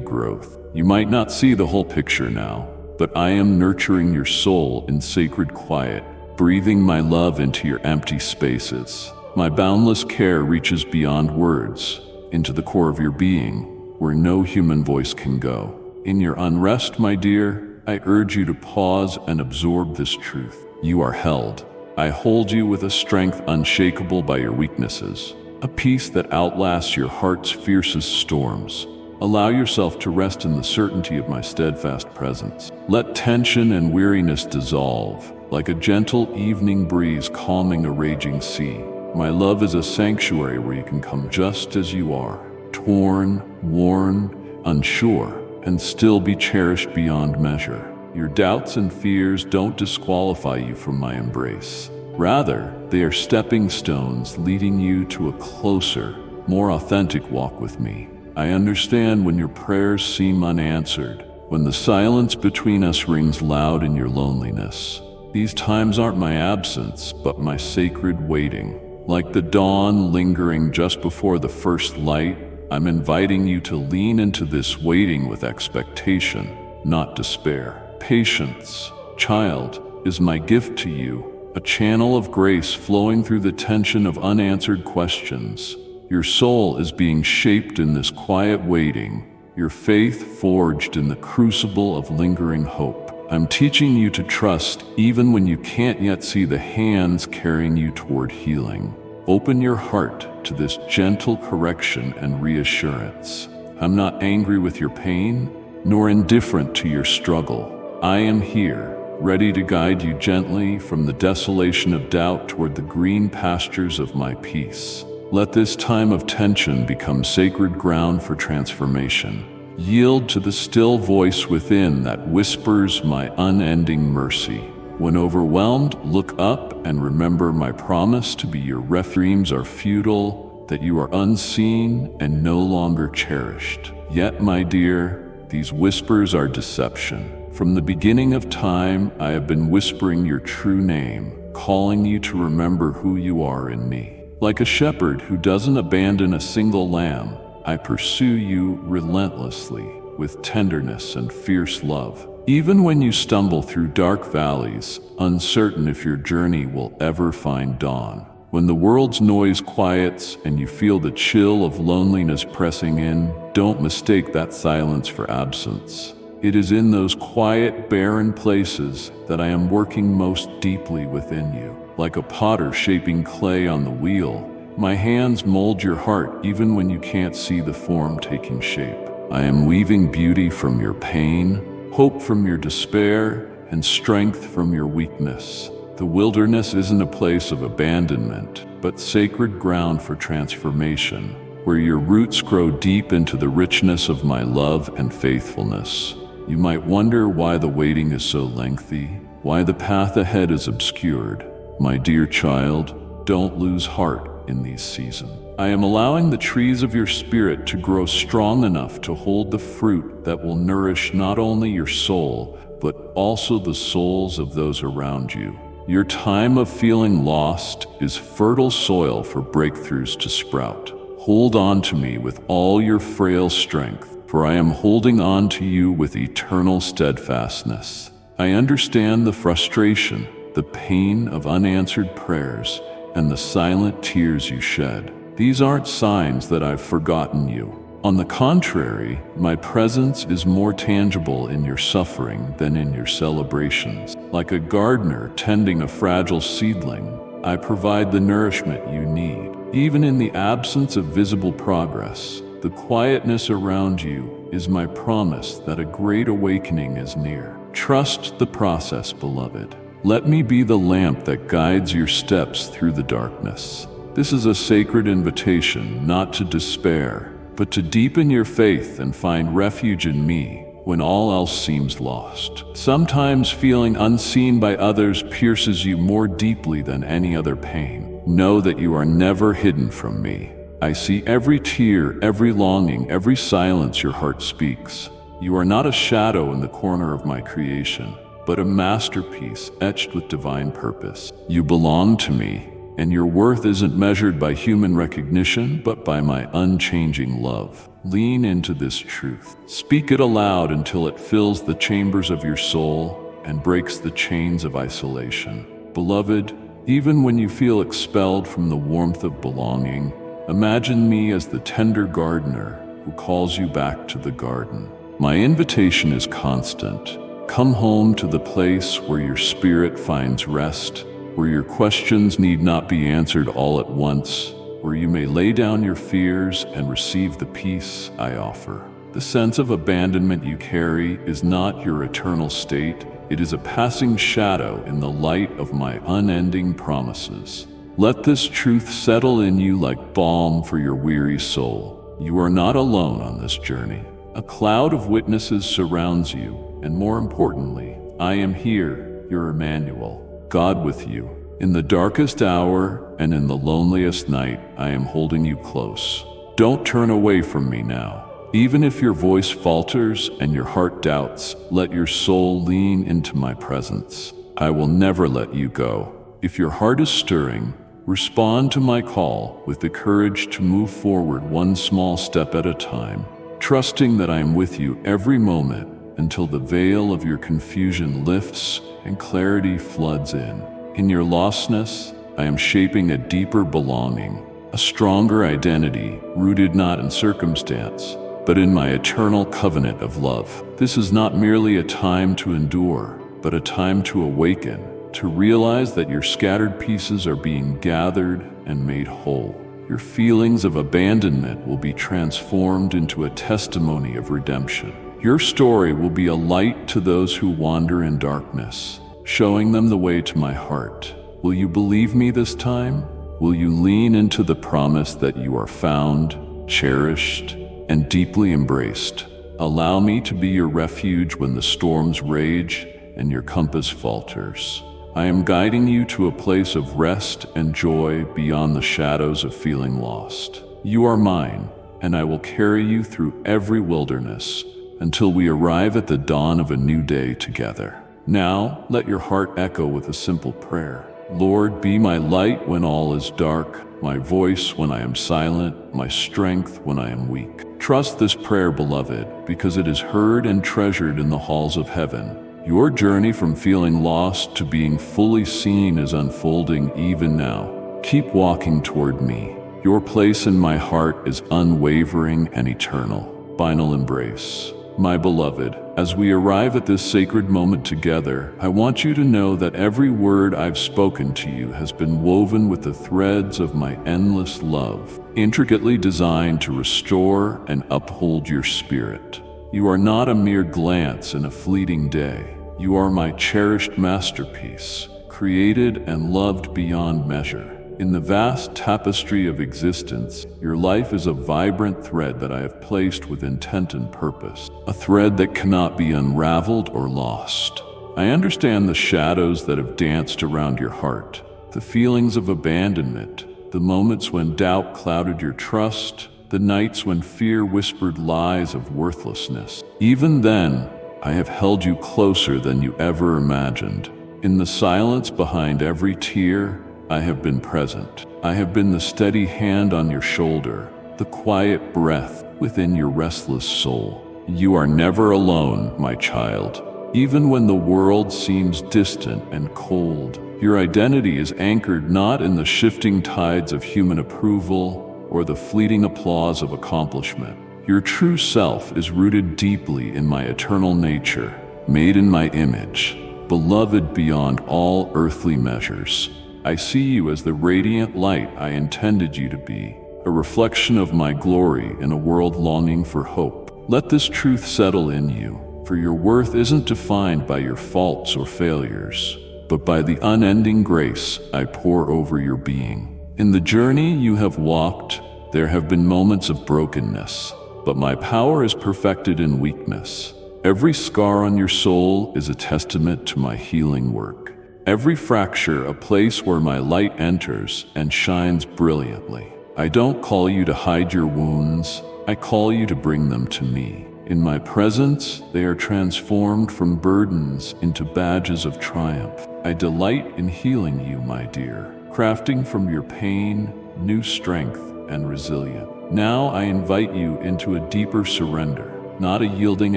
growth. You might not see the whole picture now, but I am nurturing your soul in sacred quiet, breathing my love into your empty spaces. My boundless care reaches beyond words, into the core of your being, where no human voice can go. In your unrest, my dear, I urge you to pause and absorb this truth. You are held. I hold you with a strength unshakable by your weaknesses, a peace that outlasts your heart's fiercest storms. Allow yourself to rest in the certainty of my steadfast presence. Let tension and weariness dissolve, like a gentle evening breeze calming a raging sea. My love is a sanctuary where you can come just as you are, torn, worn, unsure, and still be cherished beyond measure. Your doubts and fears don't disqualify you from my embrace. Rather, they are stepping stones leading you to a closer, more authentic walk with me. I understand when your prayers seem unanswered, when the silence between us rings loud in your loneliness. These times aren't my absence, but my sacred waiting. Like the dawn lingering just before the first light, I'm inviting you to lean into this waiting with expectation, not despair. Patience, child, is my gift to you, a channel of grace flowing through the tension of unanswered questions. Your soul is being shaped in this quiet waiting, your faith forged in the crucible of lingering hope. I'm teaching you to trust even when you can't yet see the hands carrying you toward healing. Open your heart to this gentle correction and reassurance. I'm not angry with your pain, nor indifferent to your struggle. I am here, ready to guide you gently from the desolation of doubt toward the green pastures of my peace. Let this time of tension become sacred ground for transformation. Yield to the still voice within that whispers my unending mercy. When overwhelmed, look up and remember my promise to be your refuge. Dreams are futile, that you are unseen and no longer cherished. Yet, my dear, these whispers are deception. From the beginning of time, I have been whispering your true name, calling you to remember who you are in me. Like a shepherd who doesn't abandon a single lamb, I pursue you relentlessly with tenderness and fierce love. Even when you stumble through dark valleys, uncertain if your journey will ever find dawn. When the world's noise quiets and you feel the chill of loneliness pressing in, don't mistake that silence for absence. It is in those quiet, barren places that I am working most deeply within you. Like a potter shaping clay on the wheel, my hands mold your heart even when you can't see the form taking shape. I am weaving beauty from your pain, hope from your despair, and strength from your weakness. The wilderness isn't a place of abandonment, but sacred ground for transformation, where your roots grow deep into the richness of my love and faithfulness. You might wonder why the waiting is so lengthy, why the path ahead is obscured. My dear child, don't lose heart in these seasons. I am allowing the trees of your spirit to grow strong enough to hold the fruit that will nourish not only your soul, but also the souls of those around you. Your time of feeling lost is fertile soil for breakthroughs to sprout. Hold on to me with all your frail strength, for I am holding on to you with eternal steadfastness. I understand the frustration, the pain of unanswered prayers, and the silent tears you shed. These aren't signs that I've forgotten you. On the contrary, my presence is more tangible in your suffering than in your celebrations. Like a gardener tending a fragile seedling, I provide the nourishment you need. Even in the absence of visible progress, the quietness around you is my promise that a great awakening is near. Trust the process, beloved. Let me be the lamp that guides your steps through the darkness. This is a sacred invitation not to despair, but to deepen your faith and find refuge in me when all else seems lost. Sometimes feeling unseen by others pierces you more deeply than any other pain. Know that you are never hidden from me. I see every tear, every longing, every silence your heart speaks. You are not a shadow in the corner of my creation, but a masterpiece etched with divine purpose. You belong to me, and your worth isn't measured by human recognition, but by my unchanging love. Lean into this truth. Speak it aloud until it fills the chambers of your soul and breaks the chains of isolation. Beloved, even when you feel expelled from the warmth of belonging, imagine me as the tender gardener who calls you back to the garden. My invitation is constant. Come home to the place where your spirit finds rest, where your questions need not be answered all at once, where you may lay down your fears and receive the peace I offer. The sense of abandonment you carry is not your eternal state. It is a passing shadow in the light of my unending promises. Let this truth settle in you like balm for your weary soul. You are not alone on this journey. A cloud of witnesses surrounds you, and more importantly, I am here, your Emmanuel, God with you. In the darkest hour and in the loneliest night, I am holding you close. Don't turn away from me now. Even if your voice falters and your heart doubts, let your soul lean into my presence. I will never let you go. If your heart is stirring, respond to my call with the courage to move forward one small step at a time, trusting that I am with you every moment until the veil of your confusion lifts and clarity floods in. In your lostness, I am shaping a deeper belonging, a stronger identity rooted not in circumstance, but in my eternal covenant of love. This is not merely a time to endure, but a time to awaken, to realize that your scattered pieces are being gathered and made whole. Your feelings of abandonment will be transformed into a testimony of redemption. Your story will be a light to those who wander in darkness, showing them the way to my heart. Will you believe me this time? Will you lean into the promise that you are found, cherished, and deeply embraced? Allow me to be your refuge when the storms rage and your compass falters. I am guiding you to a place of rest and joy beyond the shadows of feeling lost. You are mine, and I will carry you through every wilderness until we arrive at the dawn of a new day together. Now, let your heart echo with a simple prayer. Lord, be my light when all is dark, my voice when I am silent, my strength when I am weak. Trust this prayer, beloved, because it is heard and treasured in the halls of heaven. Your journey from feeling lost to being fully seen is unfolding even now. Keep walking toward me. Your place in my heart is unwavering and eternal. Final embrace. My beloved, as we arrive at this sacred moment together, I want you to know that every word I've spoken to you has been woven with the threads of my endless love, intricately designed to restore and uphold your spirit. You are not a mere glance in a fleeting day. You are my cherished masterpiece, created and loved beyond measure. In the vast tapestry of existence, your life is a vibrant thread that I have placed with intent and purpose, a thread that cannot be unraveled or lost. I understand the shadows that have danced around your heart, the feelings of abandonment, the moments when doubt clouded your trust, the nights when fear whispered lies of worthlessness. Even then, I have held you closer than you ever imagined. In the silence behind every tear, I have been present. I have been the steady hand on your shoulder, the quiet breath within your restless soul. You are never alone, my child. Even when the world seems distant and cold, your identity is anchored not in the shifting tides of human approval or the fleeting applause of accomplishment. Your true self is rooted deeply in my eternal nature, made in my image, beloved beyond all earthly measures. I see you as the radiant light I intended you to be, a reflection of my glory in a world longing for hope. Let this truth settle in you, for your worth isn't defined by your faults or failures, but by the unending grace I pour over your being. In the journey you have walked, there have been moments of brokenness, but my power is perfected in weakness. Every scar on your soul is a testament to my healing work. Every fracture a place where my light enters and shines brilliantly. I don't call you to hide your wounds, I call you to bring them to me. In my presence, they are transformed from burdens into badges of triumph. I delight in healing you, my dear, crafting from your pain new strength and resilience. Now I invite you into a deeper surrender, not a yielding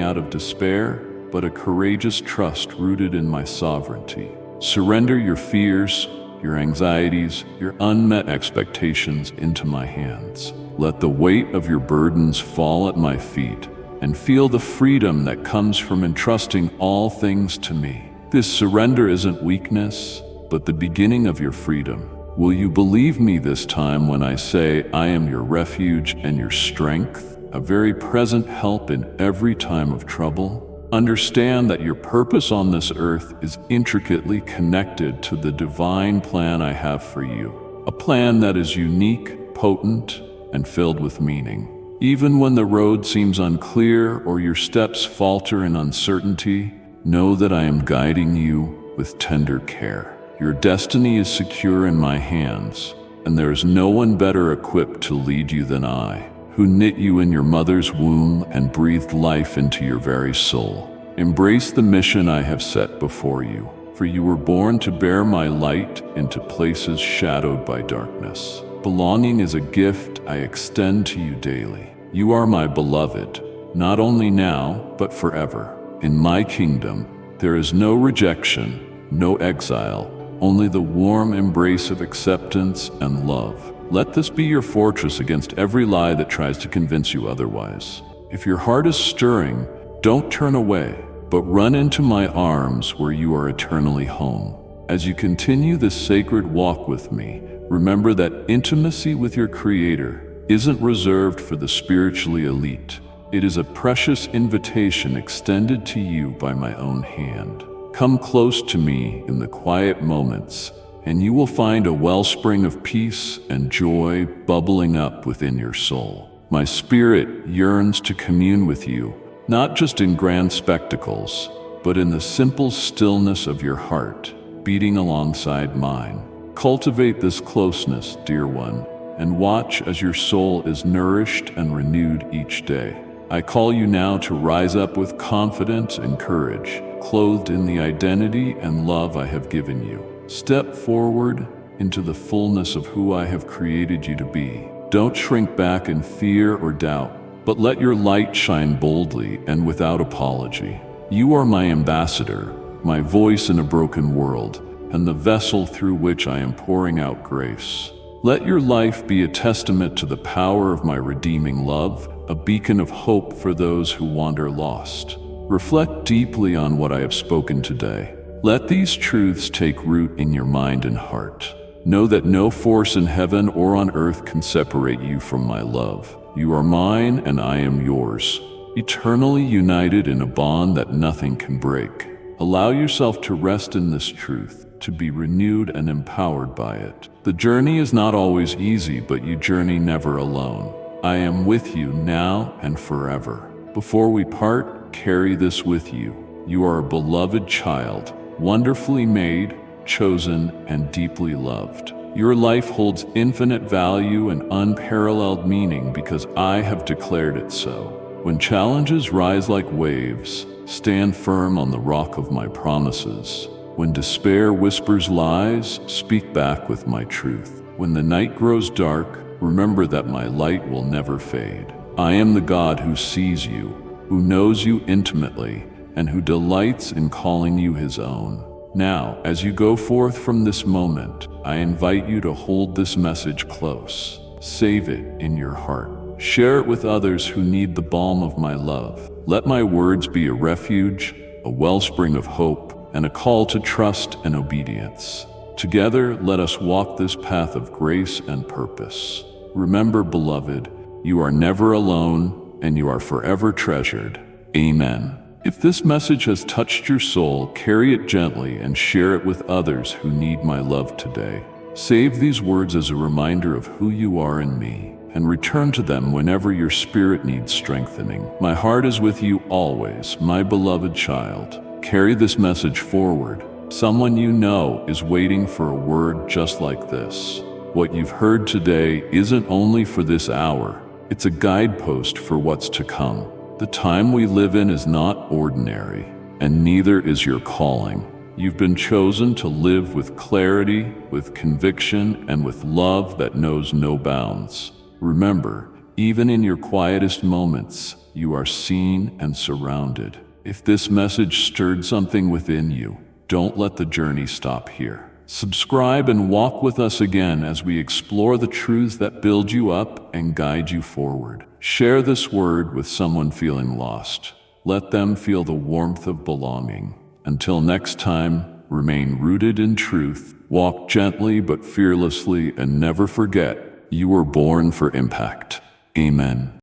out of despair, but a courageous trust rooted in my sovereignty. Surrender your fears, your anxieties, your unmet expectations into my hands. Let the weight of your burdens fall at my feet, and feel the freedom that comes from entrusting all things to me. This surrender isn't weakness, but the beginning of your freedom. Will you believe me this time when I say I am your refuge and your strength, a very present help in every time of trouble? Understand that your purpose on this earth is intricately connected to the divine plan I have for you, a plan that is unique, potent, and filled with meaning. Even when the road seems unclear or your steps falter in uncertainty, know that I am guiding you with tender care. Your destiny is secure in my hands, and there is no one better equipped to lead you than I, who knit you in your mother's womb and breathed life into your very soul. Embrace the mission I have set before you, for you were born to bear my light into places shadowed by darkness. Belonging is a gift I extend to you daily. You are my beloved, not only now, but forever. In my kingdom, there is no rejection, no exile, only the warm embrace of acceptance and love. Let this be your fortress against every lie that tries to convince you otherwise. If your heart is stirring, don't turn away, but run into my arms where you are eternally home. As you continue this sacred walk with me, remember that intimacy with your Creator isn't reserved for the spiritually elite. It is a precious invitation extended to you by my own hand. Come close to me in the quiet moments, and you will find a wellspring of peace and joy bubbling up within your soul. My spirit yearns to commune with you, not just in grand spectacles, but in the simple stillness of your heart, beating alongside mine. Cultivate this closeness, dear one, and watch as your soul is nourished and renewed each day. I call you now to rise up with confidence and courage, clothed in the identity and love I have given you. Step forward into the fullness of who I have created you to be. Don't shrink back in fear or doubt, but let your light shine boldly and without apology. You are my ambassador, my voice in a broken world, and the vessel through which I am pouring out grace. Let your life be a testament to the power of my redeeming love, a beacon of hope for those who wander lost. Reflect deeply on what I have spoken today. Let these truths take root in your mind and heart. Know that no force in heaven or on earth can separate you from my love. You are mine and I am yours, eternally united in a bond that nothing can break. Allow yourself to rest in this truth, to be renewed and empowered by it. The journey is not always easy, but you journey never alone. I am with you now and forever. Before we part, carry this with you. You are a beloved child, wonderfully made, chosen, and deeply loved. Your life holds infinite value and unparalleled meaning because I have declared it so. When challenges rise like waves, stand firm on the rock of my promises. When despair whispers lies, speak back with my truth. When the night grows dark, remember that my light will never fade. I am the God who sees you, who knows you intimately, and who delights in calling you his own. Now, as you go forth from this moment, I invite you to hold this message close. Save it in your heart. Share it with others who need the balm of my love. Let my words be a refuge, a wellspring of hope, and a call to trust and obedience. Together, let us walk this path of grace and purpose. Remember, beloved, you are never alone, and you are forever treasured. Amen. If this message has touched your soul, carry it gently and share it with others who need my love today. Save these words as a reminder of who you are in me, and return to them whenever your spirit needs strengthening. My heart is with you always, my beloved child. Carry this message forward. Someone you know is waiting for a word just like this. What you've heard today isn't only for this hour, it's a guidepost for what's to come. The time we live in is not ordinary, and neither is your calling. You've been chosen to live with clarity, with conviction, and with love that knows no bounds. Remember, even in your quietest moments, you are seen and surrounded. If this message stirred something within you, don't let the journey stop here. Subscribe and walk with us again as we explore the truths that build you up and guide you forward. Share this word with someone feeling lost. Let them feel the warmth of belonging. Until next time, remain rooted in truth, walk gently but fearlessly, and never forget, you were born for impact. Amen.